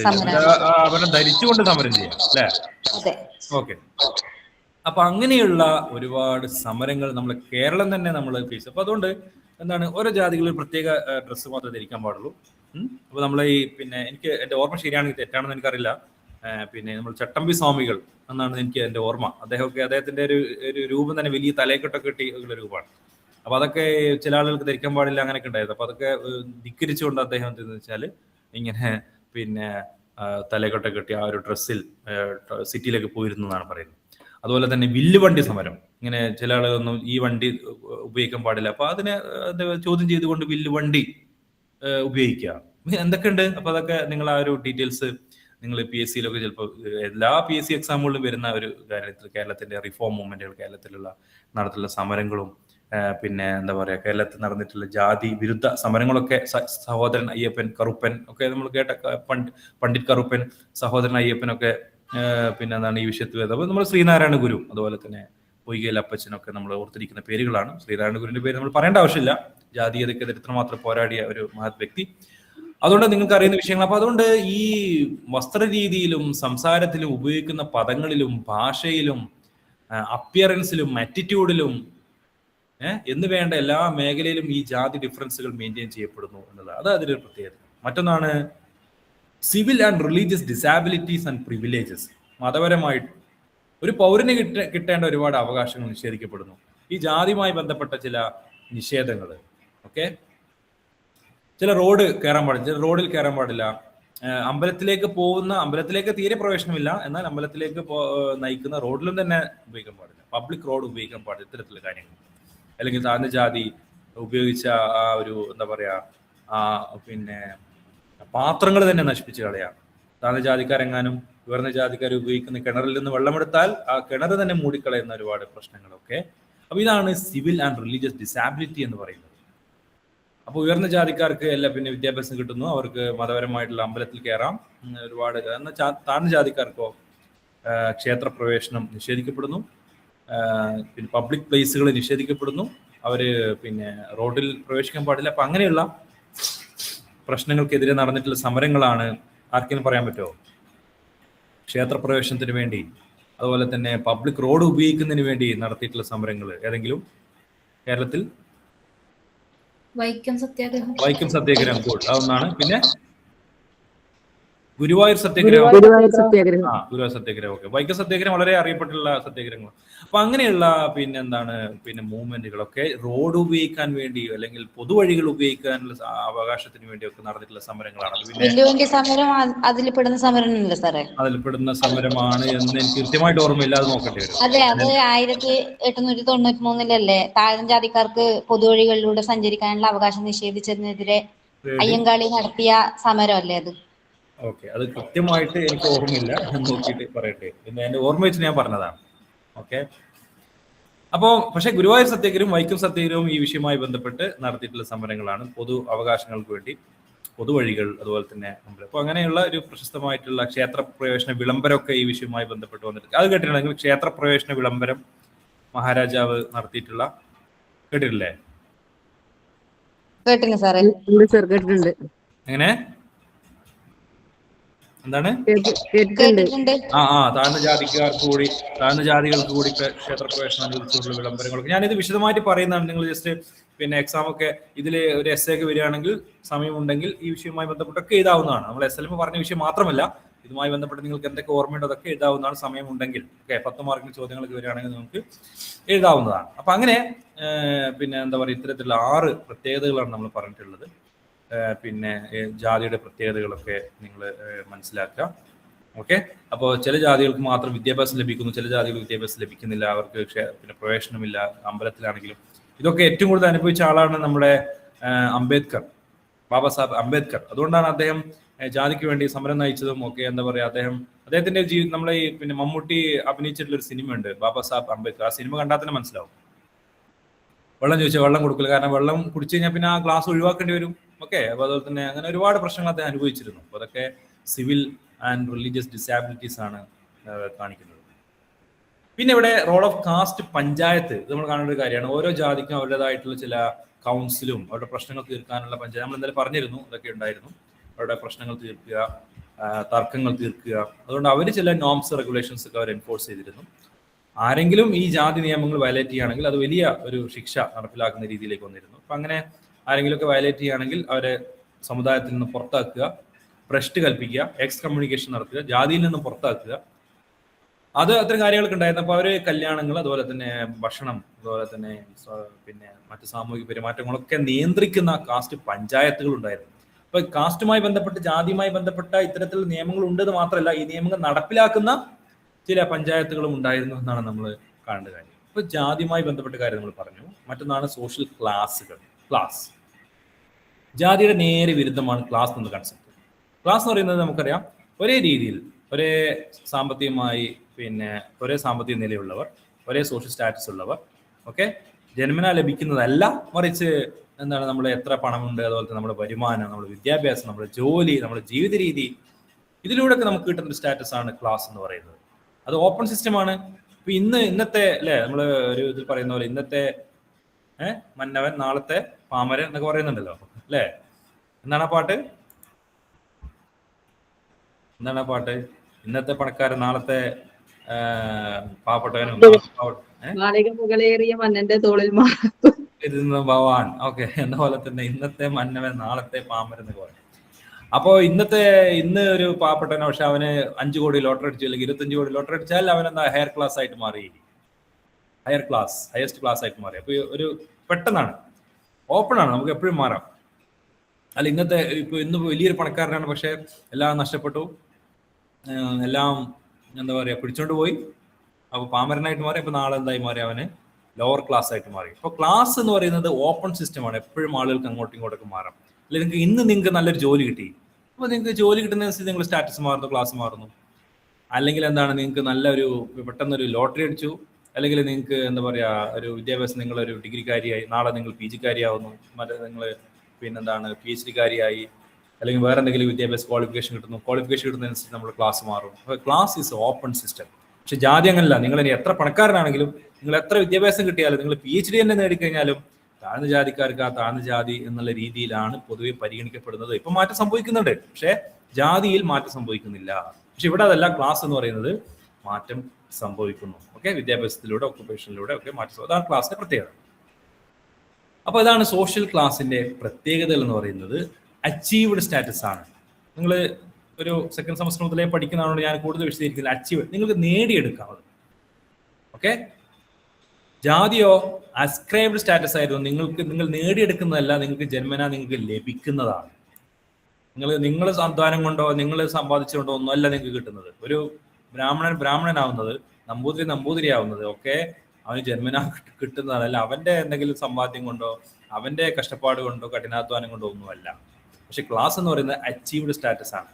സമരം. ധരിച്ചുകൊണ്ട് സമരം ചെയ്യാം അല്ലേ? അതെ. ഓക്കെ, അപ്പൊ അങ്ങനെയുള്ള ഒരുപാട് സമരങ്ങൾ നമ്മൾ കേരളം തന്നെ നമ്മൾ ഫേസ്. അപ്പൊ അതുകൊണ്ട് എന്താണ്, ഓരോ ജാതികളിൽ പ്രത്യേക ഡ്രസ്സ് മാത്രമേ ധരിക്കാൻ പാടുള്ളൂ. അപ്പൊ നമ്മൾ ഈ പിന്നെ എനിക്ക് എന്റെ ഓർമ്മ ശരിയാണെങ്കിൽ തെറ്റാണെന്ന് എനിക്കറിയില്ല, പിന്നെ നമ്മൾ ചട്ടമ്പി സ്വാമികൾ എന്നാണ് എനിക്ക് എന്റെ ഓർമ്മ. അദ്ദേഹത്തിന്റെ ഒരു രൂപം തന്നെ വലിയ തലയെക്കെട്ടൊക്കെ കെട്ടി ഉള്ള രൂപമാണ്. അപ്പൊ അതൊക്കെ ചില ആളുകൾക്ക് ധരിക്കാൻ പാടില്ല, അങ്ങനെയൊക്കെ ഉണ്ടായിരുന്നു. അപ്പൊ അതൊക്കെ ധിക്കരിച്ചുകൊണ്ട് അദ്ദേഹം എന്തെന്ന് വെച്ചാൽ ഇങ്ങനെ പിന്നെ തലയെക്കെട്ടൊക്കെ കെട്ടി ആ ഒരു ഡ്രസ്സിൽ സിറ്റിയിലേക്ക് പോയിരുന്നു എന്നാണ് പറയുന്നത്. അതുപോലെ തന്നെ വില്ലുവണ്ടി സമരം, ഇങ്ങനെ ചില ആളുകളൊന്നും ഈ വണ്ടി ഉപയോഗിക്കാൻ പാടില്ല, അപ്പൊ അതിനെ ചോദ്യം ചെയ്തുകൊണ്ട് വില്ലുവണ്ടി ഉപയോഗിക്കുക, എന്തൊക്കെയുണ്ട്. അപ്പൊ അതൊക്കെ നിങ്ങൾ ആ ഒരു ഡീറ്റെയിൽസ് നിങ്ങൾ PSCയിലൊക്കെ ചിലപ്പോൾ എല്ലാ PSC എക്സാമുകളിലും വരുന്ന ഒരു കാര്യത്തിൽ കേരളത്തിന്റെ റിഫോം മൂവ്മെന്റുകൾ, കേരളത്തിലുള്ള നടത്തിലുള്ള സമരങ്ങളും പിന്നെ എന്താ പറയാ കേരളത്തിൽ നടന്നിട്ടുള്ള ജാതി വിരുദ്ധ സമരങ്ങളൊക്കെ സഹോദരൻ അയ്യപ്പൻ, കറുപ്പൻ ഒക്കെ നമ്മൾ കേട്ട പണ്ഡിറ്റ് കറുപ്പൻ, സഹോദരൻ അയ്യപ്പൻ ഒക്കെ പിന്നെ എന്താണ് ഈ വിഷയത്തിൽ. അപ്പോൾ നമ്മൾ ശ്രീനാരായണ ഗുരു, അതുപോലെ തന്നെ പൊയ്കയിൽ അപ്പച്ചനൊക്കെ നമ്മൾ ഓർത്തിരിക്കുന്ന പേരുകളാണ്. ശ്രീനാരായണ ഗുരുവിന്റെ പേര് നമ്മൾ പറയേണ്ട ആവശ്യമില്ല, ജാതീയതയ്ക്കെതിരെ ഇത്രമാത്രം പോരാടിയ ഒരു മഹത് വ്യക്തി. അതുകൊണ്ട് നിങ്ങൾക്ക് അറിയുന്ന വിഷയങ്ങൾ. അപ്പൊ അതുകൊണ്ട് ഈ വസ്ത്രരീതിയിലും സംസാരത്തിലും ഉപയോഗിക്കുന്ന പദങ്ങളിലും ഭാഷയിലും അപ്പിയറൻസിലും ആറ്റിറ്റ്യൂഡിലും എന്ന് വേണ്ട എല്ലാ മേഖലയിലും ഈ ജാതി ഡിഫറൻസുകൾ മെയിൻറ്റെയിൻ ചെയ്യപ്പെടുന്നു എന്നുള്ളത് അത് അതിലൊരു പ്രത്യേകത. മറ്റൊന്നാണ് civil and religious disabilities and privileges. മതപരമായിട്ട് ഒരു പൗരന് കിട്ടേണ്ട ഒരുപാട് അവകാശങ്ങൾ നിഷേധിക്കപ്പെടുന്നു. ഈ ജാതിയുമായി ബന്ധപ്പെട്ട ചില നിഷേധങ്ങൾ. ഓക്കെ, ചില റോഡ് കയറാൻ പാടില്ല, ചില റോഡിൽ കയറാൻ പാടില്ല, അമ്പലത്തിലേക്ക് തീരെ പ്രവേശനമില്ല, എന്നാൽ അമ്പലത്തിലേക്ക് നയിക്കുന്ന റോഡിലും തന്നെ ഉപയോഗിക്കാൻ പാടില്ല. പബ്ലിക് റോഡ് ഉപയോഗിക്കാൻ പാടില്ല ഇത്തരത്തിലുള്ള കാര്യങ്ങൾ. അല്ലെങ്കിൽ താഴ്ന്ന ജാതി ഉപയോഗിച്ച ആ ഒരു എന്താ പറയാ പിന്നെ പാത്രങ്ങൾ തന്നെ നശിപ്പിച്ച് കളയാം. താഴ്ന്ന ജാതിക്കാരെങ്ങാനും ഉയർന്ന ജാതിക്കാർ ഉപയോഗിക്കുന്ന കിണറിൽ നിന്ന് വെള്ളമെടുത്താൽ ആ കിണർ തന്നെ മൂടിക്കളയുന്ന ഒരുപാട് പ്രശ്നങ്ങളൊക്കെ. അപ്പൊ ഇതാണ് സിവിൽ ആൻഡ് റിലീജിയസ് ഡിസാബിലിറ്റി എന്ന് പറയുന്നത്. അപ്പോൾ ഉയർന്ന ജാതിക്കാർക്ക് എല്ലാം പിന്നെ വിദ്യാഭ്യാസം കിട്ടുന്നു, അവർക്ക് മതപരമായിട്ടുള്ള അമ്പലത്തിൽ കയറാം. ഒരുപാട് താഴ്ന്ന ജാതിക്കാർക്കോ ക്ഷേത്രപ്രവേശനം നിഷേധിക്കപ്പെടുന്നു, പിന്നെ പബ്ലിക് പ്ലേസുകൾ നിഷേധിക്കപ്പെടുന്നു, അവര് പിന്നെ റോഡിൽ പ്രവേശിക്കാൻ പാടില്ല. അപ്പൊ അങ്ങനെയുള്ള പ്രശ്നങ്ങൾക്കെതിരെ നടന്നിട്ടുള്ള സമരങ്ങളാണ്. ആർക്കെങ്കിലും പറയാൻ പറ്റുമോ? ക്ഷേത്രപ്രവേശനത്തിന് വേണ്ടി, അതുപോലെ തന്നെ പബ്ലിക് റോഡ് ഉപയോഗിക്കുന്നതിന് വേണ്ടി നടത്തിയിട്ടുള്ള സമരങ്ങൾ ഏതെങ്കിലും കേരളത്തിൽ? വൈക്കം സത്യാഗ്രഹം. ഗുഡ്, അതൊന്നാണ്. പിന്നെ ഗുരുവായൂർ സത്യാഗ്രഹം. ഓക്കെ. വൈക്കം സത്യാഗ്രഹം വളരെ അറിയപ്പെട്ടുള്ള സത്യാഗ്രഹങ്ങൾ. അപ്പൊ അങ്ങനെയുള്ള പിന്നെ മൂവ്മെന്റുകളൊക്കെ റോഡ് ഉപയോഗിക്കാൻ വേണ്ടി അല്ലെങ്കിൽ പൊതുവഴികൾ ഉപയോഗിക്കാനുള്ള അവകാശത്തിന് വേണ്ടിയൊക്കെ നടന്നിട്ടുള്ള സമരങ്ങളാണ്. അതിൽ പെടുന്ന സമരമാണ് എന്ന് എനിക്ക് കൃത്യമായിട്ട് ഓർമ്മയില്ല, അത് നോക്കേണ്ടി വരും. അതെ, അത് 1893 താഴ്ന്ന ജാതിക്കാർക്ക് പൊതുവഴികളിലൂടെ സഞ്ചരിക്കാനുള്ള അവകാശം നിഷേധിച്ചതിനെതിരെ അയ്യങ്കാളി നടത്തിയ സമരമല്ലേ അത്? ഓക്കെ, അത് കൃത്യമായിട്ട് എനിക്ക് ഓർമ്മയില്ല, നോക്കിയിട്ട് പറയട്ടെ. എന്ന് എന്റെ ഓർമ്മ വെച്ച് ഞാൻ പറഞ്ഞതാണ്. ഓക്കെ. അപ്പോൾ പക്ഷെ ഗുരുവായൂർ സത്യാഗ്രഹവും വൈക്കം സത്യാഗ്രഹവും ഈ വിഷയവുമായി ബന്ധപ്പെട്ട് നടത്തിയിട്ടുള്ള സമരങ്ങളാണ്. പൊതു അവകാശങ്ങൾക്ക് വേണ്ടി പൊതുവഴികൾ, അതുപോലെ തന്നെ അമ്പലം. അപ്പോൾ അങ്ങനെയുള്ള ഒരു പ്രശസ്തമായിട്ടുള്ള ക്ഷേത്രപ്രവേശന വിളംബരമൊക്കെ ഈ വിഷയവുമായി ബന്ധപ്പെട്ട് വന്നിട്ട് അത് കേട്ടിട്ടുണ്ടെങ്കിൽ ക്ഷേത്രപ്രവേശന വിളംബരം മഹാരാജാവ് നടത്തിയിട്ടുള്ള കേട്ടിട്ടില്ലേ? എങ്ങനെ? എന്താണ്? താഴ്ന്ന ജാതികൾക്ക് കൂടി ക്ഷേത്രപ്രവേശനം അനുവദിച്ചുള്ള വിളംബരങ്ങളൊക്കെ ഞാനിത് വിശദമായിട്ട് പറയുന്നതാണ്. നിങ്ങൾ ജസ്റ്റ് പിന്നെ എക്സാം ഒക്കെ ഇതിൽ ഒരു എസ് ഒക്കെ വരികയാണെങ്കിൽ സമയമുണ്ടെങ്കിൽ ഈ വിഷയവുമായി ബന്ധപ്പെട്ടൊക്കെ എഴുതാവുന്നതാണ്. നമ്മൾ SLM പറഞ്ഞ വിഷയം മാത്രമല്ല, ഇതുമായി ബന്ധപ്പെട്ട് നിങ്ങൾക്ക് എന്തൊക്കെ ഓർമ്മയുണ്ടോ അതൊക്കെ എഴുതാവുന്നതാണ് സമയമുണ്ടെങ്കിൽ. ഓക്കെ, 10 മാർക്കിന് ചോദ്യങ്ങളൊക്കെ വരികയാണെങ്കിൽ നമുക്ക് എഴുതാവുന്നതാണ്. അപ്പൊ അങ്ങനെ പിന്നെ എന്താ പറയുക, ഇത്തരത്തിലുള്ള 6 പ്രത്യേകതകളാണ് നമ്മൾ പറഞ്ഞിട്ടുള്ളത്. പിന്നെ ജാതിയുടെ പ്രത്യേകതകളൊക്കെ നിങ്ങൾ മനസ്സിലാക്കുക. ഓക്കെ. അപ്പോൾ ചില ജാതികൾക്ക് മാത്രം വിദ്യാഭ്യാസം ലഭിക്കുന്നു, ചില ജാതികൾക്ക് വിദ്യാഭ്യാസം ലഭിക്കുന്നില്ല, അവർക്ക് പിന്നെ പ്രവേശനമില്ല അമ്പലത്തിലാണെങ്കിലും. ഇതൊക്കെ ഏറ്റവും കൂടുതൽ അനുഭവിച്ച ആളാണ് നമ്മുടെ അംബേദ്കർ, ബാബാ സാഹേബ് അംബേദ്കർ. അതുകൊണ്ടാണ് അദ്ദേഹം ജാതിക്ക് വേണ്ടി സമരം നയിച്ചതും ഒക്കെ. എന്താ പറയുക, അദ്ദേഹത്തിന്റെ നമ്മളെ ഈ പിന്നെ മമ്മൂട്ടി അഭിനയിച്ചിട്ടുള്ള ഒരു സിനിമയുണ്ട്, ബാബാ സാഹേബ് അംബേദ്കർ. ആ സിനിമ കണ്ടാൽ തന്നെ മനസ്സിലാവും. വെള്ളം ചോദിച്ചാൽ വെള്ളം കൊടുക്കില്ല, കാരണം വെള്ളം കുടിച്ചു കഴിഞ്ഞാൽ പിന്നെ ആ ഗ്ലാസ് ഒഴിവാക്കേണ്ടി വരും. ഓക്കെ. അപ്പോൾ അതുപോലെ തന്നെ അങ്ങനെ ഒരുപാട് പ്രശ്നങ്ങൾ അദ്ദേഹം അനുഭവിച്ചിരുന്നു. അപ്പോൾ അതൊക്കെ സിവിൽ ആൻഡ് റിലീജിയസ് ഡിസാബിലിറ്റീസ് ആണ് കാണിക്കുന്നത്. പിന്നെ ഇവിടെ റോൾ ഓഫ് കാസ്റ്റ് പഞ്ചായത്ത്, ഇത് നമ്മൾ കാണേണ്ട ഒരു കാര്യമാണ്. ഓരോ ജാതിക്കും അവരുടേതായിട്ടുള്ള ചില കൗൺസിലും അവരുടെ പ്രശ്നങ്ങൾ തീർക്കാനുള്ള പഞ്ചായത്ത് നമ്മൾ എന്തായാലും പറഞ്ഞിരുന്നു, അതൊക്കെ ഉണ്ടായിരുന്നു. അവരുടെ പ്രശ്നങ്ങൾ തീർക്കുക, തർക്കങ്ങൾ തീർക്കുക. അതുകൊണ്ട് അവർ ചില നോംസ് റെഗുലേഷൻസ് ഒക്കെ അവർ എൻഫോഴ്സ് ചെയ്തിരുന്നു. ആരെങ്കിലും ഈ ജാതി നിയമങ്ങൾ വയലേറ്റ് ചെയ്യുകയാണെങ്കിൽ അത് വലിയ ഒരു ശിക്ഷ നടപ്പിലാക്കുന്ന രീതിയിലേക്ക് വന്നിരുന്നു. അപ്പം അങ്ങനെ ആരെങ്കിലുമൊക്കെ വയലേറ്റ് ചെയ്യുകയാണെങ്കിൽ അവരെ സമുദായത്തിൽ നിന്ന് പുറത്താക്കുക, ഭ്രഷ്ട് കൽപ്പിക്കുക, എക്സ് കമ്മ്യൂണിക്കേഷൻ നടത്തുക, ജാതിയിൽ നിന്ന് പുറത്താക്കുക. അത് അത്തരം കാര്യങ്ങളൊക്കെ ഉണ്ടായിരുന്നു. അപ്പോൾ അവർ കല്യാണങ്ങൾ, അതുപോലെ തന്നെ ഭക്ഷണം, അതുപോലെ തന്നെ പിന്നെ മറ്റ് സാമൂഹിക പെരുമാറ്റങ്ങളൊക്കെ നിയന്ത്രിക്കുന്ന കാസ്റ്റ് പഞ്ചായത്തുകൾ ഉണ്ടായിരുന്നു. അപ്പൊ കാസ്റ്റുമായി ബന്ധപ്പെട്ട്, ജാതിയുമായി ബന്ധപ്പെട്ട ഇത്തരത്തിലുള്ള നിയമങ്ങൾ ഉണ്ടെന്ന് മാത്രമല്ല, ഈ നിയമങ്ങൾ നടപ്പിലാക്കുന്ന ചില പഞ്ചായത്തുകളും ഉണ്ടായിരുന്നു എന്നാണ് നമ്മൾ കാണേണ്ട കാര്യം. ഇപ്പൊ ജാതിയുമായി ബന്ധപ്പെട്ട കാര്യം നമ്മൾ പറഞ്ഞു. മറ്റൊന്നാണ് സോഷ്യൽ ക്ലാസ്സുകൾ. ക്ലാസ്, ജാതിയുടെ നേരെ വിരുദ്ധമാണ് ക്ലാസ് എന്ന കൺസെപ്റ്റ്. ക്ലാസ് എന്ന് പറയുന്നത് നമുക്കറിയാം, ഒരേ രീതിയിൽ ഒരേ സാമ്പത്തികമായി പിന്നെ ഒരേ സാമ്പത്തിക നിലയുള്ളവർ, ഒരേ സോഷ്യൽ സ്റ്റാറ്റസ് ഉള്ളവർ, ഓക്കെ, ജന്മനാ ലഭിക്കുന്നതല്ല, മറിച്ച് എന്താണ്, നമ്മൾ എത്ര പണമുണ്ട്, അതുപോലെ തന്നെ നമ്മുടെ വരുമാനം, നമ്മുടെ വിദ്യാഭ്യാസം, നമ്മുടെ ജോലി, നമ്മുടെ ജീവിത രീതി, ഇതിലൂടെയൊക്കെ നമുക്ക് കിട്ടുന്ന ഒരു സ്റ്റാറ്റസ് ആണ് ക്ലാസ് എന്ന് പറയുന്നത്. അത് ഓപ്പൺ സിസ്റ്റമാണ്. ഇപ്പൊ ഇന്നത്തെ അല്ലെ, നമ്മൾ ഒരു ഇതിൽ പറയുന്ന പോലെ ഇന്നത്തെ മന്നവൻ നാളത്തെ പാമരൻ എന്നൊക്കെ പറയുന്നുണ്ടല്ലോ അല്ലേ? എന്താണ് ആ പാട്ട്? ഇന്നത്തെ പണക്കാരൻ നാളത്തെ പാവപ്പെട്ടവനും ഭവാൻ. ഓക്കെ, എന്ന പോലെ തന്നെ ഇന്നത്തെ മന്നവൻ നാളത്തെ പാമരൻ എന്നൊക്കെ പറയും. അപ്പോൾ ഇന്ന് ഒരു പാവപ്പെട്ടവനോ, പക്ഷെ അവന് 5 കോടി ലോട്ടറി അടിച്ചു അല്ലെങ്കിൽ 25 കോടി ലോട്ടറി അടിച്ചാൽ അവനെന്താ ഹയർ ക്ലാസ് ആയിട്ട് മാറി, ഹയസ്റ്റ് ക്ലാസ് ആയിട്ട് മാറി. അപ്പൊ ഒരു പെട്ടെന്നാണ്, ഓപ്പൺ ആണ്, നമുക്ക് എപ്പോഴും മാറാം. അല്ല ഇന്നത്തെ ഇപ്പൊ ഇന്ന് വലിയൊരു പണക്കാരനാണ്, പക്ഷെ എല്ലാം നഷ്ടപ്പെട്ടു, എല്ലാം എന്താ പറയാ പിടിച്ചോണ്ട് പോയി. അപ്പൊ പാമരനായിട്ട് മാറി. അപ്പൊ നാളെ എന്തായി മാറി? അവന് ലോവർ ക്ലാസ് ആയിട്ട് മാറി. ഇപ്പൊ ക്ലാസ് എന്ന് പറയുന്നത് ഓപ്പൺ സിസ്റ്റമാണ്. എപ്പോഴും ആളുകൾക്ക് അങ്ങോട്ടും ഇങ്ങോട്ടൊക്കെ മാറാം. അല്ലെങ്കിൽ നിങ്ങൾക്ക് നല്ലൊരു ജോലി കിട്ടി, അപ്പൊ നിങ്ങൾക്ക് ജോലി കിട്ടുന്നതനുസരിച്ച് നിങ്ങൾ സ്റ്റാറ്റസ് മാറുന്നു, ക്ലാസ് മാറുന്നു. അല്ലെങ്കിൽ എന്താണ്, നിങ്ങൾക്ക് നല്ലൊരു പെട്ടെന്നൊരു ലോട്ടറി അടിച്ചു, അല്ലെങ്കിൽ നിങ്ങൾക്ക് എന്താ പറയാ ഒരു വിദ്യാഭ്യാസം, നിങ്ങളൊരു ഡിഗ്രിക്കാരിയായി, നാളെ നിങ്ങൾ പി ജിക്കാരിയാവുന്നു, മറ്റേ നിങ്ങൾ പിന്നെന്താണ് PhD കാരിയായി, അല്ലെങ്കിൽ വേറെ എന്തെങ്കിലും വിദ്യാഭ്യാസ ക്വാളിഫിക്കേഷൻ കിട്ടുന്നു. ക്വാളിഫിക്കേഷൻ കിട്ടുന്നതനുസരിച്ച് നമ്മൾ ക്ലാസ് മാറും. അപ്പോൾ ക്ലാസ് ഈസ് ഓപ്പൺ സിസ്റ്റം. പക്ഷെ ജാതി അങ്ങനല്ല. നിങ്ങൾ ഇനി എത്ര പണക്കാരനാണെങ്കിലും, നിങ്ങൾ എത്ര വിദ്യാഭ്യാസം കിട്ടിയാലും, നിങ്ങൾ PhD തന്നെ നേടിക്കഴിഞ്ഞാലും താഴ്ന്ന ജാതിക്കാർക്ക് ആ താഴ്ന്ന ജാതി എന്നുള്ള രീതിയിലാണ് പൊതുവെ പരിഗണിക്കപ്പെടുന്നത്. ഇപ്പൊ മാറ്റം സംഭവിക്കുന്നുണ്ട്, പക്ഷെ ജാതിയിൽ മാറ്റം സംഭവിക്കുന്നില്ല. പക്ഷെ ഇവിടെ അതല്ല. ക്ലാസ് എന്ന് പറയുന്നത് മാറ്റം സംഭവിക്കുന്നു. ഓക്കെ, വിദ്യാഭ്യാസത്തിലൂടെ, ഓക്കുപേഷനിലൂടെ ഒക്കെ മാറ്റം. അതാണ് ക്ലാസിന്റെ പ്രത്യേകത. അപ്പൊ അതാണ് സോഷ്യൽ ക്ലാസിന്റെ പ്രത്യേകതകൾ എന്ന് പറയുന്നത്. അച്ചീവ്ഡ് സ്റ്റാറ്റസ് ആണ്. നിങ്ങൾ ഒരു സെക്കൻഡ് സെമസ്റ്റർ മുതലേ പഠിക്കുന്നതാണോ ഞാൻ കൂടുതൽ വിശദീകരിക്കുന്നത്. അച്ചീവ് നിങ്ങൾക്ക് നേടിയെടുക്കാം. ഓക്കെ, ജാതിയോ അസ്ക്രൈബ്ഡ് സ്റ്റാറ്റസ് ആയിരുന്നു. നിങ്ങൾ നേടിയെടുക്കുന്നതല്ല, നിങ്ങൾക്ക് ജന്മന നിങ്ങൾക്ക് ലഭിക്കുന്നതാണ്. നിങ്ങൾ അധ്വാനം കൊണ്ടോ നിങ്ങൾ സമ്പാദിച്ചുകൊണ്ടോ ഒന്നുമല്ല നിങ്ങൾക്ക് കിട്ടുന്നത്. ഒരു ബ്രാഹ്മണനാവുന്നത്, നമ്പൂതിരി ആവുന്നത് ഒക്കെ അവന് ജന്മന കിട്ടുന്നതാണ്. അല്ല അവന്റെ എന്തെങ്കിലും സമ്പാദ്യം കൊണ്ടോ അവന്റെ കഷ്ടപ്പാട് കൊണ്ടോ കഠിനാധ്വാനം കൊണ്ടോ ഒന്നുമല്ല. പക്ഷെ ക്ലാസ് എന്ന് പറയുന്നത് അച്ചീവ്ഡ് സ്റ്റാറ്റസ് ആണ്.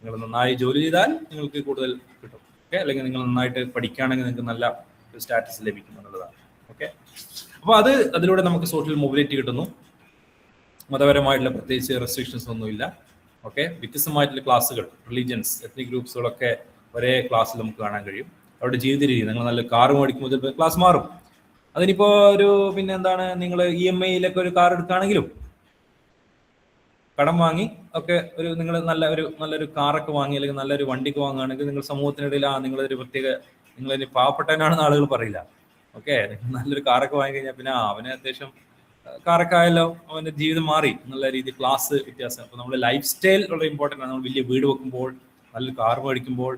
നിങ്ങൾ നന്നായി ജോലി ചെയ്താൽ നിങ്ങൾക്ക് കൂടുതൽ കിട്ടും. ഓക്കെ, അല്ലെങ്കിൽ നിങ്ങൾ നന്നായിട്ട് പഠിക്കുകയാണെങ്കിൽ നിങ്ങൾക്ക് നല്ല സ്റ്റാറ്റസ് ലഭിക്കും എന്നുള്ളതാണ്. ഓക്കെ, അപ്പോൾ അതിലൂടെ നമുക്ക് സോഷ്യൽ മൊബിലിറ്റി കിട്ടുന്നു. മതപരമായിട്ടുള്ള പ്രത്യേകിച്ച് റെസ്ട്രിക്ഷൻസ് ഒന്നുമില്ല. ഓക്കെ, വ്യത്യസ്തമായിട്ടുള്ള ക്ലാസ്സുകൾ, റിലീജിയൻസ്, എത്നിക് ഗ്രൂപ്പ്സുകളൊക്കെ ഒരേ ക്ലാസ്സിൽ നമുക്ക് കാണാൻ കഴിയും. അവരുടെ ജീവിത രീതി, നിങ്ങൾ നല്ല കാർ മേടിക്കുമ്പോൾ ചിലപ്പോൾ ക്ലാസ് മാറും. അതിനിപ്പോൾ ഒരു പിന്നെ എന്താണ്, നിങ്ങൾ EMI-യിലൊക്കെ ഒരു കാർ എടുക്കുകയാണെങ്കിലും, കടം വാങ്ങി ഒക്കെ നിങ്ങൾ നല്ലൊരു കാറൊക്കെ വാങ്ങി, അല്ലെങ്കിൽ നല്ലൊരു വണ്ടിക്ക് വാങ്ങുകയാണെങ്കിൽ നിങ്ങൾ സമൂഹത്തിനിടയിൽ നിങ്ങളൊരു പ്രത്യേക, നിങ്ങളിനി പാവപ്പെട്ടവനാണെന്ന് ആളുകൾ പറയില്ല. ഓക്കെ, നല്ലൊരു കാറൊക്കെ വാങ്ങി കഴിഞ്ഞാൽ പിന്നെ അവന് അത്യാവശ്യം കാറൊക്കെ ആയല്ലോ, അവന്റെ ജീവിതം മാറി എന്നുള്ള രീതി. ക്ലാസ് വ്യത്യാസം. അപ്പൊ നമ്മുടെ ലൈഫ് സ്റ്റൈൽ വളരെ ഇമ്പോർട്ടൻ്റ് ആണ്. നമ്മൾ വലിയ വീട് വെക്കുമ്പോൾ, നല്ലൊരു കാർ മേടിക്കുമ്പോൾ,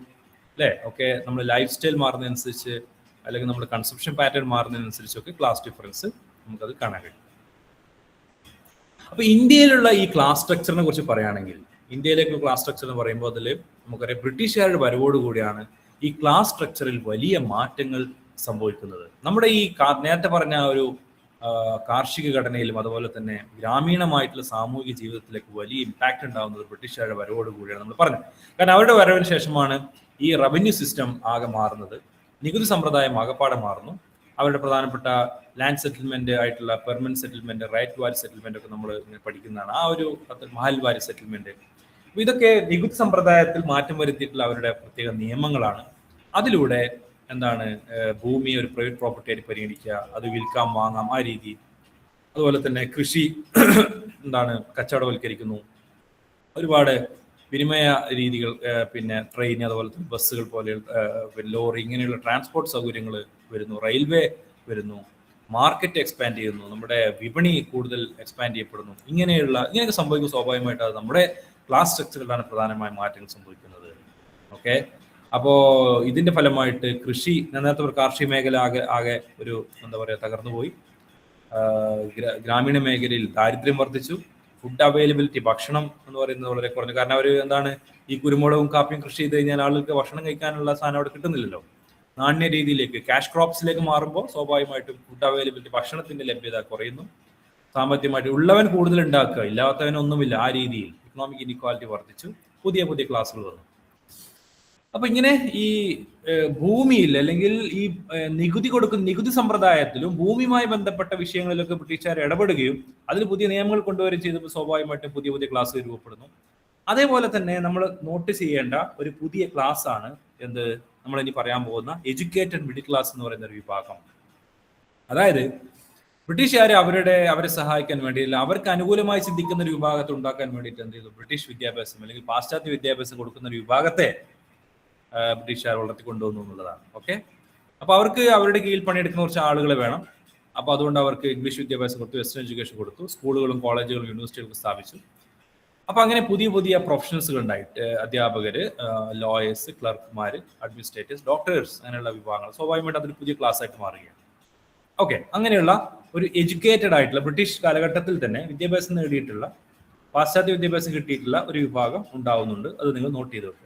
അല്ലേ, ഒക്കെ നമ്മുടെ ലൈഫ് സ്റ്റൈൽ മാറുന്നതനുസരിച്ച്, അല്ലെങ്കിൽ നമ്മുടെ കൺസപ്ഷൻ പാറ്റേൺ മാറുന്നതിനനുസരിച്ചൊക്കെ ക്ലാസ് ഡിഫറൻസ് നമുക്കത് കാണാൻ കഴിയും. അപ്പൊ ഇന്ത്യയിലുള്ള ഈ ക്ലാസ് സ്ട്രക്ചറിനെ കുറിച്ച് പറയുകയാണെങ്കിൽ, ഇന്ത്യയിലേക്കുള്ള ക്ലാസ് സ്ട്രക്ചർ എന്ന് പറയുമ്പോൾ അതിൽ നമുക്കറിയാം ബ്രിട്ടീഷുകാരുടെ വരവോടുകൂടിയാണ് ഈ ക്ലാസ് സ്ട്രക്ചറിൽ വലിയ മാറ്റങ്ങൾ സംഭവിക്കുന്നത്. നമ്മുടെ ഈ നേരത്തെ പറഞ്ഞ ഒരു കാർഷിക ഘടനയിലും അതുപോലെ തന്നെ ഗ്രാമീണമായിട്ടുള്ള സാമൂഹിക ജീവിതത്തിലേക്ക് വലിയ ഇമ്പാക്റ്റ് ഉണ്ടാകുന്നത് ബ്രിട്ടീഷുകാരുടെ വരവോടുകൂടിയാണ് നമ്മൾ പറഞ്ഞത്. കാരണം അവരുടെ വരവിന് ശേഷമാണ് ഈ റവന്യൂ സിസ്റ്റം ആകെ മാറുന്നത്, നികുതി സമ്പ്രദായം ആകെപ്പാടെ മാറുന്നു. അവരുടെ പ്രധാനപ്പെട്ട ലാൻഡ് സെറ്റിൽമെന്റ് ആയിട്ടുള്ള പെർമനന്റ് സെറ്റിൽമെന്റ്, റൈറ്റ് വാരി സെറ്റിൽമെന്റ് ഒക്കെ നമ്മൾ പഠിക്കുന്നതാണ്. ആ ഒരു മഹൽ വാരി സെറ്റിൽമെന്റ്, ഇതൊക്കെ നികുതി സമ്പ്രദായത്തിൽ മാറ്റം വരുത്തിയിട്ടുള്ള അവരുടെ പ്രത്യേക നിയമങ്ങളാണ്. അതിലൂടെ എന്താണ്, ഭൂമി ഒരു പ്രൈവറ്റ് പ്രോപ്പർട്ടി ആയിട്ട് പരിഗണിക്കുക, അത് വിൽക്കാം വാങ്ങാം ആ രീതി. അതുപോലെ തന്നെ കൃഷി എന്താണ് കച്ചവടവൽക്കരിക്കുന്നു. ഒരുപാട് വിനിമയ രീതികൾ, പിന്നെ ട്രെയിൻ, അതുപോലെ തന്നെ ബസ്സുകൾ പോലെ ലോറി, ഇങ്ങനെയുള്ള ട്രാൻസ്പോർട്ട് സൗകര്യങ്ങൾ വരുന്നു. റെയിൽവേ വരുന്നു. മാർക്കറ്റ് എക്സ്പാൻഡ് ചെയ്യുന്നു. നമ്മുടെ വിപണി കൂടുതൽ എക്സ്പാൻഡ് ചെയ്യപ്പെടുന്നു. ഇങ്ങനെയൊക്കെ സംഭവിക്കും. സ്വാഭാവികമായിട്ട് അത് നമ്മുടെ ക്ലാസ് സ്ട്രക്ചറിലാണ് പ്രധാനമായ മാറ്റങ്ങൾ സംഭവിക്കുന്നത്. ഓക്കെ, അപ്പോൾ ഇതിന്റെ ഫലമായിട്ട് കൃഷി, നേരത്തെ ഒരു കാർഷിക മേഖല ആകെ ഒരു എന്താ പറയുക തകർന്നുപോയി. ഗ്രാമീണ മേഖലയിൽ ദാരിദ്ര്യം വർദ്ധിച്ചു. ഫുഡ് അവൈലബിലിറ്റി, ഭക്ഷണം എന്ന് പറയുന്നത് വളരെ കുറഞ്ഞു. കാരണം അവർ എന്താണ്, ഈ കുരുമുളകും കാപ്പിയും കൃഷി ചെയ്ത് കഴിഞ്ഞാൽ ആളുകൾക്ക് ഭക്ഷണം കഴിക്കാനുള്ള സാധനം അവിടെ കിട്ടുന്നില്ലല്ലോ. നാണ്യ രീതിയിലേക്ക്, ക്യാഷ് ക്രോപ്സിലേക്ക് മാറുമ്പോൾ സ്വാഭാവികമായിട്ടും ഫുഡ് അവൈലബിലിറ്റി, ഭക്ഷണത്തിന്റെ ലഭ്യത കുറയുന്നു. സാമ്പത്തികമായിട്ട് ഉള്ളവൻ കൂടുതൽ ഉണ്ടാക്കുക, ഇല്ലാത്തവനൊന്നുമില്ല. ആ രീതിയിൽ ഇക്കണോമിക് ഇൻഇക്വാലിറ്റി വർദ്ധിച്ചു. പുതിയ ക്ലാസ്സുകൾ വന്നു. അപ്പൊ ഇങ്ങനെ ഈ ഭൂമിയിൽ, അല്ലെങ്കിൽ ഈ നികുതി സമ്പ്രദായത്തിലും ഭൂമിയുമായി ബന്ധപ്പെട്ട വിഷയങ്ങളിലൊക്കെ ബ്രിട്ടീഷുകാർ ഇടപെടുകയും അതിൽ പുതിയ നിയമങ്ങൾ കൊണ്ടുവരികയും ചെയ്തപ്പോൾ സ്വാഭാവികമായിട്ടും പുതിയ ക്ലാസ് രൂപപ്പെടുന്നു. അതേപോലെ തന്നെ നമ്മൾ നോട്ടീസ് ചെയ്യേണ്ട ഒരു പുതിയ ക്ലാസ് ആണ് എന്ത് നമ്മൾ ഇനി പറയാൻ പോകുന്ന എഡ്യൂക്കേറ്റഡ് മിഡിൽ ക്ലാസ് എന്ന് പറയുന്ന ഒരു വിഭാഗം. അതായത് ബ്രിട്ടീഷുകാർ അവരെ സഹായിക്കാൻ വേണ്ടി, അവർക്ക് അനുകൂലമായി ചിന്തിക്കുന്ന ഒരു വിഭാഗത്തെ ഉണ്ടാക്കാൻ വേണ്ടിയിട്ട് എന്ത് ചെയ്തു, ബ്രിട്ടീഷ് വിദ്യാഭ്യാസം അല്ലെങ്കിൽ പാശ്ചാത്യ വിദ്യാഭ്യാസം കൊടുക്കുന്ന ഒരു വിഭാഗത്തെ ബ്രിട്ടീഷുകാർ വളർത്തിക്കൊണ്ടുവന്നു എന്നുള്ളതാണ്. ഓക്കെ, അപ്പൊ അവർക്ക് അവരുടെ കീഴിൽ പണിയെടുക്കുന്ന കുറച്ച് ആളുകൾ വേണം. അപ്പൊ അതുകൊണ്ട് അവർക്ക് ഇംഗ്ലീഷ് വിദ്യാഭ്യാസം കൊടുത്തു, വെസ്റ്റേൺ എഡ്യൂക്കേഷൻ കൊടുത്തു, സ്കൂളുകളും കോളേജുകളും യൂണിവേഴ്സിറ്റികളും സ്ഥാപിച്ചു. അപ്പൊ അങ്ങനെ പുതിയ പ്രൊഫഷണൽസുകൾ ഉണ്ടായിട്ട്, അധ്യാപകര്, ലോയേഴ്സ്, ക്ലർക്കുമാര്, അഡ്മിനിസ്ട്രേറ്റേഴ്സ്, ഡോക്ടേഴ്സ്, അങ്ങനെയുള്ള വിഭാഗങ്ങൾ സ്വാഭാവികമായിട്ട് അതൊരു പുതിയ ക്ലാസ് ആയിട്ട് മാറുകയാണ്. ഓക്കെ, അങ്ങനെയുള്ള ഒരു എഡ്യൂക്കേറ്റഡ് ആയിട്ടുള്ള ബ്രിട്ടീഷ് കാലഘട്ടത്തിൽ തന്നെ വിദ്യാഭ്യാസം നേടിയിട്ടുള്ള പാശ്ചാത്യ വിദ്യാഭ്യാസം കിട്ടിയിട്ടുള്ള ഒരു വിഭാഗം ഉണ്ടാവുന്നുണ്ട്. അത് നിങ്ങൾ നോട്ട് ചെയ്ത് വെക്കുക.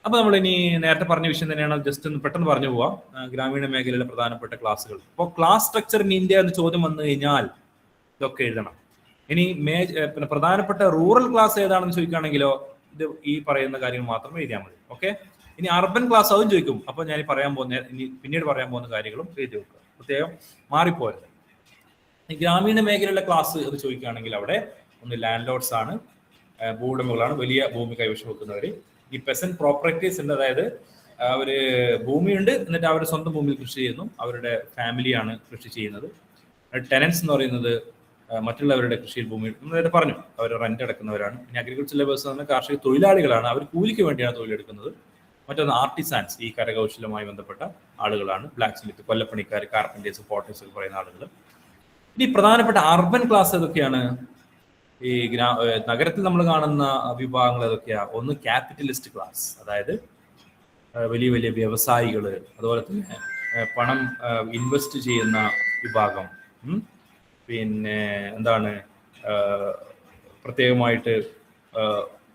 അപ്പൊ നമ്മൾ ഇനി നേരത്തെ പറഞ്ഞ വിഷയം തന്നെയാണ്, ജസ്റ്റ് ഒന്ന് പെട്ടെന്ന് പറഞ്ഞു പോവാം. ഗ്രാമീണ മേഖലയിലെ പ്രധാനപ്പെട്ട ക്ലാസ്സുകൾ. അപ്പോൾ ക്ലാസ് സ്ട്രക്ചർ ഇൻ ഇന്ത്യ എന്ന് ചോദ്യം വന്നു കഴിഞ്ഞാൽ ഇതൊക്കെ എഴുതണം. ഇനി പിന്നെ പ്രധാനപ്പെട്ട റൂറൽ ക്ലാസ് ഏതാണെന്ന് ചോദിക്കുകയാണെങ്കിലോ ഇത് ഈ പറയുന്ന കാര്യങ്ങൾ മാത്രം എഴുതിയാൽ മതി. ഓക്കെ. ഇനി അർബൻ ക്ലാസ് അതും ചോദിക്കും. അപ്പോൾ ഞാൻ പിന്നീട് പറയാൻ പോകുന്ന കാര്യങ്ങളും എഴുതി വെക്കുക, പ്രത്യേകം മാറിപ്പോരുത്. ഈ ഗ്രാമീണ മേഖലയിലെ ക്ലാസ് എന്ന് ചോദിക്കുകയാണെങ്കിൽ അവിടെ ഒന്ന് ലാൻഡ് ലോഡ്സ് ആണ്, ഭൂവുടമകളാണ്, വലിയ ഭൂമി കൈവശം വെക്കുന്നവർ. ഈ പെസന്റ് പ്രോപ്പർട്ടീസ് ഉണ്ട്, അതായത് അവര് ഭൂമിയുണ്ട്, എന്നിട്ട് അവർ സ്വന്തം ഭൂമിയിൽ കൃഷി ചെയ്യുന്നു, അവരുടെ ഫാമിലിയാണ് കൃഷി ചെയ്യുന്നത്. ടെനൻസ് എന്ന് പറയുന്നത് മറ്റുള്ളവരുടെ കൃഷിയിൽ ഭൂമി നേരത്തെ പറഞ്ഞു, അവർ റെന്റ് അടക്കുന്നവരാണ്. പിന്നെ അഗ്രികൾച്ചർ ലേബേഴ്സ് എന്ന് പറഞ്ഞാൽ കാർഷിക തൊഴിലാളികളാണ്, അവർ കൂലിക്ക് വേണ്ടിയാണ് തൊഴിലെടുക്കുന്നത്. മറ്റൊന്ന് ആർട്ടിസാൻസ്, ഈ കരകൗശലവുമായി ബന്ധപ്പെട്ട ആളുകളാണ്. ബ്ലാക്ക് സ്മിത്ത്, കൊല്ലപ്പണിക്കാർ, കാർപ്പൻറ്റേഴ്സ്, പോട്ടേഴ്സ് ഒക്കെ പറയുന്ന ആളുകൾ. ഇനി പ്രധാനപ്പെട്ട അർബൻ ക്ലാസ് ഏതൊക്കെയാണ്? ഈ നഗരത്തിൽ നമ്മൾ കാണുന്ന വിഭാഗങ്ങൾ ഏതൊക്കെയാ? ഒന്ന് ക്യാപിറ്റലിസ്റ്റ് ക്ലാസ്, അതായത് വലിയ വലിയ വ്യവസായികള്, അതുപോലെ തന്നെ പണം ഇൻവെസ്റ്റ് ചെയ്യുന്ന വിഭാഗം. പിന്നെ പ്രത്യേകമായിട്ട്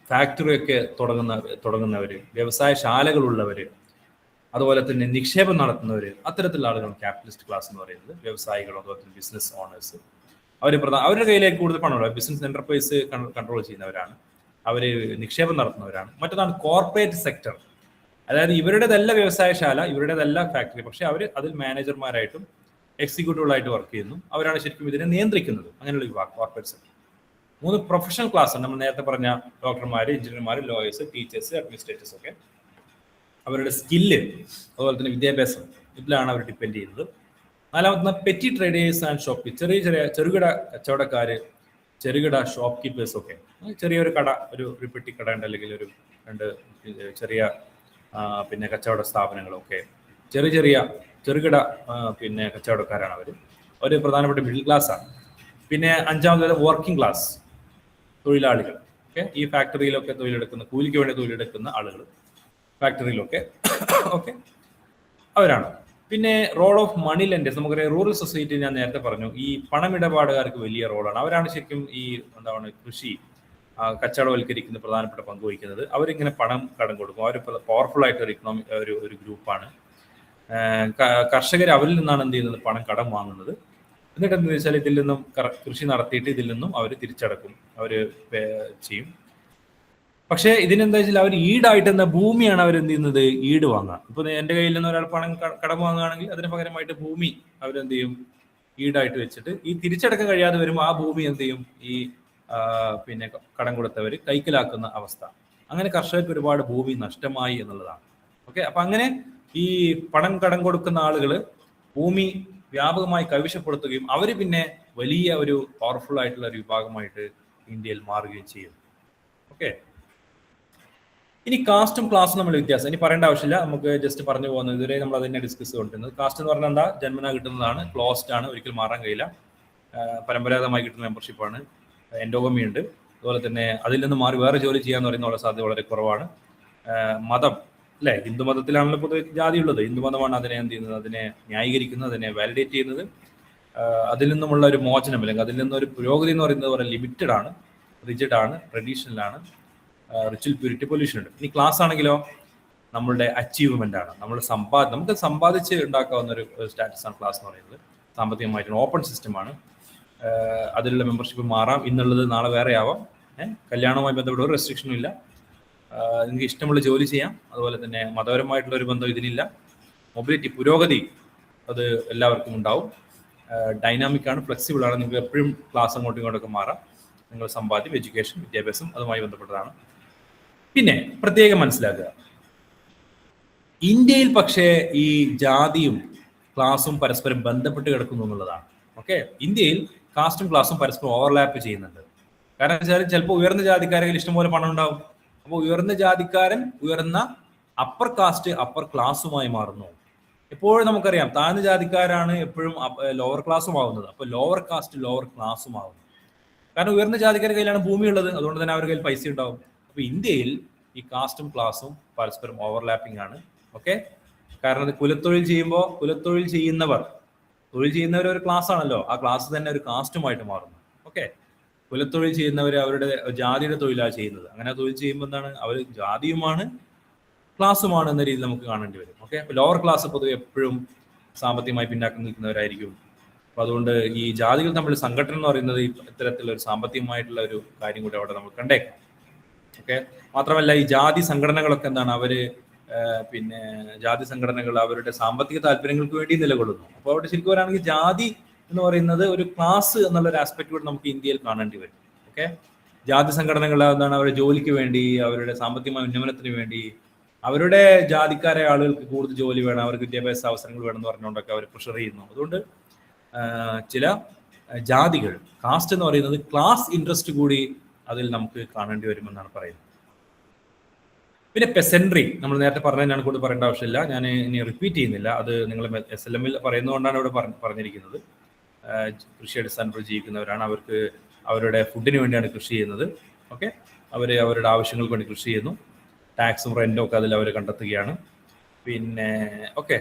ഫാക്ടറിയൊക്കെ തുടങ്ങുന്നവര്, വ്യവസായശാലകളുള്ളവര്, അതുപോലെ തന്നെ നിക്ഷേപം നടത്തുന്നവര്, അത്തരത്തിലുള്ള ആളുകളാണ് ക്യാപിറ്റലിസ്റ്റ് ക്ലാസ് എന്ന് പറയുന്നത്. വ്യവസായികളും അതുപോലെ തന്നെ ബിസിനസ് ഓണേഴ്സ്. അവരുടെ കയ്യിലേക്ക് കൂടുതൽ പണമുള്ള ബിസിനസ് എന്റർപ്രൈസ് കൺട്രോൾ ചെയ്യുന്നവരാണ്, അവര് നിക്ഷേപം നടത്തുന്നവരാണ്. മറ്റൊന്നാണ് കോർപ്പറേറ്റ് സെക്ടർ, അതായത് ഇവരുടേതല്ല വ്യവസായശാല, ഇവരുടേതല്ല ഫാക്ടറി, പക്ഷെ അവർ അതിൽ മാനേജർമാരായിട്ടും എക്സിക്യൂട്ടീവുകളായിട്ട് വർക്ക് ചെയ്യുന്നു. അവരാണ് ശരിക്കും ഇതിനെ നിയന്ത്രിക്കുന്നത്. അങ്ങനെയുള്ള വിഭാഗം കോർപ്പറേറ്റ് സെക്ടർ. 3 പ്രൊഫഷണൽ ക്ലാസ്, നമ്മൾ നേരത്തെ പറഞ്ഞ ഡോക്ടർമാർ, എഞ്ചിനീയർമാർ, ലോയേഴ്സ്, ടീച്ചേഴ്സ്, അഡ്മിനിസ്ട്രേറ്റേഴ്സ് ഒക്കെ. അവരുടെ സ്കില്ല് അതുപോലെ തന്നെ വിദ്യാഭ്യാസം ഇതിലാണ് അവർ ഡിപ്പെൻഡ് ചെയ്യുന്നത്. 4ാമത്തെ പെറ്റി ട്രേഡേഴ്സ് ആൻഡ് ഷോപ്പ്, ചെറുകിട കച്ചവടക്കാര്, ചെറുകിട ഷോപ്പ് കീപ്പേഴ്സ് ഒക്കെ. ചെറിയൊരു കട, ഒരു പെട്ടിക്കട ഉണ്ട്, അല്ലെങ്കിൽ ഒരു 2 ചെറിയ പിന്നെ കച്ചവട സ്ഥാപനങ്ങളൊക്കെ, ചെറുകിട പിന്നെ കച്ചവടക്കാരാണ് അവർ. ഒരു പ്രധാനപ്പെട്ട മിഡിൽ ക്ലാസ് ആണ്. പിന്നെ 5ാമത് വർക്കിംഗ് ക്ലാസ്, തൊഴിലാളികൾ. ഓക്കെ. ഈ ഫാക്ടറിയിലൊക്കെ തൊഴിലെടുക്കുന്ന, കൂലിക്ക് വേണ്ടി തൊഴിലെടുക്കുന്ന ആളുകൾ ഫാക്ടറിയിലൊക്കെ ഓക്കെ, അവരാണ്. പിന്നെ റോൾ ഓഫ് മണി ലെൻഡേഴ്സ്, നമുക്കറിയാം റൂറൽ സൊസൈറ്റി ഞാൻ നേരത്തെ പറഞ്ഞു, ഈ പണമിടപാടുകാർക്ക് വലിയ റോളാണ്. അവരാണ് ശരിക്കും ഈ കൃഷി കച്ചവടവൽക്കരിക്കുന്ന പ്രധാനപ്പെട്ട പങ്ക് വഹിക്കുന്നത്. അവരിങ്ങനെ കടം കൊടുക്കും. അവർ പവർഫുൾ ആയിട്ട് ഒരു ഗ്രൂപ്പാണ്. കർഷകർ അവരിൽ നിന്നാണ് എന്ത് ചെയ്യുന്നത്? കടം വാങ്ങുന്നത്. എന്നിട്ട് എന്താ വെച്ചാൽ ഇതിൽ നിന്നും കൃഷി നടത്തിയിട്ട് ഇതിൽ നിന്നും അവർ തിരിച്ചടക്കും, അവർ ചെയ്യും. പക്ഷേ ഇതിനെന്താ വെച്ചാൽ അവർ ഈടായിട്ട് ഭൂമിയാണ് അവർ എന്ത് ചെയ്യുന്നത്? ഈട് വാങ്ങുക. ഇപ്പൊ എന്റെ കയ്യിൽ നിന്ന് ഒരാൾ കടം വാങ്ങുകയാണെങ്കിൽ അതിന് പകരമായിട്ട് ഭൂമി അവരെന്ത് ചെയ്യും? ഈടായിട്ട് വെച്ചിട്ട് ഈ തിരിച്ചടക്കം കഴിയാതെ വരുമ്പോൾ ആ ഭൂമി എന്ത് ചെയ്യും? ഈ പിന്നെ കടം കൊടുത്തവർ കൈക്കലാക്കുന്ന അവസ്ഥ. അങ്ങനെ കർഷകർക്ക് ഒരുപാട് ഭൂമി നഷ്ടമായി എന്നുള്ളതാണ്. ഓക്കെ. അപ്പൊ അങ്ങനെ ഈ കടം കൊടുക്കുന്ന ആളുകൾ ഭൂമി വ്യാപകമായി കൈവശപ്പെടുത്തുകയും അവർ പിന്നെ വലിയ ഒരു പവർഫുൾ ആയിട്ടുള്ള ഒരു വിഭാഗമായിട്ട് ഇന്ത്യയിൽ മാറുകയും ചെയ്യും. ഓക്കെ. ഇനി കാസ്റ്റും ക്ലാസ്സും നമ്മൾ വ്യത്യാസം ഇനി പറയേണ്ട ആവശ്യമില്ല, നമുക്ക് ജസ്റ്റ് പറഞ്ഞു പോകുന്നത്. ഇതുവരെ നമ്മൾ അതിനെ ഡിസ്കസ് ചെയ്തുകൊണ്ടിരുന്നത്. കാസ്റ്റ് എന്ന് പറഞ്ഞാൽ എന്താ? ജന്മന കിട്ടുന്നതാണ്, ക്ലോസ്ഡ് ആണ്, ഒരിക്കലും മാറാൻ കഴിയില്ല. പരമ്പരാഗതമായി കിട്ടുന്ന മെമ്പർഷിപ്പാണ്. എൻഡോഗമി ഉണ്ട്. അതുപോലെ തന്നെ അതിൽ നിന്ന് മാറി വേറെ ജോലി ചെയ്യാന്ന് പറയുന്ന സാധ്യത വളരെ കുറവാണ്. മതം അല്ലെ, ഹിന്ദു മതത്തിലാണല്ലോ പൊതുവെ ജാതി ഉള്ളത്. ഹിന്ദു മതമാണ് അതിനെ എന്ത് ചെയ്യുന്നത്? അതിനെ ന്യായീകരിക്കുന്നത്, അതിനെ വാലിഡേറ്റ് ചെയ്യുന്നത്. അതിൽ നിന്നുമുള്ള ഒരു മോചനം അല്ലെങ്കിൽ അതിൽ നിന്നൊരു പുരോഗതി എന്ന് പറയുന്നത് വളരെ ലിമിറ്റഡ് ആണ്, റിജിഡ് ആണ്, ട്രഡീഷണൽ ആണ്, റിച്വൽ പ്യൂരിറ്റി പൊല്യൂഷൻ ഉണ്ട്. ഇനി ക്ലാസ് ആണെങ്കിലോ നമ്മളുടെ അച്ചീവ്മെന്റ് ആണ്, നമുക്ക് സമ്പാദിച്ച് ഉണ്ടാക്കാവുന്ന ഒരു സ്റ്റാറ്റസ് ആണ് ക്ലാസ് എന്ന് പറയുന്നത്. സാമ്പത്തികമായിട്ടുള്ള ഓപ്പൺ സിസ്റ്റമാണ്. അതിലുള്ള മെമ്പർഷിപ്പ് മാറാം, ഇന്നുള്ളത് നാളെ വേറെ ആവാം. കല്യാണവുമായി ബന്ധപ്പെട്ട ഒരു റെസ്ട്രിക്ഷനും ഇല്ല. നിങ്ങൾക്ക് ഇഷ്ടമുള്ള ജോലി ചെയ്യാം. അതുപോലെ തന്നെ മതപരമായിട്ടുള്ള ഒരു ബന്ധം ഇതിനില്ല. മൊബിലിറ്റി, പുരോഗതി അത് എല്ലാവർക്കും ഉണ്ടാവും. ഡൈനാമിക് ആണ്, ഫ്ലെക്സിബിൾ ആണ്. നിങ്ങൾക്ക് എപ്പോഴും ക്ലാസ് അങ്ങോട്ടും ഇങ്ങോട്ടൊക്കെ മാറാം. നിങ്ങൾ സമ്പാദ്യം, എഡ്യൂക്കേഷൻ, വിദ്യാഭ്യാസം അതുമായി ബന്ധപ്പെട്ടതാണ്. പിന്നെ പ്രത്യേകം മനസ്സിലാക്കുക, ഇന്ത്യയിൽ പക്ഷേ ഈ ജാതിയും ക്ലാസും പരസ്പരം ബന്ധപ്പെട്ട് കിടക്കുന്നു എന്നുള്ളതാണ്. ഓക്കെ. ഇന്ത്യയിൽ കാസ്റ്റും ക്ലാസും പരസ്പരം ഓവർലാപ്പ് ചെയ്യുന്നുണ്ട്. കാരണം വെച്ചാൽ ചിലപ്പോൾ ഉയർന്ന ജാതിക്കാരെങ്കിൽ ഇഷ്ടംപോലെ പണം ഉണ്ടാവും. അപ്പോൾ ഉയർന്ന ജാതിക്കാരൻ ഉയർന്ന അപ്പർ കാസ്റ്റ് അപ്പർ ക്ലാസ്സുമായി മാറുന്നു. എപ്പോഴും നമുക്കറിയാം താഴ്ന്ന ജാതിക്കാരാണ് എപ്പോഴും ലോവർ ക്ലാസ്സും ആവുന്നത്. അപ്പോൾ ലോവർ കാസ്റ്റ് ലോവർ ക്ലാസ്സും ആവുന്നു. കാരണം ഉയർന്ന ജാതിക്കാരുടെ കയ്യിലാണ് ഭൂമി ഉള്ളത്, അതുകൊണ്ട് തന്നെ അവരുടെ കയ്യിൽ പൈസ ഉണ്ടാവും. അപ്പൊ ഇന്ത്യയിൽ ഈ കാസ്റ്റും ക്ലാസും പരസ്പരം ഓവർലാപ്പിംഗ് ആണ്. ഓക്കെ. കാരണം കുലത്തൊഴിൽ ചെയ്യുമ്പോൾ തൊഴിൽ ചെയ്യുന്നവർ ഒരു ക്ലാസ് ആണല്ലോ, ആ ക്ലാസ് തന്നെ ഒരു കാസ്റ്റുമായിട്ട് മാറുന്നു. ഓക്കെ. കുലത്തൊഴിൽ ചെയ്യുന്നവർ അവരുടെ ജാതിയുടെ തൊഴിലാണ് ചെയ്യുന്നത്. അങ്ങനെ തൊഴിൽ ചെയ്യുമ്പോൾ എന്താണ്, അവർ ജാതിയുമാണ് ക്ലാസ്സുമാണ് എന്ന രീതിയിൽ നമുക്ക് കാണേണ്ടി വരും. ഓക്കെ, അപ്പോൾ ലോവർ ക്ലാസ് പൊതുവെ എപ്പോഴും സാമ്പത്തികമായി പിന്നാക്കം നിൽക്കുന്നവരായിരിക്കും. അപ്പോൾ അതുകൊണ്ട് ഈ ജാതികൾ തമ്മിൽ സംഘടന എന്ന് പറയുന്നത് ഇത്തരത്തിലുള്ള ഒരു സാമ്പത്തികമായിട്ടുള്ള ഒരു കാര്യം കൂടി അവിടെ നമ്മൾ കണ്ടേക്കാം. ഓക്കെ, മാത്രമല്ല ഈ ജാതി സംഘടനകളൊക്കെ എന്താണ്, അവര് പിന്നെ ജാതി സംഘടനകൾ അവരുടെ സാമ്പത്തിക താല്പര്യങ്ങൾക്ക് വേണ്ടി നിലകൊള്ളുന്നു. അപ്പോൾ അവിടെ ശരിക്കും പറയുകയാണെങ്കിൽ ജാതി എന്ന് പറയുന്നത് ഒരു ക്ലാസ് എന്നുള്ള ഒരു ആസ്പെക്ട് കൂടി നമുക്ക് ഇന്ത്യയിൽ കാണേണ്ടി വരും. ഓക്കെ, ജാതി സംഘടനകൾ എന്താണ്, അവരുടെ ജോലിക്ക് വേണ്ടി, അവരുടെ സാമ്പത്തികമായ ഉന്നമനത്തിന് വേണ്ടി, അവരുടെ ജാതിക്കാരെ ആളുകൾക്ക് കൂടുതൽ ജോലി വേണം, അവർക്ക് വിദ്യാഭ്യാസ അവസരങ്ങൾ വേണം എന്ന് പറഞ്ഞുകൊണ്ടൊക്കെ അവർ പ്രഷർ ചെയ്യുന്നു. അതുകൊണ്ട് ചില ജാതികൾ, കാസ്റ്റ് എന്ന് പറയുന്നത് ക്ലാസ് ഇൻട്രസ്റ്റ് കൂടി അതിൽ നമുക്ക് കാണേണ്ടി വരുമെന്നാണ് പറയുന്നത്. പിന്നെ പെസൻട്രി നമ്മൾ നേരത്തെ പറഞ്ഞതിനാണ് കൂടുതൽ പറയേണ്ട ആവശ്യമില്ല, ഞാൻ ഇനി റിപ്പീറ്റ് ചെയ്യുന്നില്ല. അത് നിങ്ങൾ SLM പറയുന്നതുകൊണ്ടാണ് ഇവിടെ പറഞ്ഞിരിക്കുന്നത്. കൃഷി അടിസ്ഥാനത്തിൽ ജീവിക്കുന്നവരാണ്, അവർക്ക് അവരുടെ ഫുഡിന് വേണ്ടിയാണ് കൃഷി ചെയ്യുന്നത്. ഓക്കെ, അവർ അവരുടെ ആവശ്യങ്ങൾക്ക് വേണ്ടി കൃഷി ചെയ്യുന്നു. ടാക്സും റെന്റും ഒക്കെ അതിൽ അവർ കണ്ടെത്തുകയാണ്. പിന്നെ ഓക്കെ,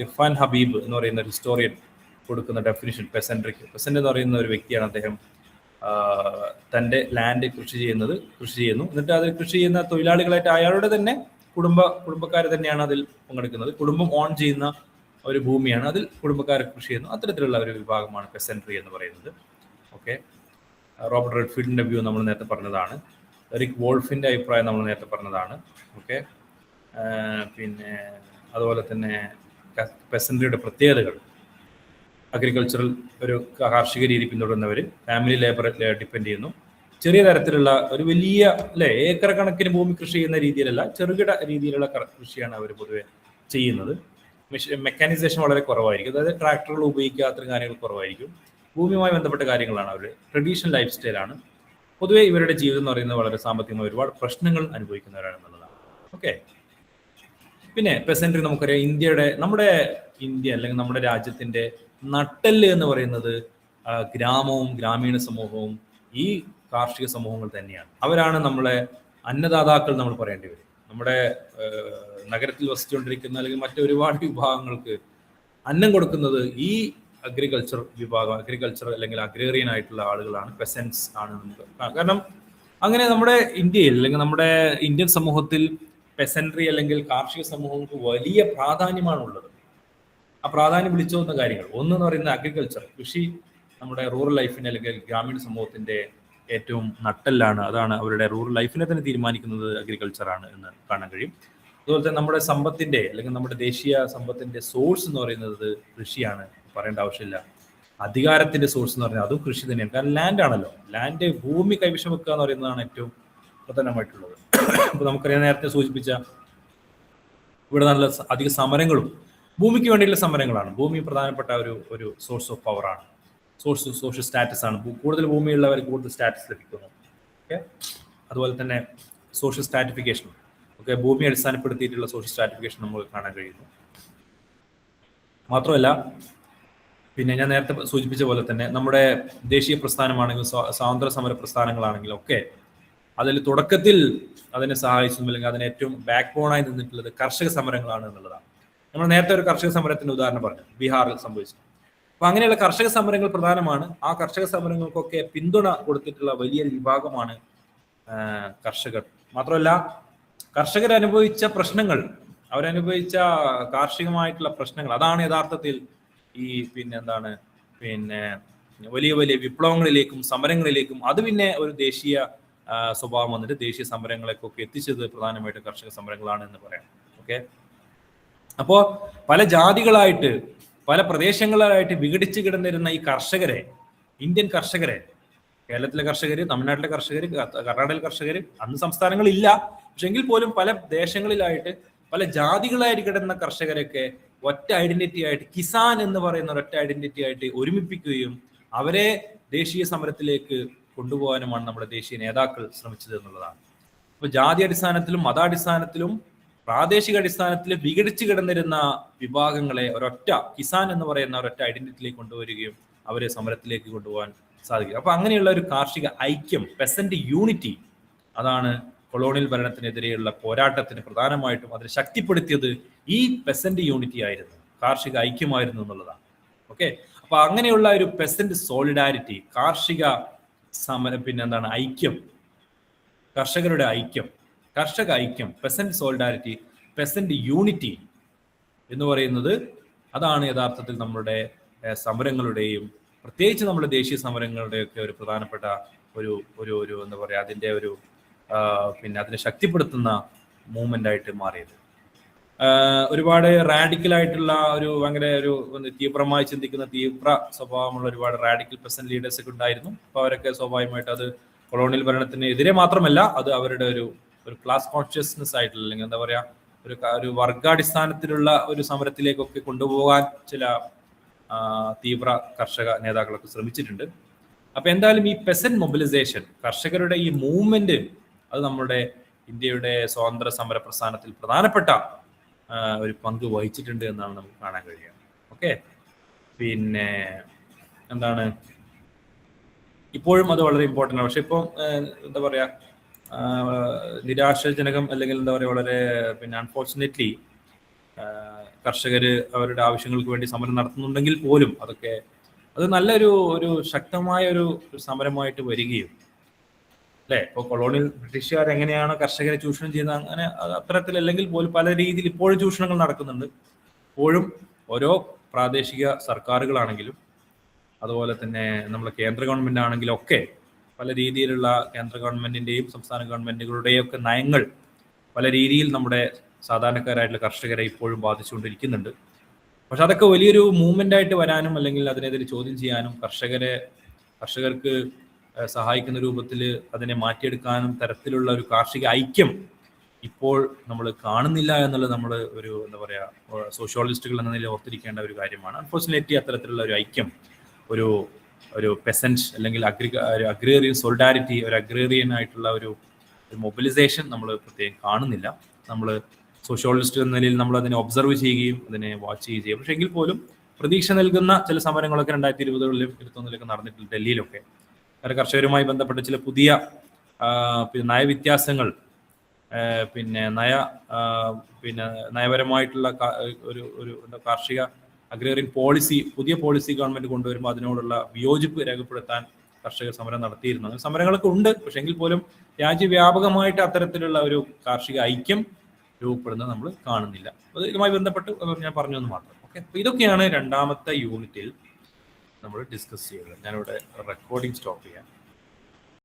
ഇർഫാൻ ഹബീബ് എന്ന് പറയുന്ന ഒരു ഹിസ്റ്റോറിയൻ കൊടുക്കുന്ന ഡെഫിനിഷൻ പെസൻട്രിക്ക്, പെസന്റ് എന്ന് പറയുന്ന ഒരു വ്യക്തിയാണ്. അദ്ദേഹം തൻ്റെ ലാൻഡ് കൃഷി ചെയ്യുന്നു. എന്നിട്ട് അത് കൃഷി ചെയ്യുന്ന തൊഴിലാളികളായിട്ട് അയാളുടെ തന്നെ കുടുംബക്കാർ തന്നെയാണ് അതിൽ പങ്കെടുക്കുന്നത്. കുടുംബം ഓൺ ചെയ്യുന്ന ഒരു ഭൂമിയാണ്, അതിൽ കുടുംബക്കാർ കൃഷി ചെയ്യുന്നു. അത്തരത്തിലുള്ള ഒരു വിഭാഗമാണ് പെസൻട്രി എന്ന് പറയുന്നത്. ഓക്കെ, റോബർട്ട് റെഡ്ഫീൽഡിന്റെ വ്യൂ നമ്മൾ നേരത്തെ പറഞ്ഞതാണ്. എറിക് വോൾഫിന്റെ അഭിപ്രായം നമ്മൾ നേരത്തെ പറഞ്ഞതാണ്. ഓക്കെ, പിന്നെ അതുപോലെ തന്നെ പെസൻട്രിയുടെ പ്രത്യേകതകൾ, അഗ്രികൾച്ചറൽ ഒരു കാർഷിക രീതി പിന്തുടരുന്നവർ, ഫാമിലി ലേബർ ഡിപ്പെൻഡ് ചെയ്യുന്നു, ചെറിയ തരത്തിലുള്ള ഒരു വലിയ ഏക്കർ കണക്കിന് ഭൂമി കൃഷി ചെയ്യുന്ന രീതിയിലല്ല, ചെറുകിട രീതിയിലുള്ള കൃഷിയാണ് അവർ പൊതുവെ ചെയ്യുന്നത്. മെക്കാനൈസേഷൻ വളരെ കുറവായിരിക്കും, അതായത് ട്രാക്ടറുകൾ ഉപയോഗിക്കുക, അത്തരം കാര്യങ്ങൾ കുറവായിരിക്കും. ഭൂമിയുമായി ബന്ധപ്പെട്ട കാര്യങ്ങളാണ് അവർ. ട്രഡീഷണൽ ലൈഫ് സ്റ്റൈലാണ്. പൊതുവെ ഇവരുടെ ജീവിതം എന്ന് പറയുന്നത് വളരെ സാമ്പത്തികമായി ഒരുപാട് പ്രശ്നങ്ങൾ അനുഭവിക്കുന്നവരാണെന്നുള്ളതാണ്. ഓക്കെ, പിന്നെ പെസൻട്രി നമുക്കറിയാം, നമ്മുടെ ഇന്ത്യ അല്ലെങ്കിൽ നമ്മുടെ രാജ്യത്തിന്റെ നട്ടെല്ല് എന്ന് പറയുന്നത് ഗ്രാമവും ഗ്രാമീണ സമൂഹവും ഈ കാർഷിക സമൂഹങ്ങൾ തന്നെയാണ്. അവരാണ് നമ്മളെ അന്നദാതാക്കൾ നമ്മൾ പറയേണ്ടി വരും. നമ്മുടെ നഗരത്തിൽ വസിച്ചുകൊണ്ടിരിക്കുന്ന അല്ലെങ്കിൽ മറ്റൊരുപാട് വിഭാഗങ്ങൾക്ക് അന്നം കൊടുക്കുന്നത് ഈ അഗ്രികൾച്ചർ വിഭാഗം, അഗ്രികൾച്ചർ അല്ലെങ്കിൽ അഗ്രേറിയൻ ആയിട്ടുള്ള ആളുകളാണ്, പെസൻസ് ആണ് നമുക്ക്. കാരണം അങ്ങനെ നമ്മുടെ ഇന്ത്യയിൽ അല്ലെങ്കിൽ നമ്മുടെ ഇന്ത്യൻ സമൂഹത്തിൽ പെസൻട്രി അല്ലെങ്കിൽ കാർഷിക സമൂഹങ്ങൾക്ക് വലിയ പ്രാധാന്യമാണുള്ളത്. ആ പ്രാധാന്യം വിളിച്ചോന്ന കാര്യങ്ങൾ ഒന്നെന്ന് പറയുന്നത് അഗ്രികൾച്ചർ, കൃഷി നമ്മുടെ റൂറൽ ലൈഫിനെ അല്ലെങ്കിൽ ഗ്രാമീണ സമൂഹത്തിന്റെ ഏറ്റവും നട്ടെല്ലാണ്. അതാണ് അവരുടെ റൂറൽ ലൈഫിനെ തന്നെ തീരുമാനിക്കുന്നത് അഗ്രികൾച്ചറാണ് എന്ന് കാണാൻ കഴിയും. അതുപോലെ തന്നെ നമ്മുടെ സമ്പത്തിന്റെ അല്ലെങ്കിൽ നമ്മുടെ ദേശീയ സമ്പത്തിന്റെ സോഴ്സ് എന്ന് പറയുന്നത് കൃഷിയാണ്, പറയേണ്ട ആവശ്യമില്ല. അധികാരത്തിന്റെ സോഴ്സ് എന്ന് പറഞ്ഞാൽ അതും കൃഷി തന്നെയാണ്. കാരണം ലാൻഡ് ആണല്ലോ, ലാൻഡ് ഭൂമി കൈവശം വെക്കുക എന്ന് പറയുന്നതാണ് ഏറ്റവും പ്രധാനമായിട്ടുള്ളത്. അപ്പൊ നമുക്കറിയാം, നേരത്തെ സൂചിപ്പിച്ച ഇവിടെ നല്ല അധിക സമരങ്ങളും ഭൂമിക്ക് വേണ്ടിയുള്ള സമരങ്ങളാണ്. ഭൂമി പ്രധാനപ്പെട്ട ഒരു സോഴ്സ് ഓഫ് പവർ ആണ്, സോഷ്യൽ സ്റ്റാറ്റസ് ആണ്. കൂടുതൽ ഭൂമിയുള്ളവർ കൂടുതൽ സ്റ്റാറ്റസ് ലഭിക്കുന്നു. ഓക്കെ, അതുപോലെ തന്നെ സോഷ്യൽ സ്റ്റാറ്റിഫിക്കേഷൻ, ഓക്കെ, ഭൂമി അടിസ്ഥാനപ്പെടുത്തിയിട്ടുള്ള സോഷ്യൽ സ്റ്റാറ്റിഫിക്കേഷൻ നമുക്ക് കാണാൻ കഴിയുന്നു. മാത്രമല്ല പിന്നെ ഞാൻ നേരത്തെ സൂചിപ്പിച്ച പോലെ തന്നെ നമ്മുടെ ദേശീയ പ്രസ്ഥാനമാണെങ്കിലും സ്വാതന്ത്ര്യ സമര പ്രസ്ഥാനങ്ങളാണെങ്കിലും ഒക്കെ അതിൽ തുടക്കത്തിൽ അതിനെ സഹായിച്ചതും അല്ലെങ്കിൽ അതിന് ഏറ്റവും ബാക്ക് ബോണായി നിന്നിട്ടുള്ളത് കർഷക സമരങ്ങളാണ് എന്നുള്ളതാണ്. നമ്മൾ നേരത്തെ ഒരു കർഷക സമരത്തിന്റെ ഉദാഹരണം പറഞ്ഞു, ബീഹാറിൽ സംഭവിച്ചു. അപ്പൊ അങ്ങനെയുള്ള കർഷക സമരങ്ങൾ പ്രധാനമാണ്. ആ കർഷക സമരങ്ങൾക്കൊക്കെ പിന്തുണ കൊടുത്തിട്ടുള്ള വലിയൊരു വിഭാഗമാണ് കർഷകർ. മാത്രമല്ല കർഷകർ അനുഭവിച്ച പ്രശ്നങ്ങൾ, അവരനുഭവിച്ച കാർഷികമായിട്ടുള്ള പ്രശ്നങ്ങൾ, അതാണ് യഥാർത്ഥത്തിൽ ഈ വലിയ വലിയ വിപ്ലവങ്ങളിലേക്കും സമരങ്ങളിലേക്കും അത് പിന്നെ ഒരു ദേശീയ സ്വഭാവം വന്നിട്ട് ദേശീയ സമരങ്ങളെക്കൊക്കെ എത്തിച്ചത് പ്രധാനമായിട്ടും കർഷക സമരങ്ങളാണ് എന്ന് പറയാം. ഓക്കെ, അപ്പോ പല ജാതികളായിട്ട് പല പ്രദേശങ്ങളായിട്ട് വിഘടിച്ച് കിടന്നിരുന്ന ഈ കർഷകരെ, ഇന്ത്യൻ കർഷകരെ, കേരളത്തിലെ കർഷകർ, തമിഴ്നാട്ടിലെ കർഷകർ, കർണാടകയിലെ കർഷകർ, അന്ന് സംസ്ഥാനങ്ങളില്ല, പക്ഷെ എങ്കിൽ പോലും പല ദേശങ്ങളിലായിട്ട് പല ജാതികളായിട്ട് കിടന്ന കർഷകരൊക്കെ ഒറ്റ ഐഡന്റിറ്റി ആയിട്ട്, കിസാൻ എന്ന് പറയുന്ന ഒരൊറ്റ ഐഡന്റിറ്റി ആയിട്ട് ഒരുമിപ്പിക്കുകയും അവരെ ദേശീയ സമരത്തിലേക്ക് കൊണ്ടുപോകാനുമാണ് നമ്മുടെ ദേശീയ നേതാക്കൾ ശ്രമിച്ചത് എന്നുള്ളതാണ്. അപ്പൊ ജാതി അടിസ്ഥാനത്തിലും മതാടിസ്ഥാനത്തിലും പ്രാദേശിക അടിസ്ഥാനത്തിൽ വിഘടിച്ച് കിടന്നിരുന്ന വിഭാഗങ്ങളെ ഒരൊറ്റ കിസാൻ എന്ന് പറയുന്ന ഒരൊറ്റ ഐഡന്റിറ്റിയിലേക്ക് കൊണ്ടുവരികയും അവരെ സമരത്തിലേക്ക് കൊണ്ടുപോകാൻ സാധിക്കും. അപ്പൊ അങ്ങനെയുള്ള ഒരു കാർഷിക ഐക്യം, പെസന്റ് യൂണിറ്റി, അതാണ് കൊളോണിയൽ ഭരണത്തിനെതിരെയുള്ള പോരാട്ടത്തിന് പ്രധാനമായിട്ടും അതിനെ ശക്തിപ്പെടുത്തിയത് ഈ പെസന്റ് യൂണിറ്റി ആയിരുന്നു, കാർഷിക ഐക്യമായിരുന്നു എന്നുള്ളതാണ്. ഓക്കെ, അപ്പൊ അങ്ങനെയുള്ള ഒരു പെസന്റ് സോളിഡാരിറ്റി, കാർഷിക പിന്നെ എന്താണ് ഐക്യം, കർഷക ഐക്യം, പെസന്റ് സോളിഡാരിറ്റി, പെസന്റ് യൂണിറ്റി എന്ന് പറയുന്നത് അതാണ് യഥാർത്ഥത്തിൽ നമ്മുടെ സമരങ്ങളുടെയും പ്രത്യേകിച്ച് നമ്മുടെ ദേശീയ സമരങ്ങളുടെയൊക്കെ ഒരു പ്രധാനപ്പെട്ട ഒരു എന്താ പറയുക അതിൻ്റെ ഒരു പിന്നെ അതിനെ ശക്തിപ്പെടുത്തുന്ന മൂവ്മെന്റ് ആയിട്ട് മാറിയത്. ഒരുപാട് റാഡിക്കലായിട്ടുള്ള ഒരു ഭയങ്കര ഒരു തീവ്രമായി ചിന്തിക്കുന്ന തീവ്ര സ്വഭാവമുള്ള ഒരുപാട് റാഡിക്കൽ പെസന്റ് ലീഡേഴ്സ് ഒക്കെ ഉണ്ടായിരുന്നു. അപ്പോൾ അവരൊക്കെ സ്വാഭാവികമായിട്ട് അത് കൊളോണിയൽ ഭരണത്തിന് എതിരെ മാത്രമല്ല, അത് അവരുടെ ഒരു ക്ലാസ് കോൺഷ്യസ്നെസ് ആയിട്ടുള്ള അല്ലെങ്കിൽ എന്താ പറയാ ഒരു വർഗാടിസ്ഥാനത്തിലുള്ള ഒരു സമരത്തിലേക്കൊക്കെ കൊണ്ടുപോകാൻ ചില തീവ്ര കർഷക നേതാക്കളൊക്കെ ശ്രമിച്ചിട്ടുണ്ട്. അപ്പൊ എന്തായാലും ഈ പെസന്റ് മൊബിലൈസേഷൻ, കർഷകരുടെ ഈ മൂവ്മെന്റ്, അത് നമ്മുടെ ഇന്ത്യയുടെ സ്വാതന്ത്ര്യ സമര പ്രസ്ഥാനത്തിൽ പ്രധാനപ്പെട്ട ഒരു പങ്ക് വഹിച്ചിട്ടുണ്ട് എന്നാണ് നമുക്ക് കാണാൻ കഴിയുക. ഓക്കെ, പിന്നെ എന്താണ് ഇപ്പോഴും അത് വളരെ ഇമ്പോർട്ടൻ്റ് ആണ്. പക്ഷെ ഇപ്പോൾ എന്താ പറയാ നിരാശാജനകം അല്ലെങ്കിൽ എന്താ പറയുക വളരെ പിന്നെ അൺഫോർച്ചുനേറ്റ്ലി കർഷകര് അവരുടെ ആവശ്യങ്ങൾക്ക് വേണ്ടി സമരം നടത്തുന്നുണ്ടെങ്കിൽ പോലും അത് നല്ലൊരു ശക്തമായ ഒരു സമരമായിട്ട് വരികയും അല്ലെ. ഇപ്പോൾ കൊളോണിയൽ ബ്രിട്ടീഷുകാർ എങ്ങനെയാണ് കർഷകരെ ചൂഷണം ചെയ്യുന്നത്, അങ്ങനെ അത്തരത്തിലല്ലെങ്കിൽ പോലും പല രീതിയിൽ ഇപ്പോഴും ചൂഷണങ്ങൾ നടക്കുന്നുണ്ട്. ഇപ്പോഴും ഓരോ പ്രാദേശിക സർക്കാരുകളാണെങ്കിലും അതുപോലെ തന്നെ നമ്മളെ കേന്ദ്ര ഗവൺമെന്റ് ആണെങ്കിലും ഒക്കെ പല രീതിയിലുള്ള കേന്ദ്ര ഗവൺമെന്റിന്റെയും സംസ്ഥാന ഗവൺമെന്റുകളുടെയും ഒക്കെ നയങ്ങൾ പല രീതിയിൽ നമ്മുടെ സാധാരണക്കാരായിട്ടുള്ള കർഷകരെ ഇപ്പോഴും ബാധിച്ചുകൊണ്ടിരിക്കുന്നുണ്ട്. പക്ഷെ അതൊക്കെ വലിയൊരു മൂവ്മെന്റ് ആയിട്ട് വരാനും അല്ലെങ്കിൽ അതിനെതിരെ ചോദ്യം ചെയ്യാനും കർഷകർക്ക് സഹായിക്കുന്ന രൂപത്തിൽ അതിനെ മാറ്റിയെടുക്കാനും തരത്തിലുള്ള ഒരു കാർഷിക ഐക്യം ഇപ്പോൾ നമ്മൾ കാണുന്നില്ല എന്നുള്ളത് നമ്മൾ ഒരു എന്താ പറയാ സോഷ്യോളജിസ്റ്റുകൾ എന്ന നിലയിൽ ഓർത്തിരിക്കേണ്ട ഒരു കാര്യമാണ്. അൺഫോർച്ചുനേറ്റ്ലി അത്തരത്തിലുള്ള ഒരു ഐക്യം, ഒരു പെസൻറ്റ് അല്ലെങ്കിൽ അഗ്രേറിയൻ സോളിഡാരിറ്റി, ഒരു അഗ്രേറിയൻ ആയിട്ടുള്ള ഒരു മൊബിലൈസേഷൻ നമ്മൾ പ്രത്യേകം കാണുന്നില്ല. നമ്മൾ സോഷ്യോളജിസ്റ്റ് എന്ന നിലയിൽ നമ്മൾ അതിനെ ഒബ്സർവ് ചെയ്യുകയും അതിനെ വാച്ച് ചെയ്യുകയും ചെയ്യും. പക്ഷെ എങ്കിൽ പോലും പ്രതീക്ഷ നൽകുന്ന ചില സമരങ്ങളൊക്കെ 2020-കളിലും 2021-ിലൊക്കെ നടന്നിട്ടുണ്ട് ഡൽഹിയിലൊക്കെ. കാരണം കർഷകരുമായി ബന്ധപ്പെട്ട ചില പുതിയ നയവ്യത്യാസങ്ങൾ, പിന്നെ നയപരമായിട്ടുള്ള ഒരു കാർഷിക അഗ്രേറിയൻ പുതിയ പോളിസി ഗവൺമെന്റ് കൊണ്ടുവരുമ്പോൾ അതിനോടുള്ള വിയോജിപ്പ് രേഖപ്പെടുത്താൻ കർഷകർ സമരം നടത്തിയിരുന്നു. അങ്ങനെ സമരങ്ങളൊക്കെ ഉണ്ട്. പക്ഷെ എങ്കിൽ പോലും രാജ്യവ്യാപകമായിട്ട് അത്തരത്തിലുള്ള ഒരു കാർഷിക ഐക്യം രൂപപ്പെടുന്നത് നമ്മൾ കാണുന്നില്ല. അത് ഇതുമായി ബന്ധപ്പെട്ട് ഞാൻ പറഞ്ഞതെന്ന് മാത്രം. ഓക്കെ, അപ്പൊ ഇതൊക്കെയാണ് രണ്ടാമത്തെ യൂണിറ്റിൽ നമ്മൾ ഡിസ്കസ് ചെയ്യുന്നത്. ഞാനിവിടെ റെക്കോർഡിംഗ് സ്റ്റോപ്പ് ചെയ്യാം.